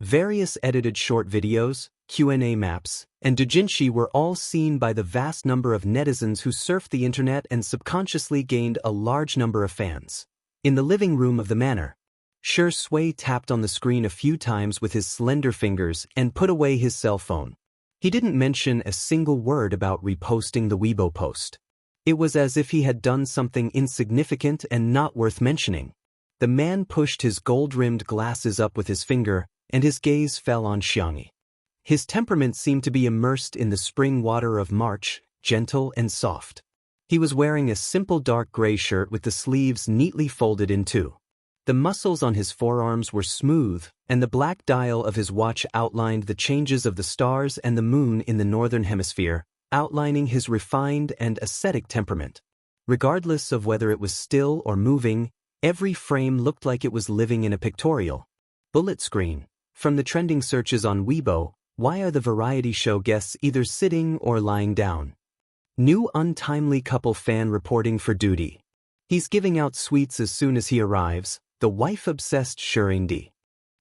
Various edited short videos, Q&A maps, and doujinshi were all seen by the vast number of netizens who surfed the internet and subconsciously gained a large number of fans. In the living room of the manor, Shui tapped on the screen a few times with his slender fingers and put away his cell phone. He didn't mention a single word about reposting the Weibo post. It was as if he had done something insignificant and not worth mentioning. The man pushed his gold-rimmed glasses up with his finger, and his gaze fell on Xiangyi. His temperament seemed to be immersed in the spring water of March, gentle and soft. He was wearing a simple dark gray shirt with the sleeves neatly folded in two. The muscles on his forearms were smooth, and the black dial of his watch outlined the changes of the stars and the moon in the northern hemisphere, outlining his refined and ascetic temperament. Regardless of whether it was still or moving, every frame looked like it was living in a pictorial. Bullet screen. From the trending searches on Weibo, why are the variety show guests either sitting or lying down? New untimely couple fan reporting for duty. He's giving out sweets as soon as he arrives, the wife-obsessed Shurindi.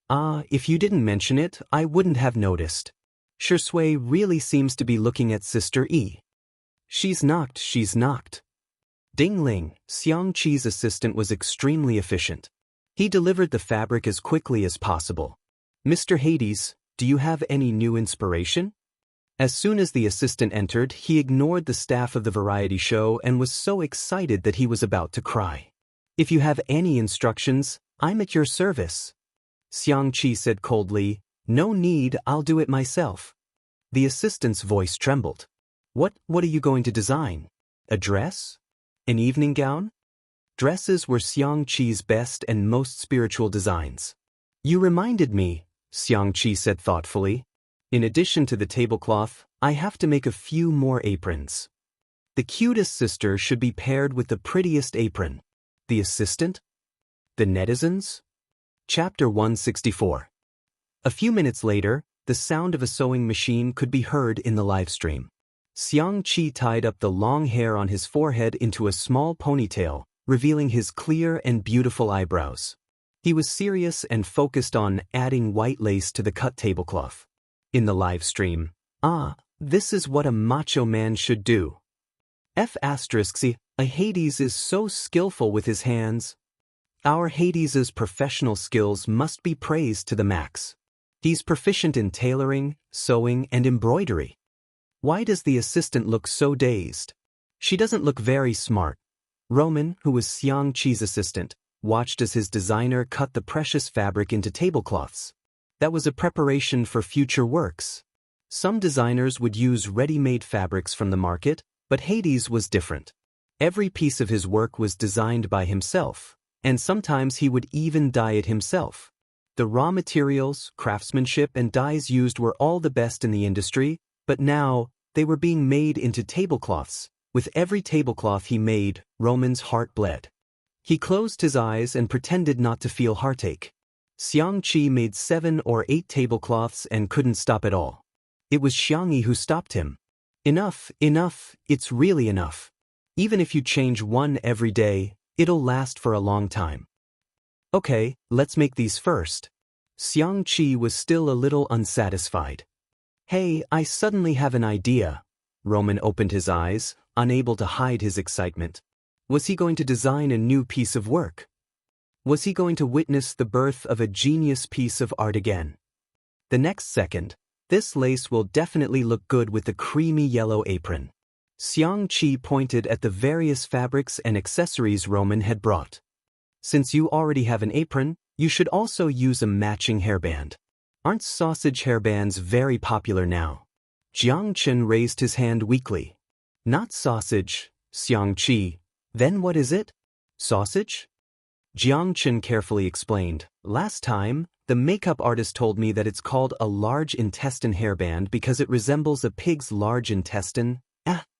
If you didn't mention it, I wouldn't have noticed. Shui really seems to be looking at Sister Yi. She's knocked. Ding Ling, Xiang Qi's assistant, was extremely efficient. He delivered the fabric as quickly as possible. Mr. Hades, do you have any new inspiration? As soon as the assistant entered, he ignored the staff of the variety show and was so excited that he was about to cry. If you have any instructions, I'm at your service. Xiang Qi said coldly, no need, I'll do it myself. The assistant's voice trembled. What are you going to design? A dress? An evening gown? Dresses were Xiang Qi's best and most spiritual designs. You reminded me, Xiang Qi said thoughtfully. In addition to the tablecloth, I have to make a few more aprons. The cutest sister should be paired with the prettiest apron. The assistant? The netizens? Chapter 164. A few minutes later, the sound of a sewing machine could be heard in the live stream. Xiang Qi tied up the long hair on his forehead into a small ponytail, revealing his clear and beautiful eyebrows. He was serious and focused on adding white lace to the cut tablecloth. In the live stream, this is what a macho man should do. A Hades is so skillful with his hands. Our Hades's professional skills must be praised to the max. He's proficient in tailoring, sewing, and embroidery. Why does the assistant look so dazed? She doesn't look very smart. Roman, who was Xiang Qi's assistant, watched as his designer cut the precious fabric into tablecloths. That was a preparation for future works. Some designers would use ready-made fabrics from the market, but Hades was different. Every piece of his work was designed by himself, and sometimes he would even dye it himself. The raw materials, craftsmanship, and dyes used were all the best in the industry, but now they were being made into tablecloths. With every tablecloth he made, Roman's heart bled. He closed his eyes and pretended not to feel heartache. Xiang Qi made 7 or 8 tablecloths and couldn't stop at all. It was Xiangyi who stopped him. Enough, it's really enough. Even if you change one every day, it'll last for a long time. Okay, let's make these first. Xiang Qi was still a little unsatisfied. Hey, I suddenly have an idea. Roman opened his eyes, unable to hide his excitement. Was he going to design a new piece of work? Was he going to witness the birth of a genius piece of art again? The next second, this lace will definitely look good with the creamy yellow apron. Xiangqi pointed at the various fabrics and accessories Roman had brought. Since you already have an apron, you should also use a matching hairband. Aren't sausage hairbands very popular now? Jiangchen raised his hand weakly. Not sausage, Xiangqi. Then what is it? Sausage? Jiangchen carefully explained. Last time, the makeup artist told me that it's called a large intestine hairband because it resembles a pig's large intestine.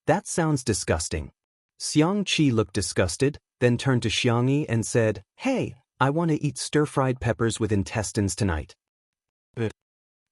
That sounds disgusting. Xiangqi looked disgusted, then turned to Xiangyi and said, Hey, I want to eat stir-fried peppers with intestines tonight.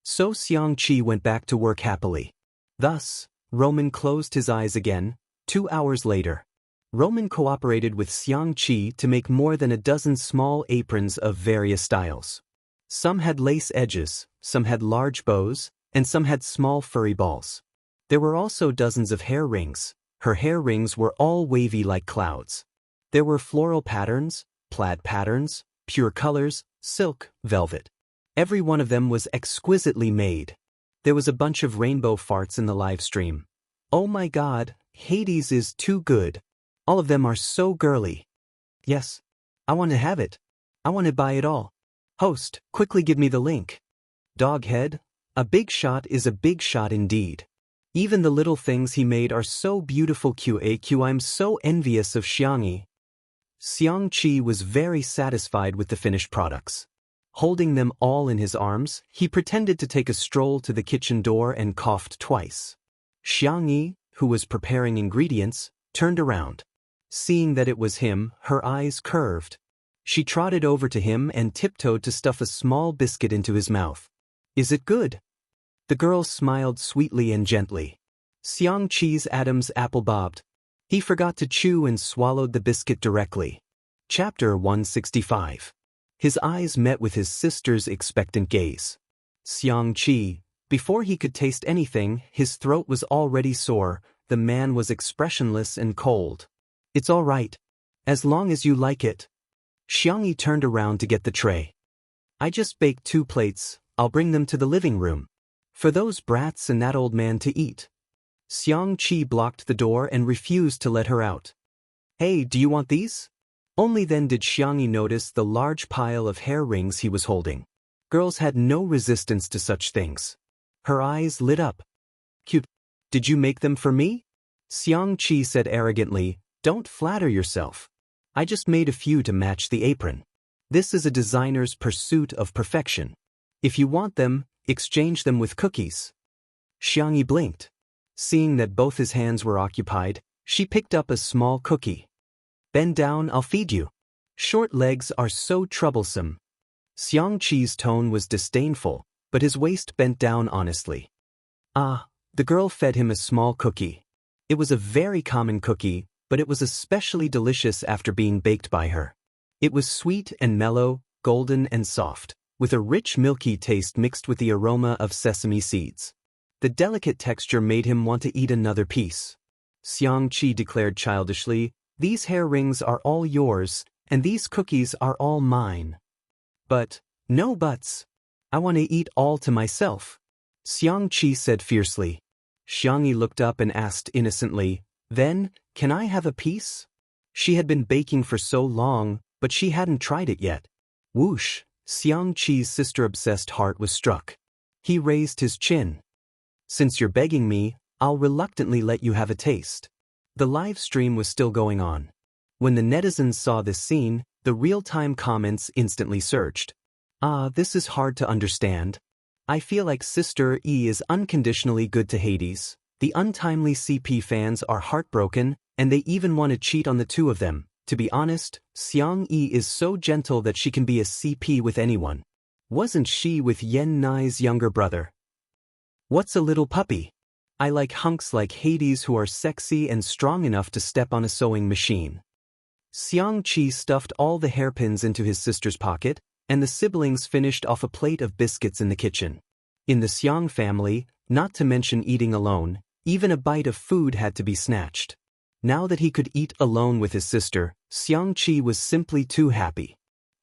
So Xiangqi went back to work happily. Thus, Roman closed his eyes again. 2 hours later, Roman cooperated with Xiangqi to make more than a dozen small aprons of various styles. Some had lace edges, some had large bows, and some had small furry balls. There were also dozens of hair rings. Her hair rings were all wavy like clouds. There were floral patterns, plaid patterns, pure colors, silk, velvet. Every one of them was exquisitely made. There was a bunch of rainbow farts in the live stream. Oh my god, Hades is too good. All of them are so girly. Yes. I want to have it. I want to buy it all. Host, quickly give me the link. Doghead, a big shot is a big shot indeed. Even the little things he made are so beautiful. QAQ, I'm so envious of Xiangyi. Xiangqi was very satisfied with the finished products. Holding them all in his arms, he pretended to take a stroll to the kitchen door and coughed twice. Xiangyi, who was preparing ingredients, turned around. Seeing that it was him, her eyes curved. She trotted over to him and tiptoed to stuff a small biscuit into his mouth. Is it good? The girl smiled sweetly and gently. Xiangqi's Adam's apple bobbed. He forgot to chew and swallowed the biscuit directly. Chapter 165. His eyes met with his sister's expectant gaze. Xiangqi, before he could taste anything, his throat was already sore. The man was expressionless and cold. It's all right. As long as you like it. Xiangyi turned around to get the tray. I just baked 2 plates, I'll bring them to the living room. For those brats and that old man to eat. Xiangqi blocked the door and refused to let her out. Hey, do you want these? Only then did Xiangyi notice the large pile of hair rings he was holding. Girls had no resistance to such things. Her eyes lit up. Cute. Did you make them for me? Xiangqi said arrogantly, Don't flatter yourself. I just made a few to match the apron. This is a designer's pursuit of perfection. If you want them, exchange them with cookies. Xiangyi blinked. Seeing that both his hands were occupied, she picked up a small cookie. Bend down, I'll feed you. Short legs are so troublesome. Xiangqi's tone was disdainful, but his waist bent down honestly. The girl fed him a small cookie. It was a very common cookie, but it was especially delicious after being baked by her. It was sweet and mellow, golden and soft, with a rich milky taste mixed with the aroma of sesame seeds. The delicate texture made him want to eat another piece. Xiangqi declared childishly, These hair rings are all yours, and these cookies are all mine. But, no buts. I want to eat all to myself. Xiangqi said fiercely. Xiangyi looked up and asked innocently, Then, can I have a piece? She had been baking for so long, but she hadn't tried it yet. Whoosh, Xiangqi's sister-obsessed heart was struck. He raised his chin. Since you're begging me, I'll reluctantly let you have a taste. The live stream was still going on. When the netizens saw this scene, the real-time comments instantly surged. This is hard to understand. I feel like Sister E is unconditionally good to Hades. The untimely CP fans are heartbroken, and they even want to cheat on the two of them. To be honest, Xiang E is so gentle that she can be a CP with anyone. Wasn't she with Yen Nai's younger brother? What's a little puppy? I like hunks like Hades who are sexy and strong enough to step on a sewing machine. Xiangqi stuffed all the hairpins into his sister's pocket, and the siblings finished off a plate of biscuits in the kitchen. In the Xiang family, not to mention eating alone, even a bite of food had to be snatched. Now that he could eat alone with his sister, Xiangqi was simply too happy.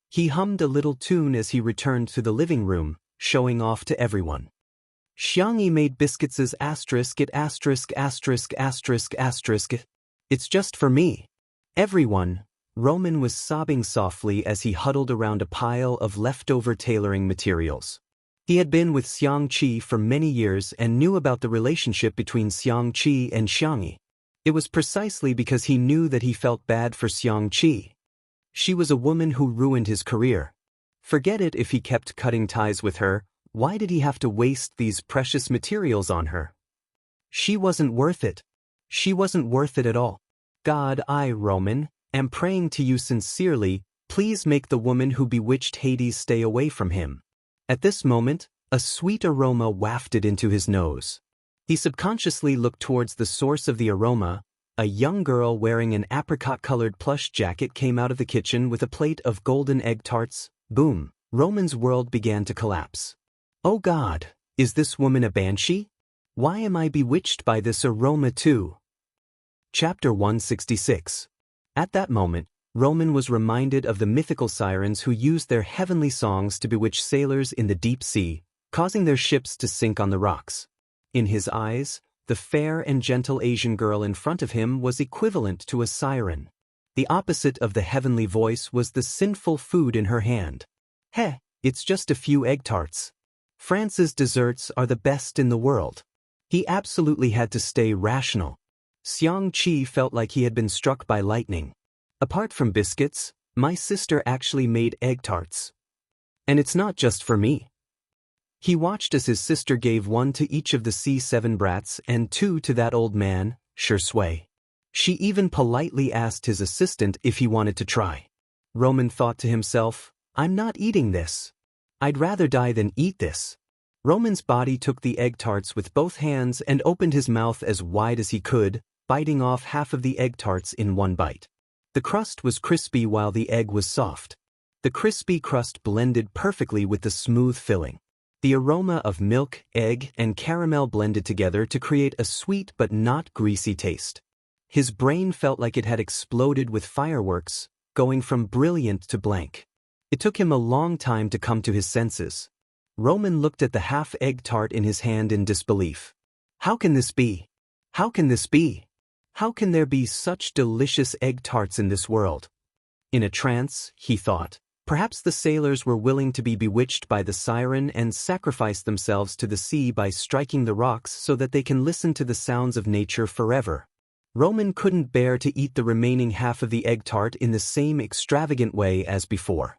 He hummed a little tune as he returned to the living room, showing off to everyone. Xiangyi made biscuits as asterisk it asterisk asterisk asterisk asterisk. It's just for me. Everyone. Roman was sobbing softly as he huddled around a pile of leftover tailoring materials. He had been with Xiangqi for many years and knew about the relationship between Xiangqi and Xiangyi. It was precisely because he knew that he felt bad for Xiangqi. She was a woman who ruined his career. Forget it if he kept cutting ties with her, why did he have to waste these precious materials on her? She wasn't worth it. She wasn't worth it at all. God, I, Roman, am praying to you sincerely, please make the woman who bewitched Hades stay away from him. At this moment, a sweet aroma wafted into his nose. He subconsciously looked towards the source of the aroma. A young girl wearing an apricot-colored plush jacket came out of the kitchen with a plate of golden egg tarts. Boom! Roman's world began to collapse. Oh God, is this woman a banshee? Why am I bewitched by this aroma too? Chapter 166. At that moment, Roman was reminded of the mythical sirens who used their heavenly songs to bewitch sailors in the deep sea, causing their ships to sink on the rocks. In his eyes, the fair and gentle Asian girl in front of him was equivalent to a siren. The opposite of the heavenly voice was the sinful food in her hand. Heh, it's just a few egg tarts. France's desserts are the best in the world. He absolutely had to stay rational. Xiangqi felt like he had been struck by lightning. Apart from biscuits, my sister actually made egg tarts. And it's not just for me. He watched as his sister gave one to each of the C7 brats and two to that old man, Shui. She even politely asked his assistant if he wanted to try. Roman thought to himself, I'm not eating this. I'd rather die than eat this. Roman's body took the egg tarts with both hands and opened his mouth as wide as he could, biting off half of the egg tarts in one bite. The crust was crispy while the egg was soft. The crispy crust blended perfectly with the smooth filling. The aroma of milk, egg, and caramel blended together to create a sweet but not greasy taste. His brain felt like it had exploded with fireworks, going from brilliant to blank. It took him a long time to come to his senses. Roman looked at the half-egg tart in his hand in disbelief. How can this be? How can this be? How can there be such delicious egg tarts in this world? In a trance, he thought. Perhaps the sailors were willing to be bewitched by the siren and sacrifice themselves to the sea by striking the rocks so that they can listen to the sounds of nature forever. Roman couldn't bear to eat the remaining half of the egg tart in the same extravagant way as before.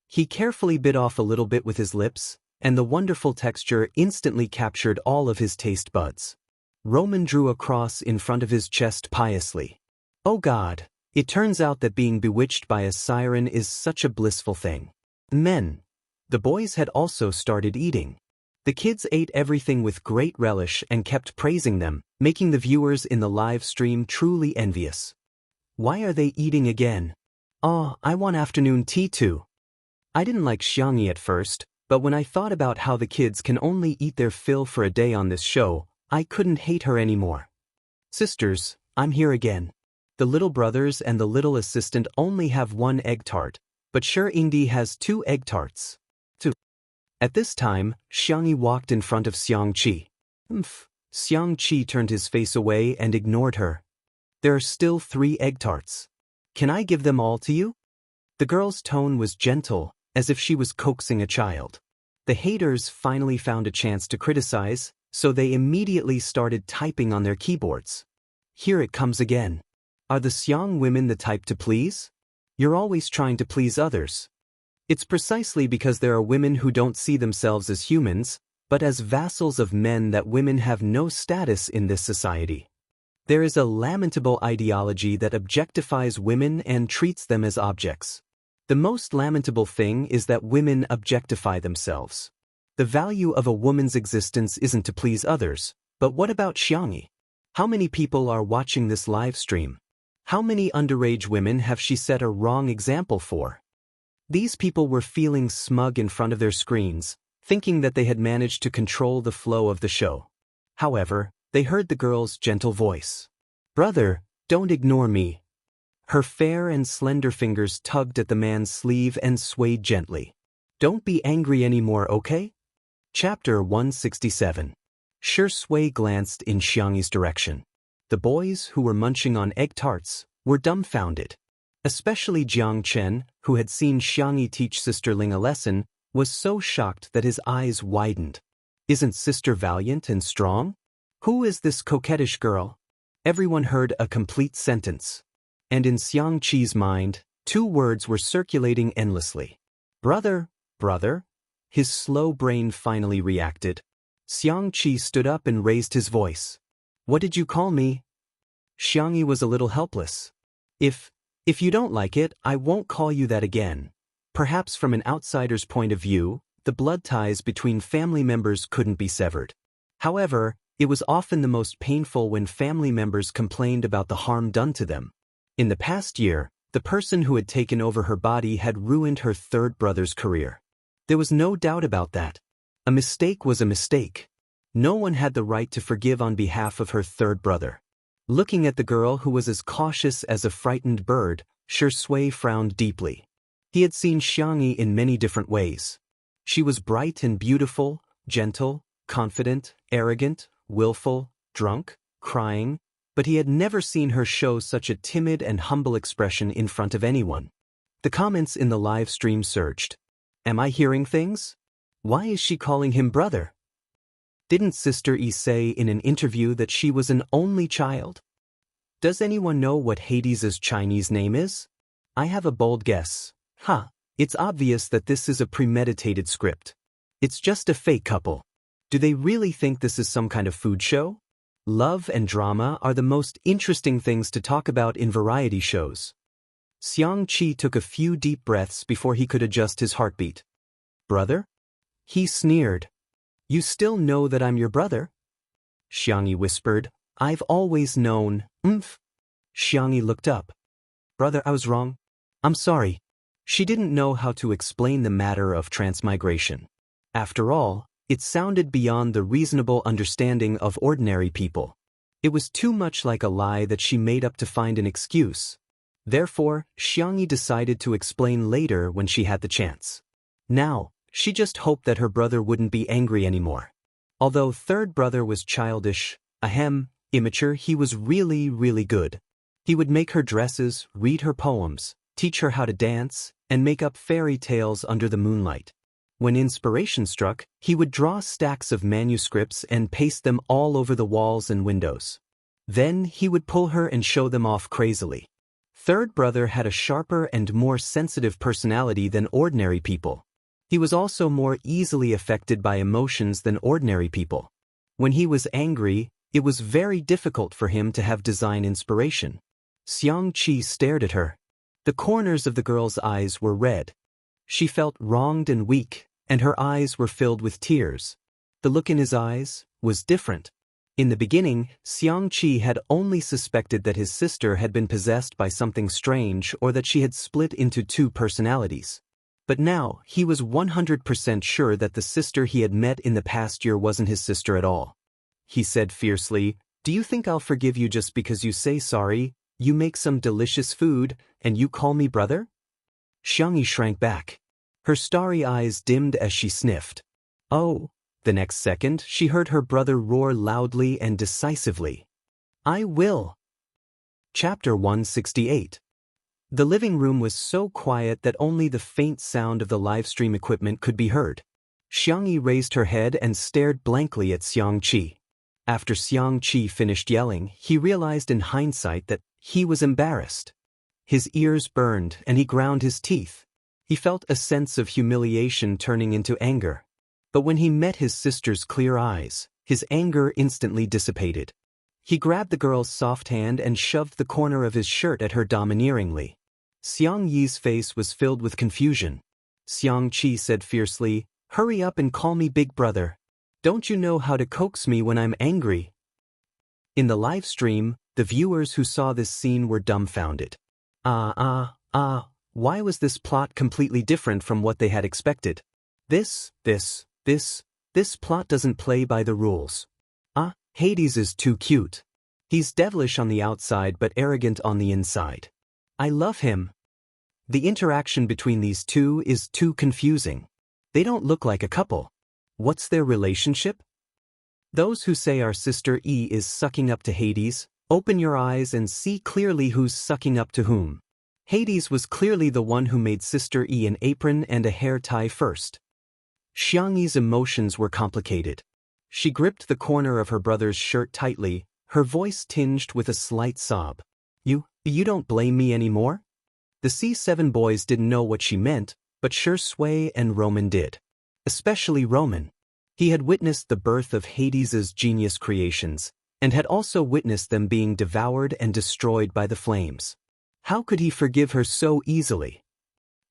He carefully bit off a little bit with his lips, and the wonderful texture instantly captured all of his taste buds. Roman drew a cross in front of his chest piously. Oh God, it turns out that being bewitched by a siren is such a blissful thing. Men. The boys had also started eating. The kids ate everything with great relish and kept praising them, making the viewers in the live stream truly envious. Why are they eating again? Oh, I want afternoon tea too. I didn't like Xiangyi at first, but when I thought about how the kids can only eat their fill for a day on this show, I couldn't hate her anymore. Sisters, I'm here again. The little brothers and the little assistant only have one egg tart, but sure Ingdi has 2 egg tarts. 2. At this time, Xiangyi walked in front of Xiangqi. Xiangqi turned his face away and ignored her. There are still 3 egg tarts. Can I give them all to you? The girl's tone was gentle, as if she was coaxing a child. The haters finally found a chance to criticize, so they immediately started typing on their keyboards. Here it comes again. Are the Xiang women the type to please? You're always trying to please others. It's precisely because there are women who don't see themselves as humans, but as vassals of men that women have no status in this society. There is a lamentable ideology that objectifies women and treats them as objects. The most lamentable thing is that women objectify themselves. The value of a woman's existence isn't to please others, but what about Xiangyi? How many people are watching this live stream? How many underage women have she set a wrong example for? These people were feeling smug in front of their screens, thinking that they had managed to control the flow of the show. However, they heard the girl's gentle voice. Brother, don't ignore me. Her fair and slender fingers tugged at the man's sleeve and swayed gently. Don't be angry anymore, okay? Chapter 167. Shui glanced in Xiangyi's direction. The boys who were munching on egg tarts were dumbfounded. Especially Jiang Chen, who had seen Xiangyi teach Sister Ling a lesson, was so shocked that his eyes widened. Isn't Sister valiant and strong? Who is this coquettish girl? Everyone heard a complete sentence. And in Xiang Qi's mind, 2 words were circulating endlessly. Brother, brother? His slow brain finally reacted. Xiang Qi stood up and raised his voice. What did you call me? Xiangyi was a little helpless. If you don't like it, I won't call you that again. Perhaps from an outsider's point of view, the blood ties between family members couldn't be severed. However, it was often the most painful when family members complained about the harm done to them. In the past year, the person who had taken over her body had ruined her 3rd brother's career. There was no doubt about that. A mistake was a mistake. No one had the right to forgive on behalf of her 3rd brother. Looking at the girl who was as cautious as a frightened bird, Shui frowned deeply. He had seen Xiangyi in many different ways. She was bright and beautiful, gentle, confident, arrogant, willful, drunk, crying, but he had never seen her show such a timid and humble expression in front of anyone. The comments in the live stream surged. Am I hearing things? Why is she calling him brother? Didn't Sister Yi say in an interview that she was an only child? Does anyone know what Hades's Chinese name is? I have a bold guess. It's obvious that this is a premeditated script. It's just a fake couple. Do they really think this is some kind of food show? Love and drama are the most interesting things to talk about in variety shows. Xiang Qi took a few deep breaths before he could adjust his heartbeat. Brother? He sneered. You still know that I'm your brother? Xiangyi whispered. I've always known. Xiangyi looked up. Brother, I was wrong. I'm sorry. She didn't know how to explain the matter of transmigration. After all, it sounded beyond the reasonable understanding of ordinary people. It was too much like a lie that she made up to find an excuse. Therefore, Xiangyi decided to explain later when she had the chance. Now, she just hoped that her brother wouldn't be angry anymore. Although 3rd brother was childish, immature, he was really good. He would make her dresses, read her poems, teach her how to dance, and make up fairy tales under the moonlight. When inspiration struck, he would draw stacks of manuscripts and paste them all over the walls and windows. Then he would pull her and show them off crazily. 3rd brother had a sharper and more sensitive personality than ordinary people. He was also more easily affected by emotions than ordinary people. When he was angry, it was very difficult for him to have design inspiration. Xiang Qi stared at her. The corners of the girl's eyes were red. She felt wronged and weak, and her eyes were filled with tears. The look in his eyes was different. In the beginning, Xiang Qi had only suspected that his sister had been possessed by something strange or that she had split into 2 personalities. But now, he was 100% sure that the sister he had met in the past year wasn't his sister at all. He said fiercely, Do you think I'll forgive you just because you say sorry, you make some delicious food, and you call me brother? Xiangyi shrank back. Her starry eyes dimmed as she sniffed. Oh! The next second, she heard her brother roar loudly and decisively. I will! Chapter 168. The living room was so quiet that only the faint sound of the livestream equipment could be heard. Xiangyi raised her head and stared blankly at Xiang Qi. After Xiang Qi finished yelling, he realized in hindsight that he was embarrassed. His ears burned and he ground his teeth. He felt a sense of humiliation turning into anger. But when he met his sister's clear eyes, his anger instantly dissipated. He grabbed the girl's soft hand and shoved the corner of his shirt at her domineeringly. Xiang Yi's face was filled with confusion. Xiang Qi said fiercely, Hurry up and call me big brother. Don't you know how to coax me when I'm angry? In the live stream, the viewers who saw this scene were dumbfounded. Why was this plot completely different from what they had expected? This plot doesn't play by the rules. Hades is too cute. He's devilish on the outside but arrogant on the inside. I love him. The interaction between these two is too confusing. They don't look like a couple. What's their relationship? Those who say our sister E is sucking up to Hades, open your eyes and see clearly who's sucking up to whom. Hades was clearly the one who made Sister E an apron and a hair tie first. Xiangyi's emotions were complicated. She gripped the corner of her brother's shirt tightly, her voice tinged with a slight sob. You don't blame me anymore? The C7 boys didn't know what she meant, but sure Sui and Roman did. Especially Roman. He had witnessed the birth of Hades's genius creations, and had also witnessed them being devoured and destroyed by the flames. How could he forgive her so easily?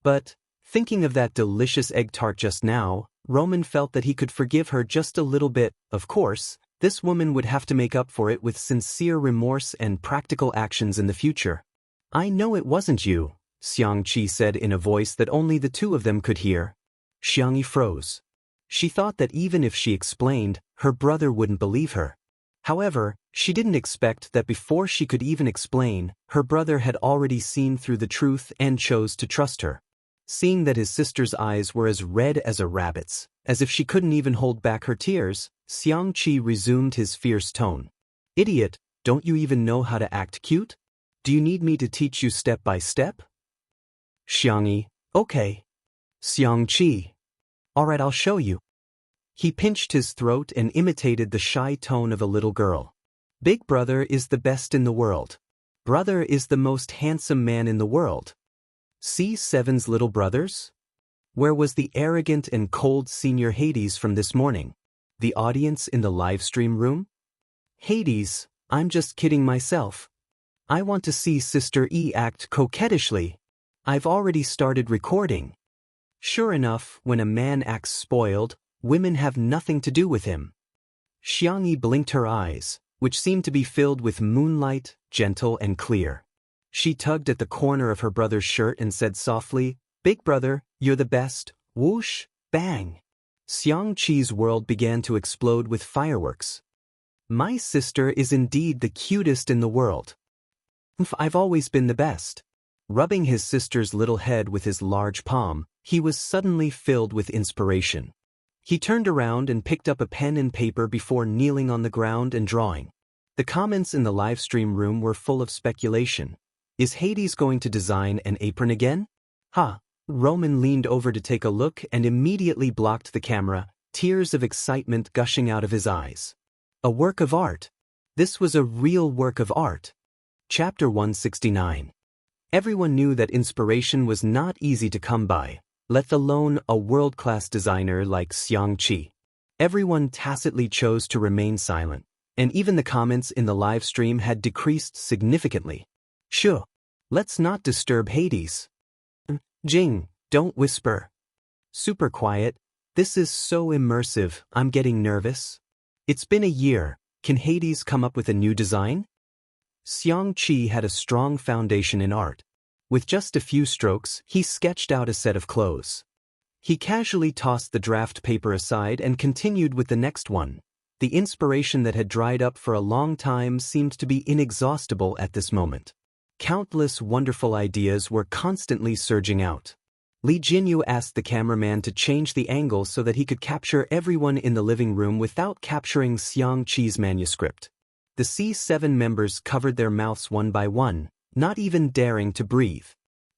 But, thinking of that delicious egg tart just now, Roman felt that he could forgive her just a little bit. Of course, this woman would have to make up for it with sincere remorse and practical actions in the future. I know it wasn't you, Xiangqi said in a voice that only the two of them could hear. Xiangyi froze. She thought that even if she explained, her brother wouldn't believe her. However, she didn't expect that before she could even explain, her brother had already seen through the truth and chose to trust her. Seeing that his sister's eyes were as red as a rabbit's, as if she couldn't even hold back her tears, Xiangqi resumed his fierce tone. Idiot, don't you even know how to act cute? Do you need me to teach you step by step? Xiangyi, okay. Xiangqi. Alright, I'll show you. He pinched his throat and imitated the shy tone of a little girl. Big brother is the best in the world. Brother is the most handsome man in the world. C7's little brothers? Where was the arrogant and cold senior Hades from this morning? The audience in the live stream room? Hades, I'm just kidding myself. I want to see Sister E act coquettishly. I've already started recording. Sure enough, when a man acts spoiled, women have nothing to do with him. Xiangyi blinked her eyes, which seemed to be filled with moonlight, gentle and clear. She tugged at the corner of her brother's shirt and said softly, Big brother, you're the best. Whoosh, bang. Xiangqi's world began to explode with fireworks. My sister is indeed the cutest in the world. I've always been the best. Rubbing his sister's little head with his large palm, he was suddenly filled with inspiration. He turned around and picked up a pen and paper before kneeling on the ground and drawing. The comments in the live stream room were full of speculation. Is Hades going to design an apron again? Roman leaned over to take a look and immediately blocked the camera, tears of excitement gushing out of his eyes. A work of art. This was a real work of art. Chapter 169. Everyone knew that inspiration was not easy to come by, let alone a world-class designer like Xiangqi. Everyone tacitly chose to remain silent, and even the comments in the live stream had decreased significantly. Shoo! Let's not disturb Hades. Jing, don't whisper. Super quiet. This is so immersive, I'm getting nervous. It's been a year. Can Hades come up with a new design? Xiangqi had a strong foundation in art. With just a few strokes, he sketched out a set of clothes. He casually tossed the draft paper aside and continued with the next one. The inspiration that had dried up for a long time seemed to be inexhaustible at this moment. Countless wonderful ideas were constantly surging out. Li Jinyu asked the cameraman to change the angle so that he could capture everyone in the living room without capturing Xiangqi's manuscript. The C7 members covered their mouths one by one, not even daring to breathe.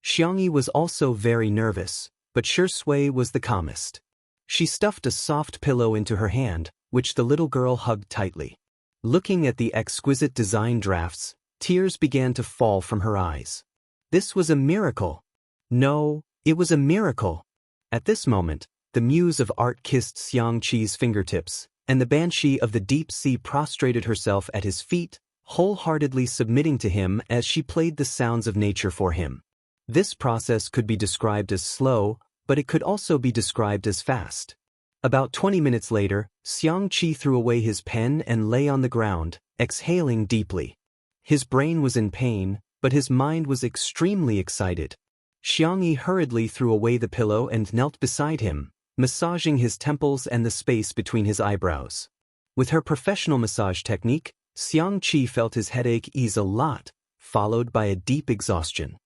Xiangyi was also very nervous, but Shui was the calmest. She stuffed a soft pillow into her hand, which the little girl hugged tightly. Looking at the exquisite design drafts, tears began to fall from her eyes. This was a miracle. No, it was a miracle. At this moment, the muse of art kissed Xiangqi's fingertips, and the banshee of the deep sea prostrated herself at his feet, wholeheartedly submitting to him as she played the sounds of nature for him. This process could be described as slow, but it could also be described as fast. About 20 minutes later, Xiangqi threw away his pen and lay on the ground, exhaling deeply. His brain was in pain, but his mind was extremely excited. Xiangyi hurriedly threw away the pillow and knelt beside him, massaging his temples and the space between his eyebrows. With her professional massage technique, Xiangqi felt his headache ease a lot, followed by a deep exhaustion.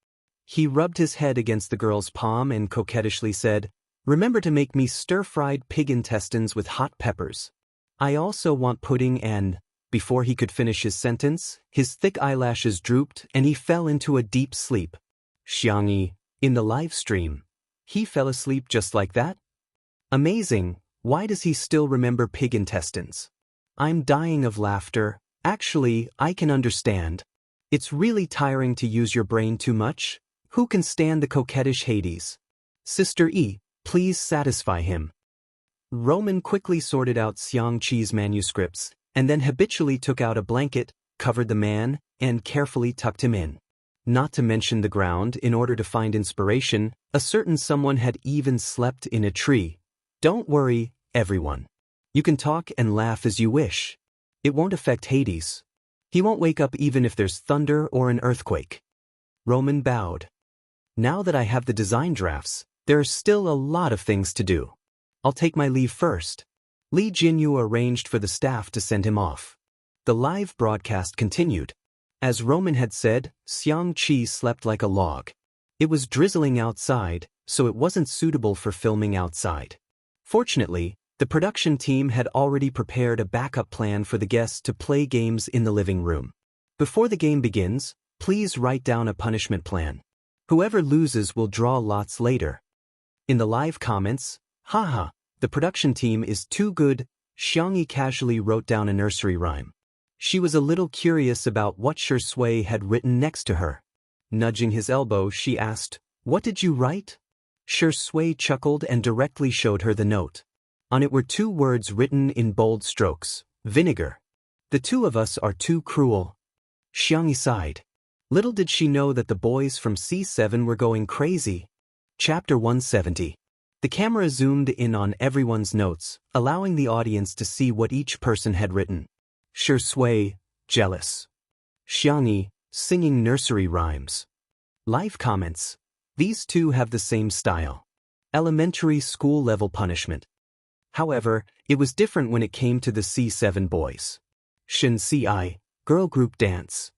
He rubbed his head against the girl's palm and coquettishly said, "Remember to make me stir-fried pig intestines with hot peppers." I also want pudding and, before he could finish his sentence, his thick eyelashes drooped and he fell into a deep sleep. Xiangyi, in the live stream, he fell asleep just like that? Amazing, why does he still remember pig intestines? I'm dying of laughter. Actually, I can understand. It's really tiring to use your brain too much. Who can stand the coquettish Hades? Sister E, please satisfy him. Roman quickly sorted out Xiangqi's manuscripts, and then habitually took out a blanket, covered the man, and carefully tucked him in. Not to mention the ground in order to find inspiration, a certain someone had even slept in a tree. Don't worry, everyone. You can talk and laugh as you wish. It won't affect Hades. He won't wake up even if there's thunder or an earthquake. Roman bowed. Now that I have the design drafts, there are still a lot of things to do. I'll take my leave first. Li Jinyu arranged for the staff to send him off. The live broadcast continued. As Roman had said, Xiangqi slept like a log. It was drizzling outside, so it wasn't suitable for filming outside. Fortunately, the production team had already prepared a backup plan for the guests to play games in the living room. Before the game begins, please write down a punishment plan. Whoever loses will draw lots later. In the live comments, haha, the production team is too good, Xiangyi casually wrote down a nursery rhyme. She was a little curious about what Shui had written next to her. Nudging his elbow, she asked, "What did you write?" Shui chuckled and directly showed her the note. On it were 2 words written in bold strokes, vinegar. The 2 of us are too cruel. Xiangyi sighed. Little did she know that the boys from C7 were going crazy. Chapter 170. The camera zoomed in on everyone's notes, allowing the audience to see what each person had written. Shui, jealous. Xiangyi, singing nursery rhymes. Live comments. These 2 have the same style. Elementary school level punishment. However, it was different when it came to the C7 boys. Shen Ci, girl group dance.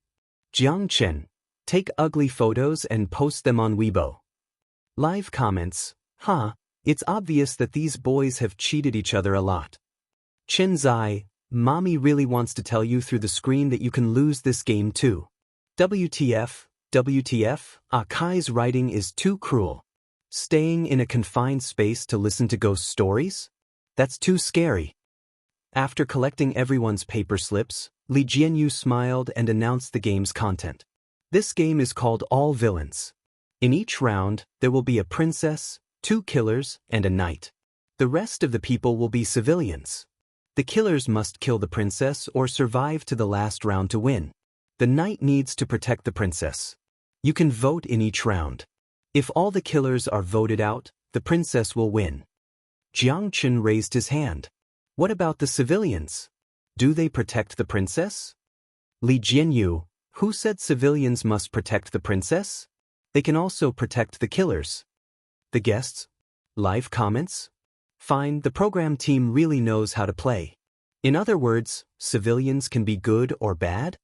Jiang Chen, take ugly photos and post them on Weibo. Live comments, it's obvious that these boys have cheated each other a lot. Chen Zai, mommy really wants to tell you through the screen that you can lose this game too. WTF, Akai's writing is too cruel. Staying in a confined space to listen to ghost stories? That's too scary. After collecting everyone's paper slips, Li Jianyu smiled and announced the game's content. This game is called All Villains. In each round, there will be a princess, 2 killers, and a knight. The rest of the people will be civilians. The killers must kill the princess or survive to the last round to win. The knight needs to protect the princess. You can vote in each round. If all the killers are voted out, the princess will win. Jiang Chen raised his hand. What about the civilians? Do they protect the princess? Li Jianyu, who said civilians must protect the princess? They can also protect the killers. The guests? Live comments? Fine, the program team really knows how to play. In other words, civilians can be good or bad?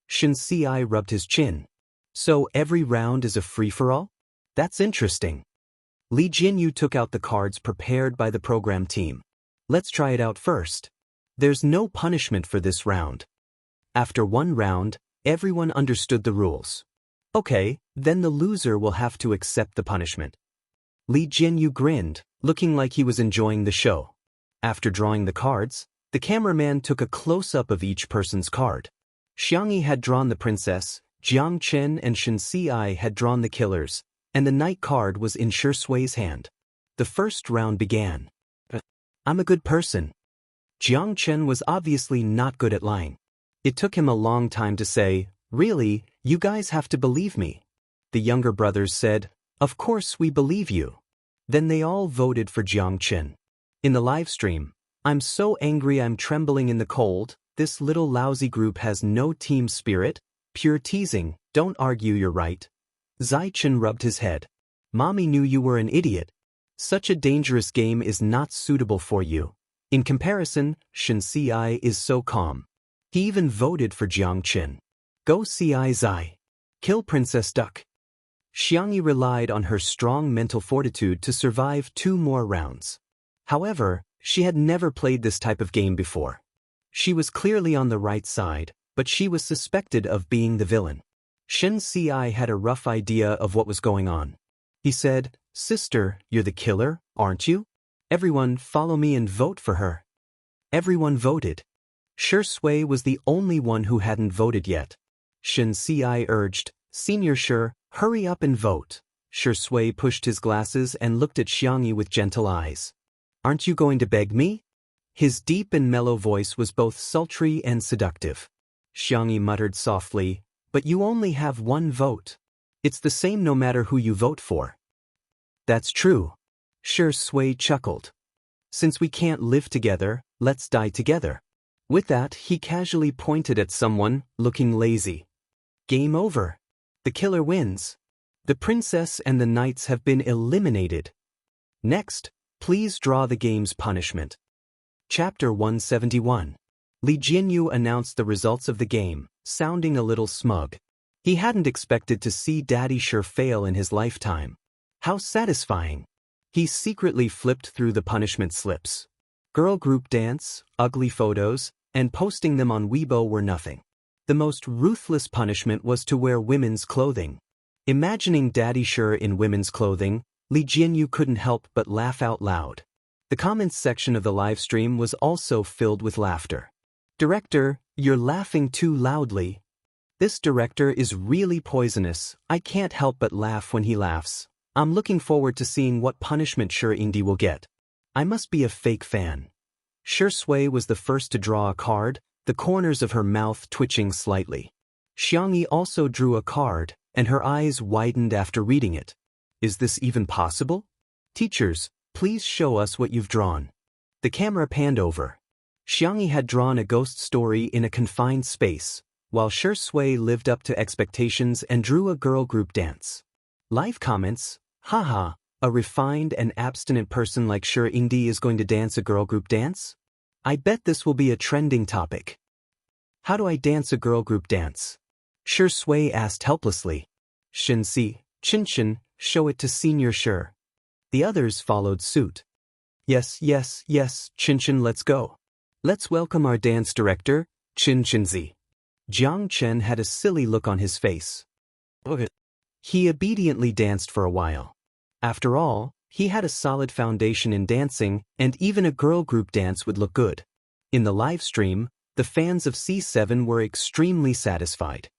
Shen Ci rubbed his chin. So every round is a free-for-all? That's interesting. Li Jinyu took out the cards prepared by the program team. Let's try it out first. There's no punishment for this round. After 1 round, everyone understood the rules. Okay, then the loser will have to accept the punishment. Li Jinyu grinned, looking like he was enjoying the show. After drawing the cards, the cameraman took a close-up of each person's card. Xiangyi had drawn the princess, Jiang Chen and Shen Ci had drawn the killers, and the knight card was in Shui's hand. The first round began. I'm a good person. Jiang Chen was obviously not good at lying. It took him a long time to say, really, you guys have to believe me. The younger brothers said, of course we believe you. Then they all voted for Jiang Chen. In the live stream, I'm so angry I'm trembling in the cold, this little lousy group has no team spirit, pure teasing, don't argue you're right. Zai Chen rubbed his head. Mommy knew you were an idiot. Such a dangerous game is not suitable for you. In comparison, Shen Ci is so calm. He even voted for Jiang Chen. Go Ci Zai. Kill Princess Duck. Xiangyi relied on her strong mental fortitude to survive 2 more rounds. However, she had never played this type of game before. She was clearly on the right side, but she was suspected of being the villain. Shen Ci had a rough idea of what was going on. He said, "Sister, you're the killer, aren't you? Everyone follow me and vote for her." Everyone voted. Shi Sui was the only one who hadn't voted yet. Shen Ci urged, "Senior Shi, hurry up and vote." Shi Sui pushed his glasses and looked at Xiangyi with gentle eyes. "Aren't you going to beg me?" His deep and mellow voice was both sultry and seductive. Xiangyi muttered softly, "But you only have one vote. It's the same no matter who you vote for." "That's true." Shi Sui chuckled. "Since we can't live together, let's die together." With that, he casually pointed at someone, looking lazy. "Game over. The killer wins. The princess and the knights have been eliminated. Next, please draw the game's punishment." Chapter 171. Li Jianyu announced the results of the game, sounding a little smug. He hadn't expected to see Daddy Shi fail in his lifetime. How satisfying. He secretly flipped through the punishment slips. Girl group dance, ugly photos, and posting them on Weibo were nothing. The most ruthless punishment was to wear women's clothing. Imagining Daddy Shi in women's clothing, Li Jianyu couldn't help but laugh out loud. The comments section of the livestream was also filled with laughter. "Director, you're laughing too loudly. This director is really poisonous. I can't help but laugh when he laughs. I'm looking forward to seeing what punishment Shi will get. I must be a fake fan." Shi Sui was the first to draw a card, the corners of her mouth twitching slightly. Xiangyi also drew a card, and her eyes widened after reading it. "Is this even possible? Teachers, please show us what you've drawn." The camera panned over. Xiangyi had drawn a ghost story in a confined space, while Shi Sui lived up to expectations and drew a girl group dance. Live comments, "Haha, a refined and abstinent person like Shi is going to dance a girl group dance? I bet this will be a trending topic. How do I dance a girl group dance?" Shi Sui asked helplessly. "Shenxi, Qinshin, show it to Senior Shi." The others followed suit. Yes, Qinshin, let's go. Let's welcome our dance director, Qinshinzi." Jiang Chen had a silly look on his face. Okay. He obediently danced for a while. After all, he had a solid foundation in dancing, and even a girl group dance would look good. In the live stream, the fans of C7 were extremely satisfied.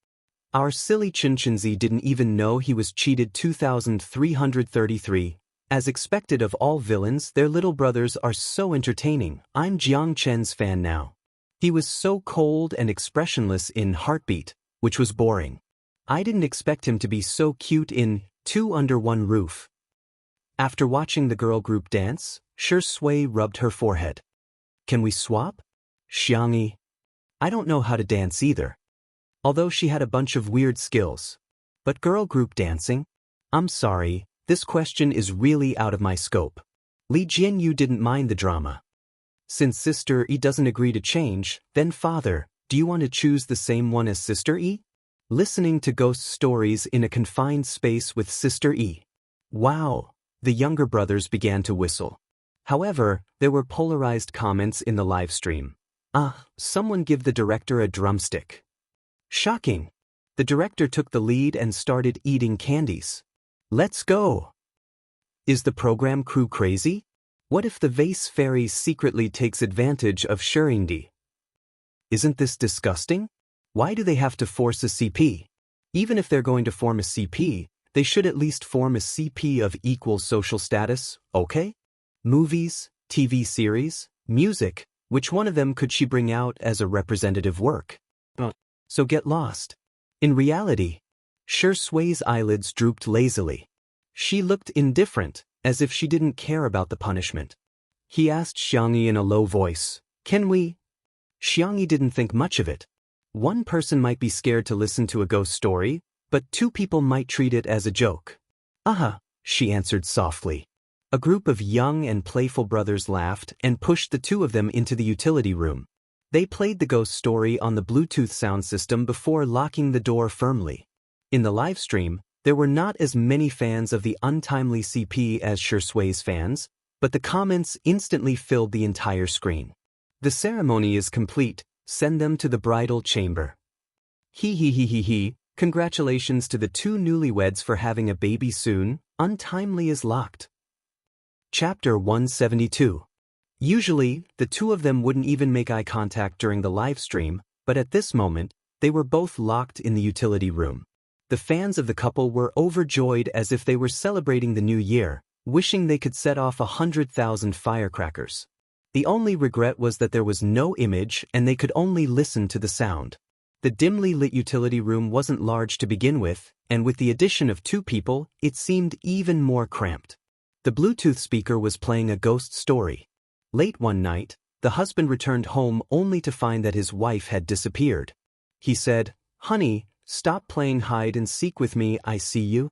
Our silly Qinshinzi didn't even know he was cheated 2333. As expected of all villains, their little brothers are so entertaining. I'm Jiang Chen's fan now. He was so cold and expressionless in Heartbeat, which was boring. I didn't expect him to be so cute in Two Under One Roof. After watching the girl group dance, Shi Sui rubbed her forehead. "Can we swap?" "Xiangyi, I don't know how to dance either." Although she had a bunch of weird skills. But girl group dancing? I'm sorry, this question is really out of my scope. Li Jianyu didn't mind the drama. Since Sister E doesn't agree to change, then Father, do you want to choose the same one as Sister E? Listening to ghost stories in a confined space with Sister E. Wow! The younger brothers began to whistle. However, there were polarized comments in the live stream. Someone give the director a drumstick. Shocking! The director took the lead and started eating candies. Let's go! Is the program crew crazy? What if the vase fairy secretly takes advantage of Shirindi? Isn't this disgusting? Why do they have to force a CP? Even if they're going to form a CP, they should at least form a CP of equal social status, okay? Movies, TV series, music, which one of them could she bring out as a representative work? So get lost. In reality, Shi Sui's eyelids drooped lazily. She looked indifferent, as if she didn't care about the punishment. He asked Xiangyi in a low voice, "Can we?" Xiangyi didn't think much of it. One person might be scared to listen to a ghost story, but two people might treat it as a joke. She answered softly. A group of young and playful brothers laughed and pushed the two of them into the utility room. They played the ghost story on the Bluetooth sound system before locking the door firmly. In the live stream, there were not as many fans of the untimely CP as Shi Sui's fans, but the comments instantly filled the entire screen. The ceremony is complete, send them to the bridal chamber. He, congratulations to the two newlyweds for having a baby soon, untimely is locked. Chapter 172. Usually, the two of them wouldn't even make eye contact during the live stream, but at this moment, they were both locked in the utility room. The fans of the couple were overjoyed as if they were celebrating the new year, wishing they could set off 100,000 firecrackers. The only regret was that there was no image and they could only listen to the sound. The dimly lit utility room wasn't large to begin with, and with the addition of two people, it seemed even more cramped. The Bluetooth speaker was playing a ghost story. Late one night, the husband returned home only to find that his wife had disappeared. He said, "Honey, stop playing hide and seek with me, I see you."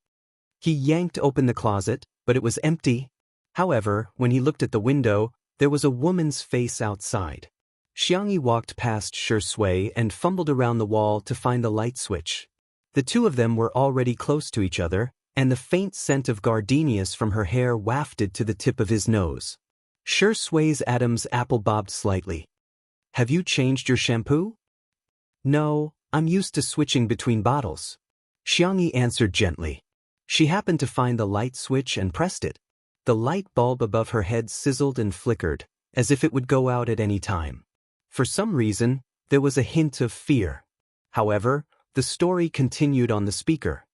He yanked open the closet, but it was empty. However, when he looked at the window, there was a woman's face outside. Jianghu walked past Shui and fumbled around the wall to find the light switch. The two of them were already close to each other, and the faint scent of gardenias from her hair wafted to the tip of his nose. Shui's Adam's apple bobbed slightly. "Have you changed your shampoo?" "No, I'm used to switching between bottles." Jianghu answered gently. She happened to find the light switch and pressed it. The light bulb above her head sizzled and flickered, as if it would go out at any time. For some reason, there was a hint of fear. However, the story continued on the speaker.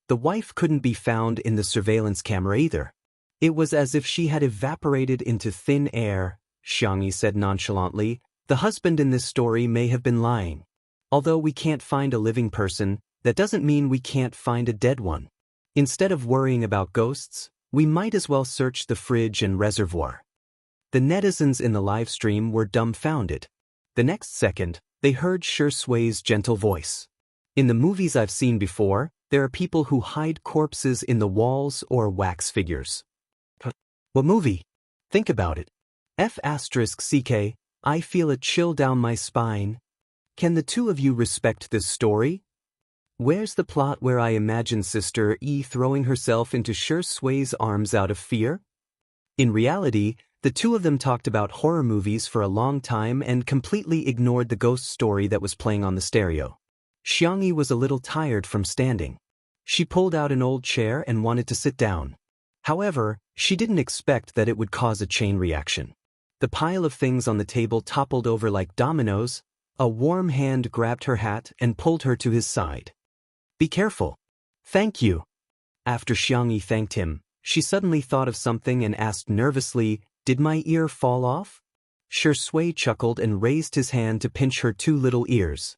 The wife couldn't be found in the surveillance camera either. It was as if she had evaporated into thin air, Jianghu said nonchalantly. The husband in this story may have been lying. Although we can't find a living person, that doesn't mean we can't find a dead one. Instead of worrying about ghosts, we might as well search the fridge and reservoir. The netizens in the live stream were dumbfounded. The next second, they heard Shui's gentle voice. "In the movies I've seen before, there are people who hide corpses in the walls or wax figures." "What movie? Think about it." F***CK, I feel a chill down my spine. Can the two of you respect this story? Where's the plot where I imagine Sister E throwing herself into Shui's arms out of fear? In reality, the two of them talked about horror movies for a long time and completely ignored the ghost story that was playing on the stereo. Jianghu was a little tired from standing. She pulled out an old chair and wanted to sit down. However, she didn't expect that it would cause a chain reaction. The pile of things on the table toppled over like dominoes. A warm hand grabbed her hat and pulled her to his side. "Be careful." "Thank you." After Jianghu thanked him, she suddenly thought of something and asked nervously, "Did my ear fall off?" Shui chuckled and raised his hand to pinch her two little ears.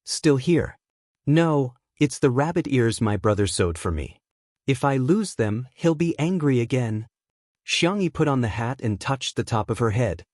"Still here?" "No, it's the rabbit ears my brother sewed for me. If I lose them, he'll be angry again." Jianghu put on the hat and touched the top of her head.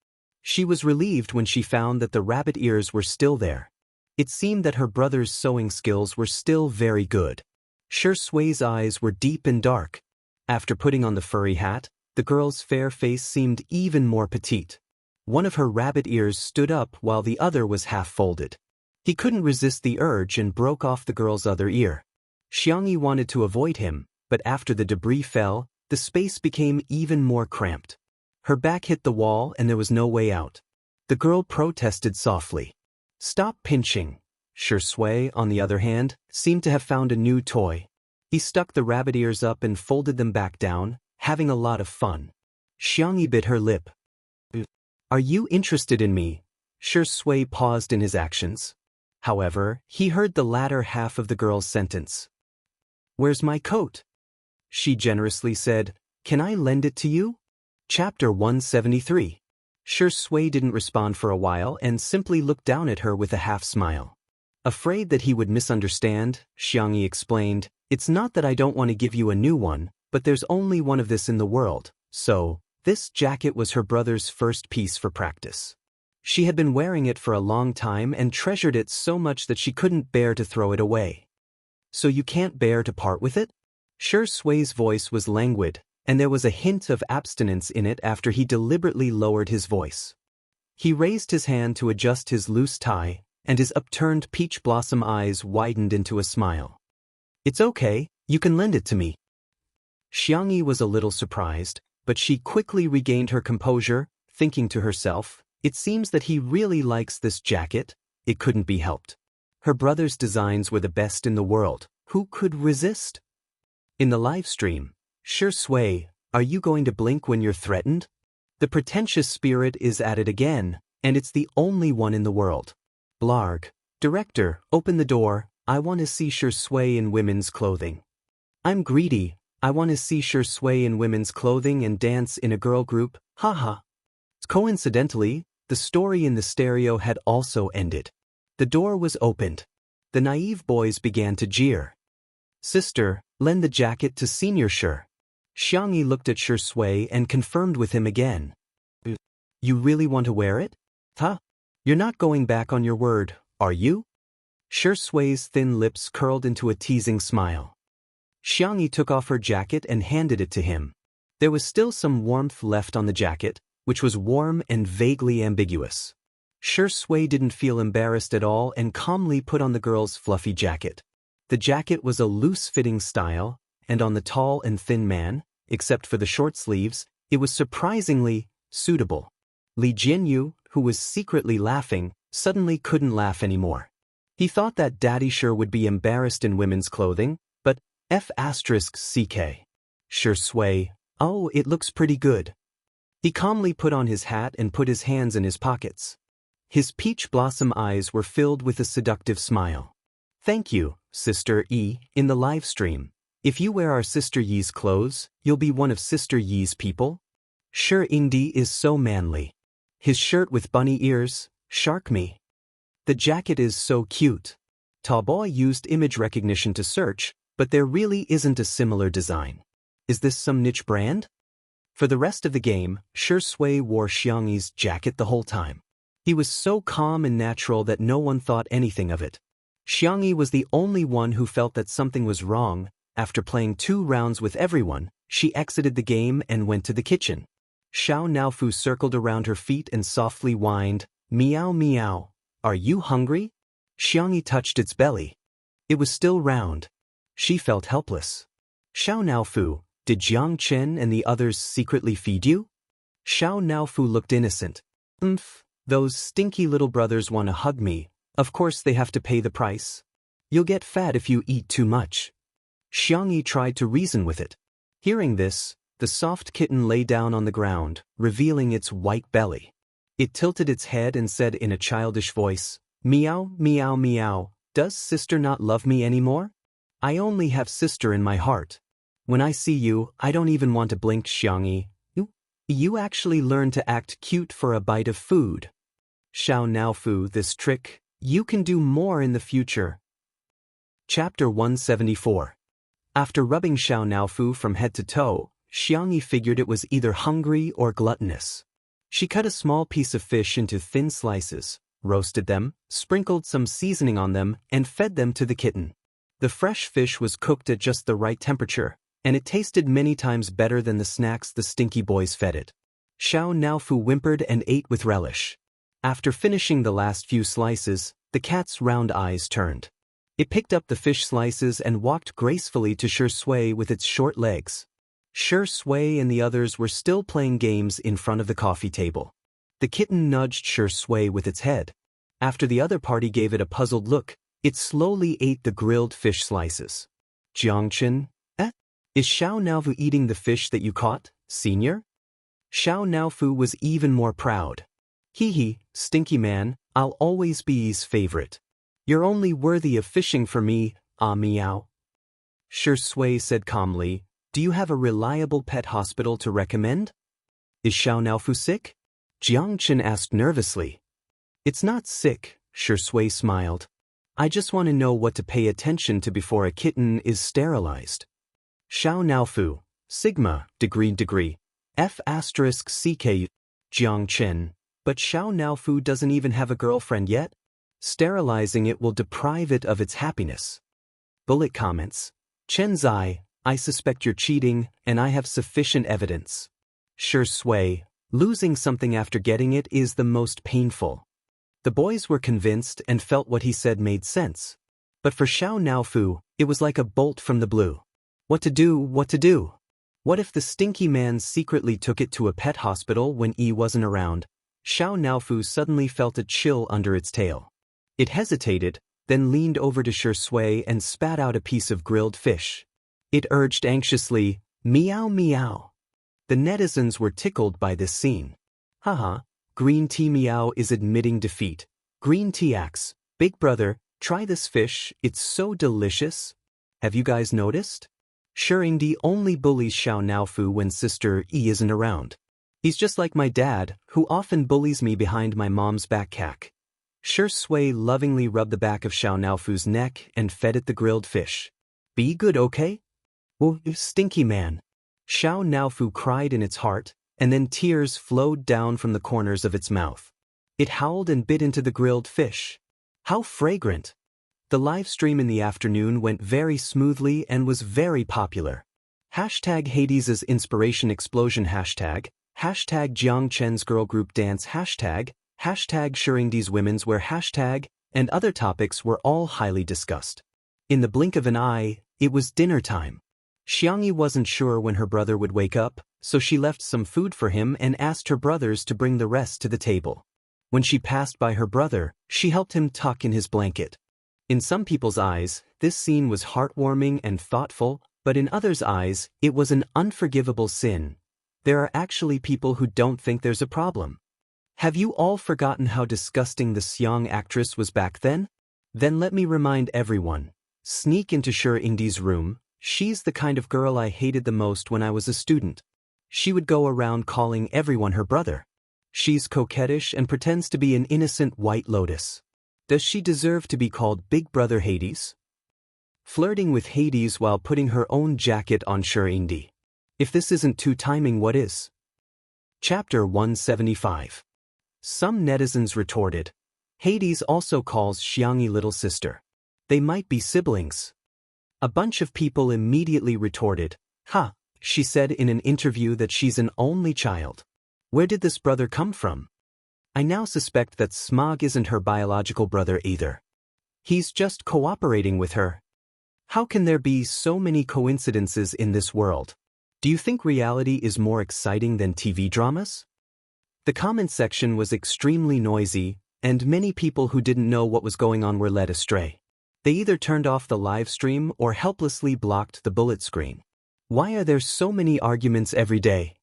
She was relieved when she found that the rabbit ears were still there. It seemed that her brother's sewing skills were still very good. Shui's eyes were deep and dark. After putting on the furry hat, the girl's fair face seemed even more petite. One of her rabbit ears stood up while the other was half folded. He couldn't resist the urge and broke off the girl's other ear. Jianghu wanted to avoid him, but after the debris fell, the space became even more cramped. Her back hit the wall and there was no way out. The girl protested softly. "Stop pinching." Shui, on the other hand, seemed to have found a new toy. He stuck the rabbit ears up and folded them back down, having a lot of fun. Jianghu bit her lip. "Are you interested in me?" Shui paused in his actions. However, he heard the latter half of the girl's sentence. "Where's my coat?" She generously said, "Can I lend it to you?" Chapter 173. Shui didn't respond for a while and simply looked down at her with a half smile. Afraid that he would misunderstand, Jianghu explained, "It's not that I don't want to give you a new one, but there's only one of this in the world, so, this jacket was her brother's first piece for practice. She had been wearing it for a long time and treasured it so much that she couldn't bear to throw it away." "So you can't bear to part with it?" Shui's voice was languid, and there was a hint of abstinence in it after he deliberately lowered his voice. He raised his hand to adjust his loose tie, and his upturned peach blossom eyes widened into a smile. "It's okay, you can lend it to me." Jianghu was a little surprised, but she quickly regained her composure, thinking to herself, it seems that he really likes this jacket. It couldn't be helped. Her brother's designs were the best in the world. Who could resist? In the live stream, Sure Sui, are you going to blink when you're threatened? The pretentious spirit is at it again, and it's the only one in the world. Blarg. Director, open the door. I want to see Sure Sui in women's clothing. I'm greedy. I want to see Sure Sui in women's clothing and dance in a girl group. Haha. Coincidentally, the story in the stereo had also ended. The door was opened. The naive boys began to jeer. Sister, lend the jacket to Senior Sure. Xiangyi looked at Sure Sui and confirmed with him again. You really want to wear it? Huh? You're not going back on your word, are you? Sure Sui's thin lips curled into a teasing smile. Xiangyi took off her jacket and handed it to him. There was still some warmth left on the jacket, which was warm and vaguely ambiguous. Sure Sui didn't feel embarrassed at all and calmly put on the girl's fluffy jacket. The jacket was a loose-fitting style, and on the tall and thin man, except for the short sleeves, it was surprisingly suitable. Li Jianyu, who was secretly laughing, suddenly couldn't laugh anymore. He thought that Daddy Sure would be embarrassed in women's clothing, but F***ck. Sure Sui, oh, it looks pretty good. He calmly put on his hat and put his hands in his pockets. His peach blossom eyes were filled with a seductive smile. Thank you, Sister Yi, in the live stream. If you wear our Sister Yi's clothes, you'll be one of Sister Yi's people? Sure Ingdi is so manly. His shirt with bunny ears, shark me. The jacket is so cute. Taoboy used image recognition to search, but there really isn't a similar design. Is this some niche brand? For the rest of the game, Sure Sui wore Xiangyi's jacket the whole time. He was so calm and natural that no one thought anything of it. Xiangyi was the only one who felt that something was wrong. After playing 2 rounds with everyone, she exited the game and went to the kitchen. Xiao Naofu circled around her feet and softly whined, meow meow. Are you hungry? Xiangyi touched its belly. It was still round. She felt helpless. Xiao Naofu, did Jiang Chen and the others secretly feed you? Xiao Naofu looked innocent. Those stinky little brothers want to hug me. Of course they have to pay the price. You'll get fat if you eat too much. Xiangyi tried to reason with it. Hearing this, the soft kitten lay down on the ground, revealing its white belly. It tilted its head and said in a childish voice, meow, meow, meow, does sister not love me anymore? I only have sister in my heart. When I see you, I don't even want to blink, Xiangyi. You actually learn to act cute for a bite of food. Xiao Naofu, this trick, you can do more in the future. Chapter 174. After rubbing Xiao Naofu from head to toe, Xiangyi figured it was either hungry or gluttonous. She cut a small piece of fish into thin slices, roasted them, sprinkled some seasoning on them, and fed them to the kitten. The fresh fish was cooked at just the right temperature, and it tasted many times better than the snacks the stinky boys fed it. Xiao Naofu whimpered and ate with relish. After finishing the last few slices, the cat's round eyes turned. It picked up the fish slices and walked gracefully to Sure Sui with its short legs. Sure Sui and the others were still playing games in front of the coffee table. The kitten nudged Sure Sui with its head. After the other party gave it a puzzled look, it slowly ate the grilled fish slices. Jiangchen, is Xiao Naofu eating the fish that you caught, senior? Xiao Naofu was even more proud. Hee, stinky man, I'll always be his favorite. You're only worthy of fishing for me, ah meow. Sure Sui said calmly, do you have a reliable pet hospital to recommend? Is Xiao Naofu sick? Jiangchen asked nervously. It's not sick, Sure Sui smiled. I just want to know what to pay attention to before a kitten is sterilized. Xiao Naofu, Sigma, degree, F***ck, Jiangchen, but Xiao Naofu doesn't even have a girlfriend yet? Sterilizing it will deprive it of its happiness. Bullet comments. Chen Zai, I suspect you're cheating, and I have sufficient evidence. Sure Sui, losing something after getting it is the most painful. The boys were convinced and felt what he said made sense. But for Xiao Naofu, it was like a bolt from the blue. What to do? What if the stinky man secretly took it to a pet hospital when Yi wasn't around? Xiao Naofu suddenly felt a chill under its tail. It hesitated, then leaned over to Shi Sui and spat out a piece of grilled fish. It urged anxiously, "Meow meow." The netizens were tickled by this scene. Haha, Green Tea Meow is admitting defeat. Green Tea acts, "Big brother, try this fish, it's so delicious." Have you guys noticed? Shirindi only bullies Xiao Naofu when Sister Yi isn't around. He's just like my dad, who often bullies me behind my mom's back. Shi Sui lovingly rubbed the back of Xiao Naofu's neck and fed it the grilled fish. Be good, okay? Oh, you stinky man. Xiao Naofu cried in its heart, and then tears flowed down from the corners of its mouth. It howled and bit into the grilled fish. How fragrant! The live stream in the afternoon went very smoothly and was very popular. Hashtag Hades' inspiration explosion hashtag Jiangchen's girl group dance hashtag Shiringdi's women's wear hashtag, and other topics were all highly discussed. In the blink of an eye, it was dinner time. Xiangyi wasn't sure when her brother would wake up, so she left some food for him and asked her brothers to bring the rest to the table. When she passed by her brother, she helped him tuck in his blanket. In some people's eyes, this scene was heartwarming and thoughtful, but in others' eyes, it was an unforgivable sin. There are actually people who don't think there's a problem. Have you all forgotten how disgusting the Xiang actress was back then? Then let me remind everyone. Sneak into Shiringdi's room. She's the kind of girl I hated the most when I was a student. She would go around calling everyone her brother. She's coquettish and pretends to be an innocent white lotus. Does she deserve to be called Big Brother Hades? Flirting with Hades while putting her own jacket on Shirindi. If this isn't two timing, what is? Chapter 175. Some netizens retorted. Hades also calls Xiangyi little sister. They might be siblings. A bunch of people immediately retorted. Ha, she said in an interview that she's an only child. Where did this brother come from? I now suspect that Smog isn't her biological brother either. He's just cooperating with her. How can there be so many coincidences in this world? Do you think reality is more exciting than TV dramas? The comment section was extremely noisy, and many people who didn't know what was going on were led astray. They either turned off the live stream or helplessly blocked the bullet screen. Why are there so many arguments every day?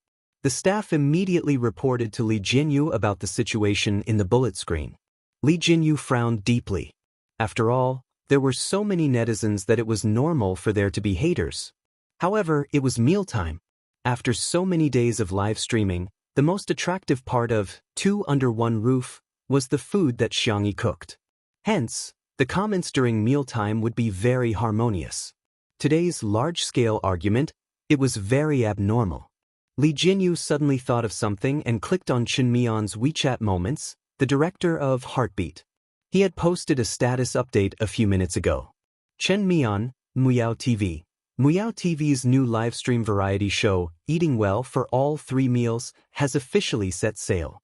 The staff immediately reported to Li Jinyu about the situation in the bullet screen. Li Jinyu frowned deeply. After all, there were so many netizens that it was normal for there to be haters. However, it was mealtime. After so many days of live streaming, the most attractive part of Two Under One Roof was the food that Xiangyi cooked. Hence, the comments during mealtime would be very harmonious. Today's large-scale argument, it was very abnormal. Li Jinyu suddenly thought of something and clicked on Chen Mian's WeChat Moments, the director of Heartbeat. He had posted a status update a few minutes ago. Chen Mian, Muyao TV. Muyao TV's new livestream variety show, Eating Well for All 3 Meals, has officially set sail.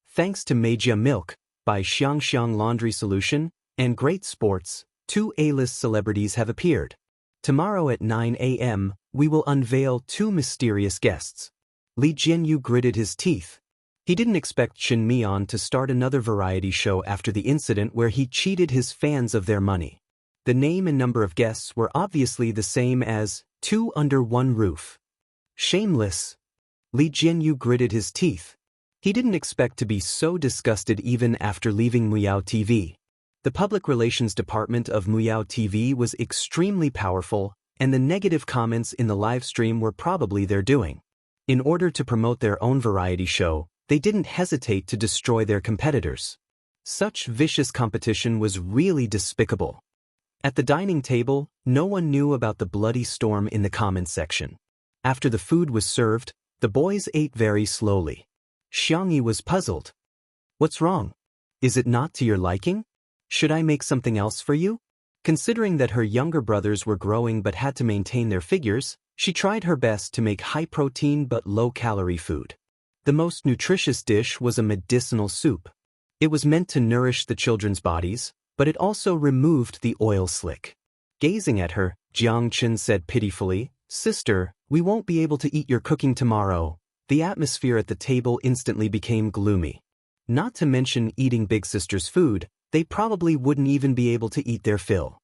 Thanks to Meijia Milk, by Xiangxiang Laundry Solution, and Great Sports, 2 A-list celebrities have appeared. Tomorrow at 9 a.m., we will unveil 2 mysterious guests. Li Jinyu gritted his teeth. He didn't expect Chen Mian to start another variety show after the incident where he cheated his fans of their money. The name and number of guests were obviously the same as Two Under One Roof. Shameless. Li Jinyu gritted his teeth. He didn't expect to be so disgusted even after leaving Muyao TV. The public relations department of Muyao TV was extremely powerful, and the negative comments in the live stream were probably their doing. In order to promote their own variety show, they didn't hesitate to destroy their competitors. Such vicious competition was really despicable. At the dining table, no one knew about the bloody storm in the comments section. After the food was served, the boys ate very slowly. Xiangyi was puzzled. What's wrong? Is it not to your liking? Should I make something else for you? Considering that her younger brothers were growing but had to maintain their figures, she tried her best to make high-protein but low-calorie food. The most nutritious dish was a medicinal soup. It was meant to nourish the children's bodies, but it also removed the oil slick. Gazing at her, Jiang Chen said pitifully, Sister, we won't be able to eat your cooking tomorrow. The atmosphere at the table instantly became gloomy. Not to mention eating big sister's food, they probably wouldn't even be able to eat their fill.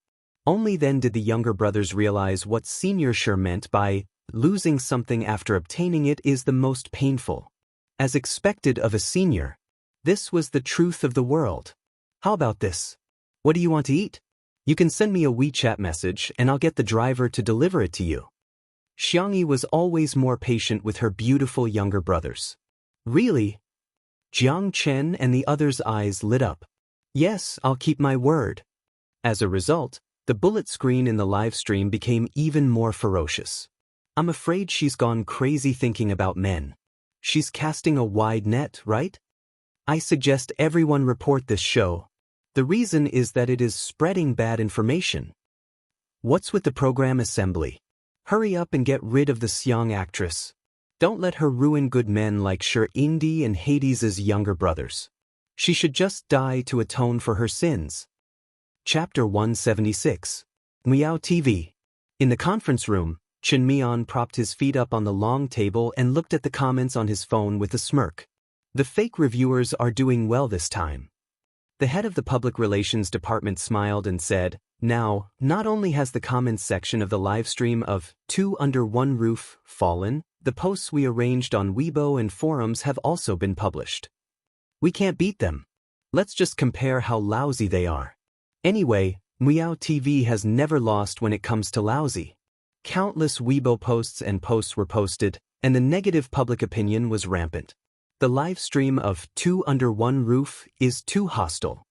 Only then did the younger brothers realize what senior sure meant by losing something after obtaining it is the most painful. As expected of a senior, this was the truth of the world. How about this? What do you want to eat? You can send me a WeChat message and I'll get the driver to deliver it to you. Jianghu was always more patient with her beautiful younger brothers. Really? Jiang Chen and the others' eyes lit up. Yes, I'll keep my word. As a result, the bullet screen in the live stream became even more ferocious. I'm afraid she's gone crazy thinking about men. She's casting a wide net, right? I suggest everyone report this show. The reason is that it is spreading bad information. What's with the program assembly? Hurry up and get rid of the Xiang actress. Don't let her ruin good men like Shi Ingdi and Hades' younger brothers. She should just die to atone for her sins. Chapter 176. Miao TV. In the conference room, Chen Mian propped his feet up on the long table and looked at the comments on his phone with a smirk. The fake reviewers are doing well this time. The head of the public relations department smiled and said, now, not only has the comments section of the live stream of Two Under One Roof fallen, the posts we arranged on Weibo and forums have also been published. We can't beat them. Let's just compare how lousy they are. Anyway, Miao TV has never lost when it comes to lousy. Countless Weibo posts and posts were posted, and the negative public opinion was rampant. The live stream of Two Under One Roof is too hostile.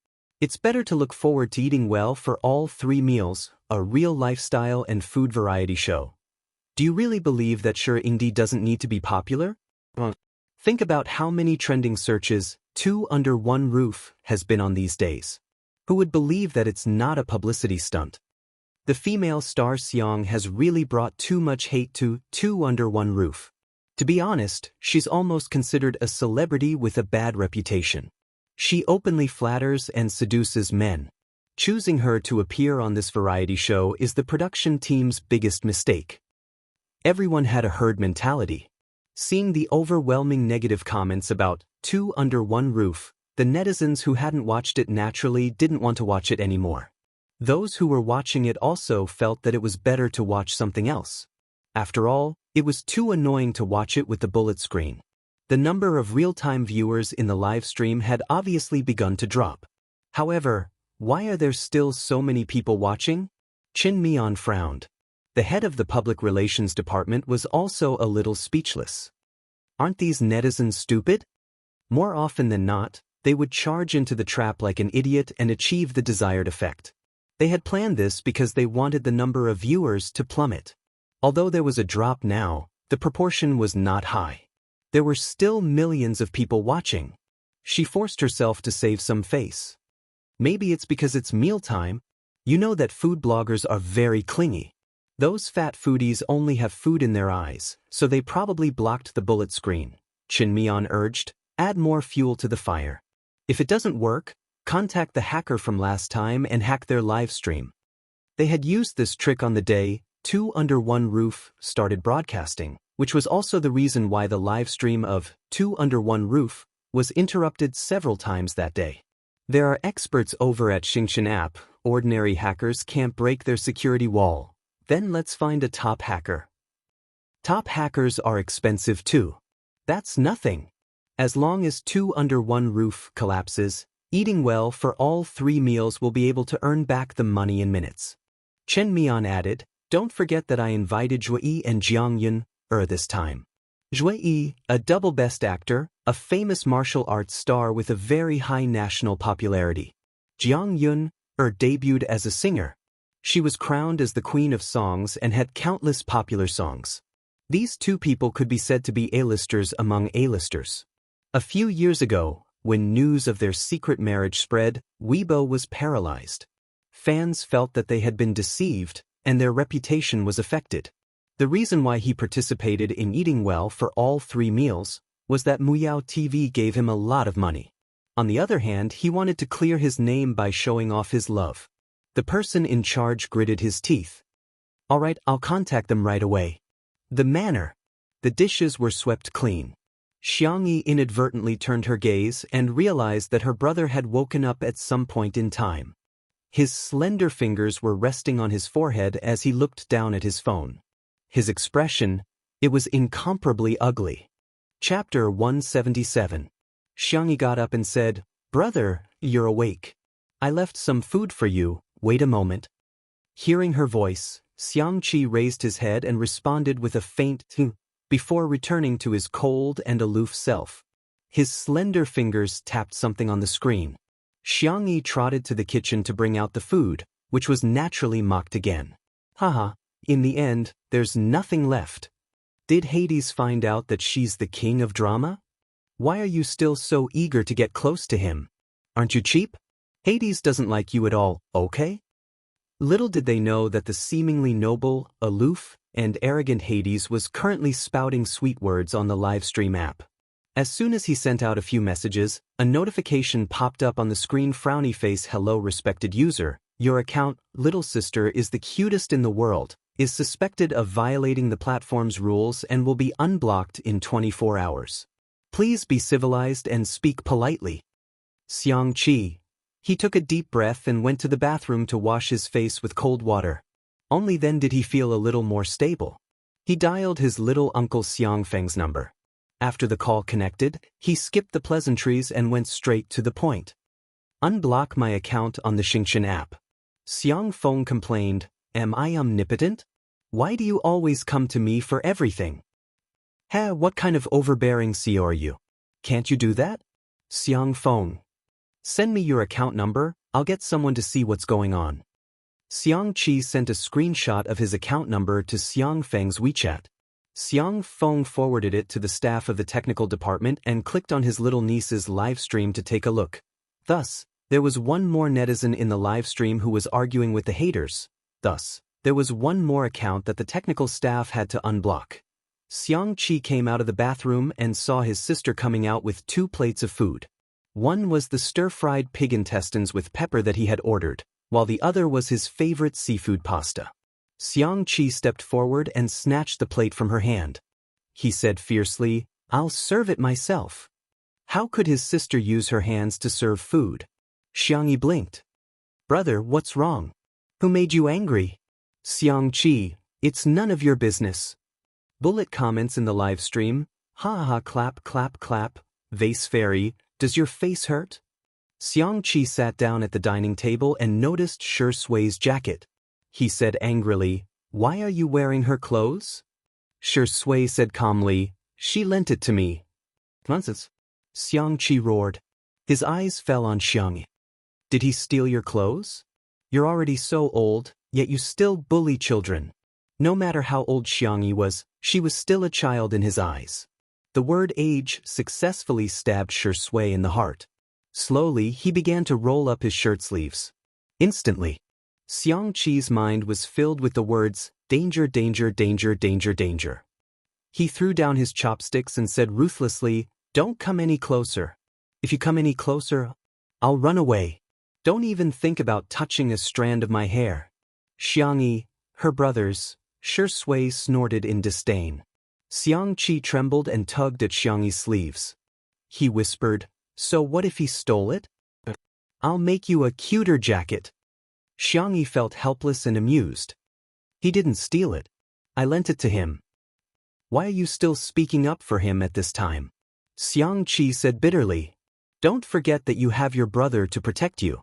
It's better to look forward to eating well for all 3 meals, a real lifestyle and food variety show. Do you really believe that Shi Ingdi doesn't need to be popular? Think about how many trending searches Two Under One Roof has been on these days. Who would believe that it's not a publicity stunt? The female star Xiang has really brought too much hate to Two Under One Roof. To be honest, she's almost considered a celebrity with a bad reputation. She openly flatters and seduces men. Choosing her to appear on this variety show is the production team's biggest mistake. Everyone had a herd mentality. Seeing the overwhelming negative comments about Two Under One Roof, the netizens who hadn't watched it naturally didn't want to watch it anymore. Those who were watching it also felt that it was better to watch something else. After all, it was too annoying to watch it with the bullet screen. The number of real-time viewers in the live stream had obviously begun to drop. However, why are there still so many people watching? Chen Mian frowned. The head of the public relations department was also a little speechless. Aren't these netizens stupid? More often than not, they would charge into the trap like an idiot and achieve the desired effect. They had planned this because they wanted the number of viewers to plummet. Although there was a drop now, the proportion was not high. There were still millions of people watching. She forced herself to save some face. Maybe it's because it's mealtime. You know that food bloggers are very clingy. Those fat foodies only have food in their eyes, so they probably blocked the bullet screen. Chen Mian urged, add more fuel to the fire. If it doesn't work, contact the hacker from last time and hack their live stream. They had used this trick on the day Two Under One Roof started broadcasting, which was also the reason why the live stream of Two Under One Roof was interrupted several times that day. There are experts over at Xingchen app. Ordinary hackers can't break their security wall. Then let's find a top hacker. Top hackers are expensive too. That's nothing. As long as Two Under One Roof collapses, eating well for all 3 meals will be able to earn back the money in minutes. Chen Mian added, don't forget that I invited Zhuyi and Jiang Yun this time. Zhuyi, a double best actor, a famous martial arts star with a very high national popularity. Jiang Yun debuted as a singer. She was crowned as the Queen of Songs and had countless popular songs. These 2 people could be said to be A-listers among A-listers. A few years ago, when news of their secret marriage spread, Weibo was paralyzed. Fans felt that they had been deceived, and their reputation was affected. The reason why he participated in eating well for all 3 meals was that Miao TV gave him a lot of money. On the other hand, he wanted to clear his name by showing off his love. The person in charge gritted his teeth. All right, I'll contact them right away. The manner. The dishes were swept clean. Jianghu inadvertently turned her gaze and realized that her brother had woken up at some point in time. His slender fingers were resting on his forehead as he looked down at his phone. His expression, it was incomparably ugly. Chapter 177. Jianghu got up and said, "Brother, you're awake. I left some food for you, wait a moment." Hearing her voice, Xiangqi raised his head and responded with a faint before returning to his cold and aloof self. His slender fingers tapped something on the screen. Xiangqi trotted to the kitchen to bring out the food, which was naturally mocked again. Haha, in the end, there's nothing left. Did Hades find out that she's the king of drama? Why are you still so eager to get close to him? Aren't you cheap? Hades doesn't like you at all, okay? Little did they know that the seemingly noble, aloof, and arrogant Hades was currently spouting sweet words on the livestream app. As soon as he sent out a few messages, a notification popped up on the screen. Frowny face. Hello respected user, your account, little sister is the cutest in the world, is suspected of violating the platform's rules and will be unblocked in 24 hours. Please be civilized and speak politely. Xiangqi. He took a deep breath and went to the bathroom to wash his face with cold water. Only then did he feel a little more stable. He dialed his little uncle Xiangfeng's number. After the call connected, he skipped the pleasantries and went straight to the point. Unblock my account on the Xingchen app. Xiangfeng complained, am I omnipotent? Why do you always come to me for everything? What kind of overbearing CEO are you? Can't you do that? Xiangfeng. Send me your account number, I'll get someone to see what's going on. Xiangqi sent a screenshot of his account number to Xiangfeng's WeChat. Xiangfeng forwarded it to the staff of the technical department and clicked on his little niece's livestream to take a look. Thus, there was one more netizen in the livestream who was arguing with the haters. Thus, there was one more account that the technical staff had to unblock. Xiangqi came out of the bathroom and saw his sister coming out with 2 plates of food. One was the stir-fried pig intestines with pepper that he had ordered, while the other was his favorite seafood pasta. Xiangqi stepped forward and snatched the plate from her hand. He said fiercely, I'll serve it myself. How could his sister use her hands to serve food? Xiangqi blinked. Brother, what's wrong? Who made you angry? Xiangqi, it's none of your business. Bullet comments in the live stream, ha ha clap clap clap, vase fairy, does your face hurt? Xiangqi sat down at the dining table and noticed Shi Sui's jacket. He said angrily, why are you wearing her clothes? Shi Sui said calmly, she lent it to me. Nonsense. Xiangqi roared. His eyes fell on Xiangqi. Did he steal your clothes? You're already so old, yet you still bully children. No matter how old Xiangqi was, she was still a child in his eyes. The word age successfully stabbed Shi Sui in the heart. Slowly, he began to roll up his shirt sleeves. Instantly, Xiangqi's mind was filled with the words, danger, danger, danger, danger, danger. He threw down his chopsticks and said ruthlessly, don't come any closer. If you come any closer, I'll run away. Don't even think about touching a strand of my hair. Xiangqi, her brothers, Shi Sui snorted in disdain. Xiangqi trembled and tugged at Xiangqi's sleeves. He whispered, so what if he stole it? I'll make you a cuter jacket. Xiangqi felt helpless and amused. He didn't steal it. I lent it to him. Why are you still speaking up for him at this time? Xiangqi said bitterly. Don't forget that you have your brother to protect you.